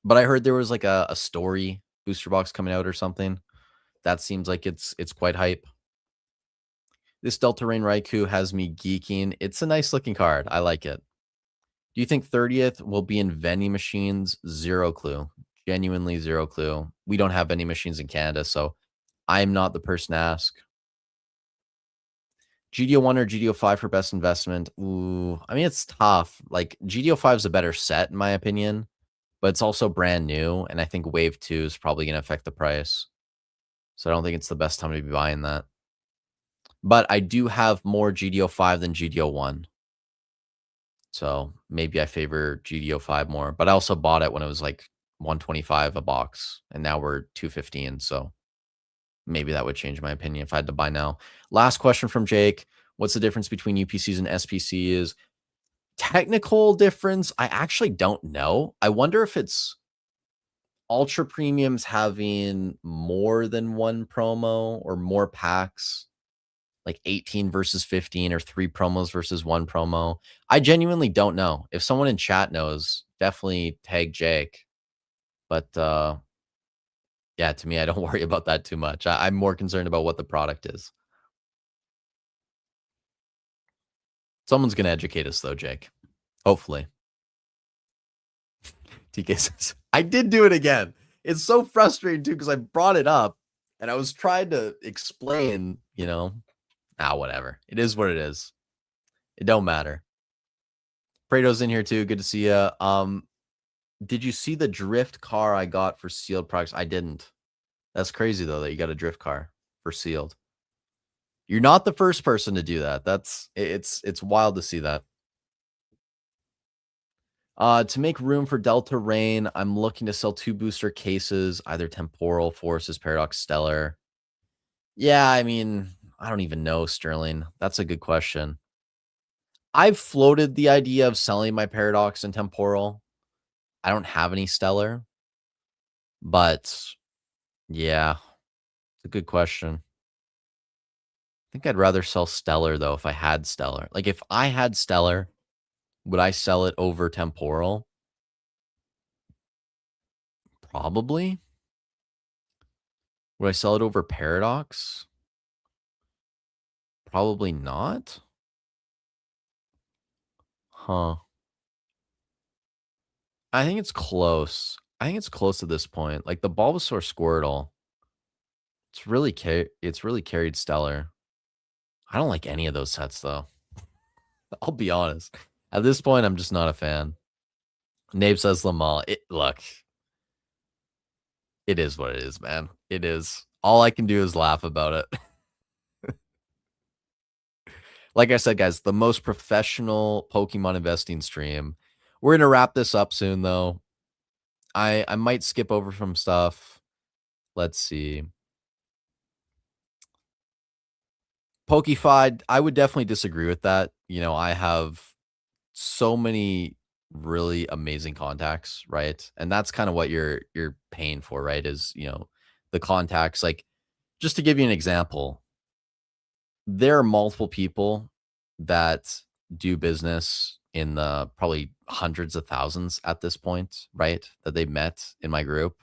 But I heard there was like a story booster box coming out or something. That seems like it's quite hype. This Delta Rain Raikou has me geeking. It's a nice looking card. I like it. Do you think 30th will be in vending machines? Zero clue. Genuinely zero clue. We don't have vending machines in Canada, so I'm not the person to ask. GDO1 or GDO5 for best investment? Ooh, I mean, it's tough. Like, GDO5 is a better set, in my opinion, but it's also brand new, and I think Wave 2 is probably going to affect the price. So I don't think it's the best time to be buying that. But I do have more GDO5 than GDO1. So maybe I favor GDO5 more. But I also bought it when it was like 125 a box, and now we're 215. So maybe that would change my opinion if I had to buy now. Last question from Jake. What's the difference between UPCs and SPCs? Technical difference, I actually don't know. I wonder if it's ultra premiums having more than one promo or more packs, like 18 versus 15 or 3 promos versus 1 promo. I genuinely don't know. If someone in chat knows, definitely tag Jake. But yeah, to me, I don't worry about that too much. I'm more concerned about what the product is. Someone's going to educate us, though, Jake. Hopefully. TK says, I did do it again. It's so frustrating, too, because I brought it up and I was trying to explain, whatever. It is what it is. It don't matter. Prado's in here, too. Good to see you. Did you see the drift car I got for sealed products? I didn't. That's crazy, though, that you got a drift car for sealed. You're not the first person to do that. It's wild to see that. To make room for Delta Rain, I'm looking to sell 2 booster cases, either Temporal, Forces, Paradox, Stellar. Yeah, I mean, I don't even know, Sterling. That's a good question. I've floated the idea of selling my Paradox and Temporal. I don't have any Stellar. But, yeah, it's a good question. I think I'd rather sell Stellar, though, if I had Stellar. Like, if I had Stellar, would I sell it over Temporal? Probably. Would I sell it over Paradox? Probably not. Huh. I think it's close. I think it's close at this point. Like the Bulbasaur Squirtle, it's really carried Stellar. I don't like any of those sets though. I'll be honest. At this point, I'm just not a fan. Nabe says Lamal. Look, it is what it is, man. It is. All I can do is laugh about it. Like I said, guys, the most professional Pokemon investing stream. We're gonna wrap this up soon, though. I might skip over some stuff. Let's see. Pokefied, I would definitely disagree with that. I have so many really amazing contacts, right? And that's kind of what you're paying for, right? Is, the contacts. Like, just to give you an example, there are multiple people that do business in the probably hundreds of thousands at this point, right? That they met in my group.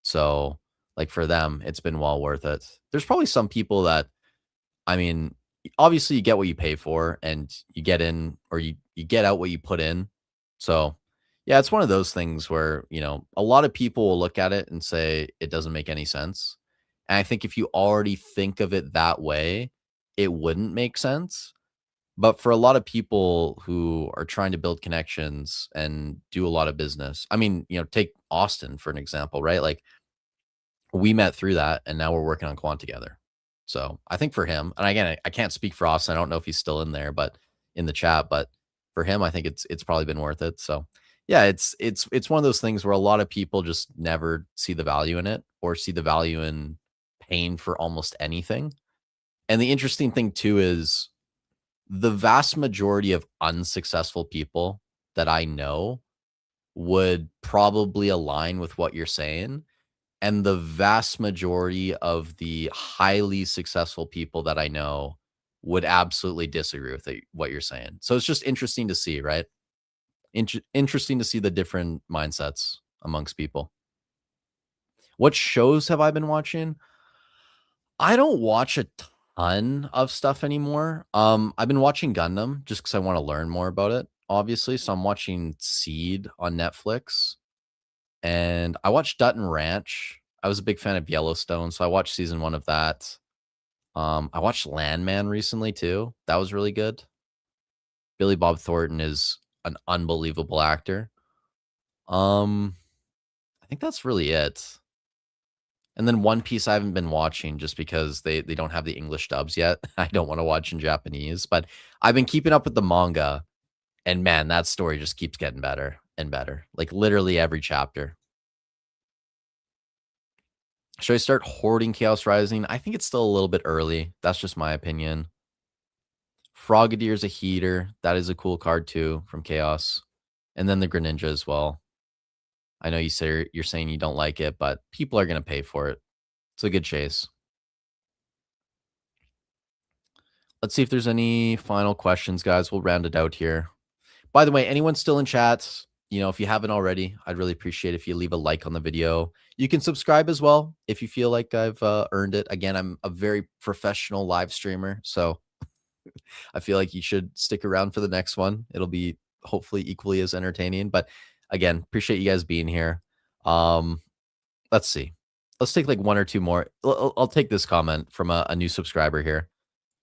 So, like for them, it's been well worth it. There's probably some people that, I mean, obviously you get what you pay for and you get in or you get out what you put in. So, yeah, it's one of those things where, a lot of people will look at it and say it doesn't make any sense. And I think if you already think of it that way, it wouldn't make sense. But for a lot of people who are trying to build connections and do a lot of business, I mean, take Austin for an example, right? Like, we met through that and now we're working on Quant together. So I think for him, and again, I can't speak for Austin. I don't know if he's still in there, but in the chat, but for him, I think it's probably been worth it. So yeah, it's one of those things where a lot of people just never see the value in it or see the value in paying for almost anything. And the interesting thing too is the vast majority of unsuccessful people that I know would probably align with what you're saying, and the vast majority of the highly successful people that I know would absolutely disagree with what you're saying. So it's just interesting to see, right? Interesting to see the different mindsets amongst people. What shows have I been watching? I don't watch a ton of stuff anymore. I've been watching Gundam just because I want to learn more about it, obviously. So I'm watching Seed on Netflix. And I watched Dutton Ranch. I was a big fan of Yellowstone, so I watched season 1 of that. I watched Landman recently too. That was really good. Billy Bob Thornton is an unbelievable actor. I think that's really it. And then One Piece I haven't been watching just because they don't have the English dubs yet. I don't want to watch in Japanese, but I've been keeping up with the manga, and man, that story just keeps getting better and better. Like literally every chapter. Should I start hoarding Chaos Rising? I think it's still a little bit early. That's just my opinion. Frogadier's a heater. That is a cool card too from Chaos. And then the Greninja as well. I know you're saying you don't like it, but people are going to pay for it. It's a good chase. Let's see if there's any final questions, guys. We'll round it out here. By the way, anyone still in chat, if you haven't already, I'd really appreciate if you leave a like on the video. You can subscribe as well if you feel like I've earned it. Again, I'm a very professional live streamer, so I feel like you should stick around for the next one. It'll be hopefully equally as entertaining. But again, appreciate you guys being here. Let's see. Let's take like one or two more. I'll take this comment from a new subscriber here.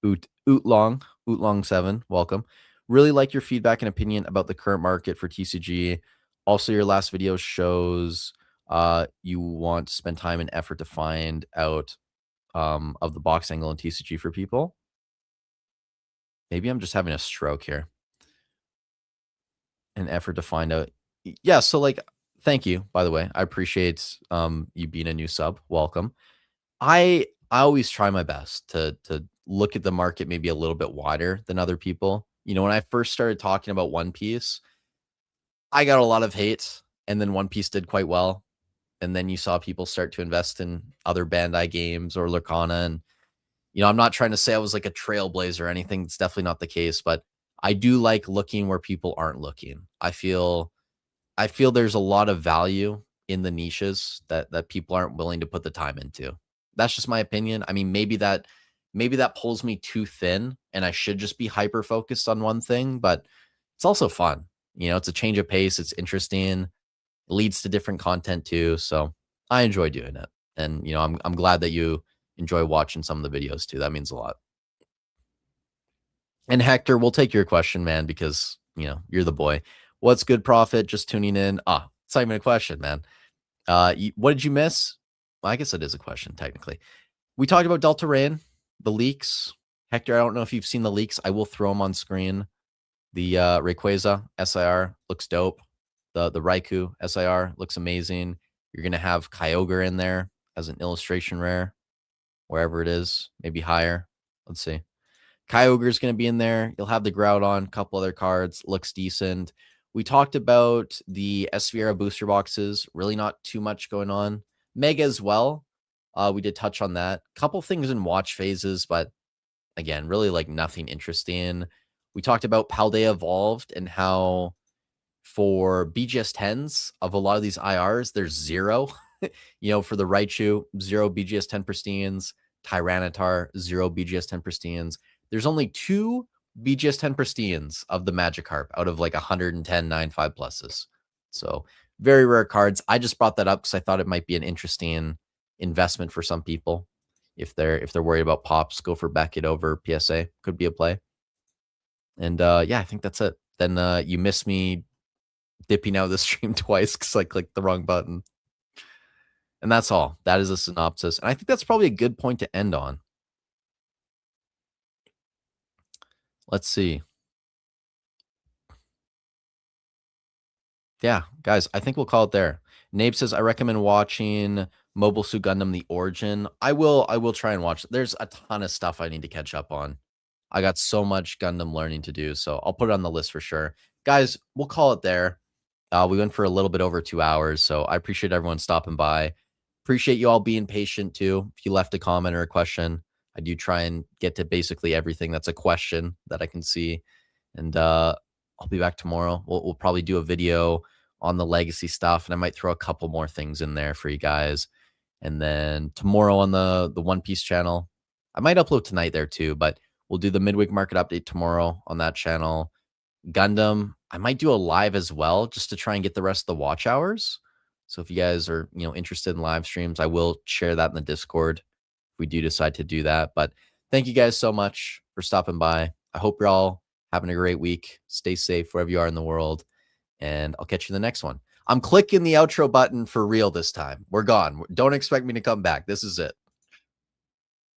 Ootlong7, welcome. Really like your feedback and opinion about the current market for TCG. Also, your last video shows you want to spend time and effort to find out of the box angle in TCG for people. Maybe I'm just having a stroke here. An effort to find out. Yeah, so like, thank you, by the way. I appreciate you being a new sub. Welcome. I always try my best to look at the market maybe a little bit wider than other people. When I first started talking about One Piece, I got a lot of hate, and then One Piece did quite well. And then you saw people start to invest in other Bandai games or Lorcana. And, I'm not trying to say I was like a trailblazer or anything. It's definitely not the case, but I do like looking where people aren't looking. I feel there's a lot of value in the niches that people aren't willing to put the time into. That's just my opinion. I mean, maybe that pulls me too thin and I should just be hyper focused on one thing, but it's also fun. It's a change of pace. It's interesting. It leads to different content too. So I enjoy doing it. And, I'm glad that you enjoy watching some of the videos too. That means a lot. And Hector, we'll take your question, man, because, you're the boy. What's good, Profit? Just tuning in. It's not even a question, man. What did you miss? Well, I guess it is a question, technically. We talked about Delta Rain, the leaks. Hector, I don't know if you've seen the leaks. I will throw them on screen. The Rayquaza SIR looks dope. The Raikou SIR looks amazing. You're going to have Kyogre in there as an illustration rare, wherever it is, maybe higher. Let's see. Kyogre is going to be in there. You'll have the Groudon, a couple other cards. Looks decent. We talked about the Esfera booster boxes. Really not too much going on. Mega as well. We did touch on that. Couple things in watch phases, but again, really like nothing interesting. We talked about Paldea Evolved and how for BGS 10s of a lot of these IRs, there's 0. For the Raichu, 0 BGS 10 pristines, Tyranitar, 0 BGS 10 pristines. There's only 2 BGS 10 pristines of the Magikarp out of like 110 9.5 pluses. So very rare cards. I just brought that up because I thought it might be an interesting investment for some people. If they're worried about pops, go for Beckett over PSA. Could be a play. And yeah, I think that's it. Then you missed me dipping out of the stream twice because I clicked the wrong button. And that's all. That is a synopsis. And I think that's probably a good point to end on. Let's see. Yeah, guys, I think we'll call it there. Nabe says, I recommend watching Mobile Suit Gundam The Origin. I will try and watch it. There's a ton of stuff I need to catch up on. I got so much Gundam learning to do, so I'll put it on the list for sure. Guys, we'll call it there. We went for a little bit over 2 hours, so I appreciate everyone stopping by. Appreciate you all being patient too. If you left a comment or a question, I do try and get to basically everything that's a question that I can see. And I'll be back tomorrow. We'll probably do a video on the legacy stuff, and I might throw a couple more things in there for you guys. And then tomorrow on the One Piece channel, I might upload tonight there too, but we'll do the midweek market update tomorrow on that channel. Gundam, I might do a live as well just to try and get the rest of the watch hours. So if you guys are, interested in live streams, I will share that in the Discord if we do decide to do that. But thank you guys so much for stopping by. I hope you're all having a great week. Stay safe wherever you are in the world, and I'll catch you in the next one. I'm clicking the outro button for real this time. We're gone. Don't expect me to come back. This is it.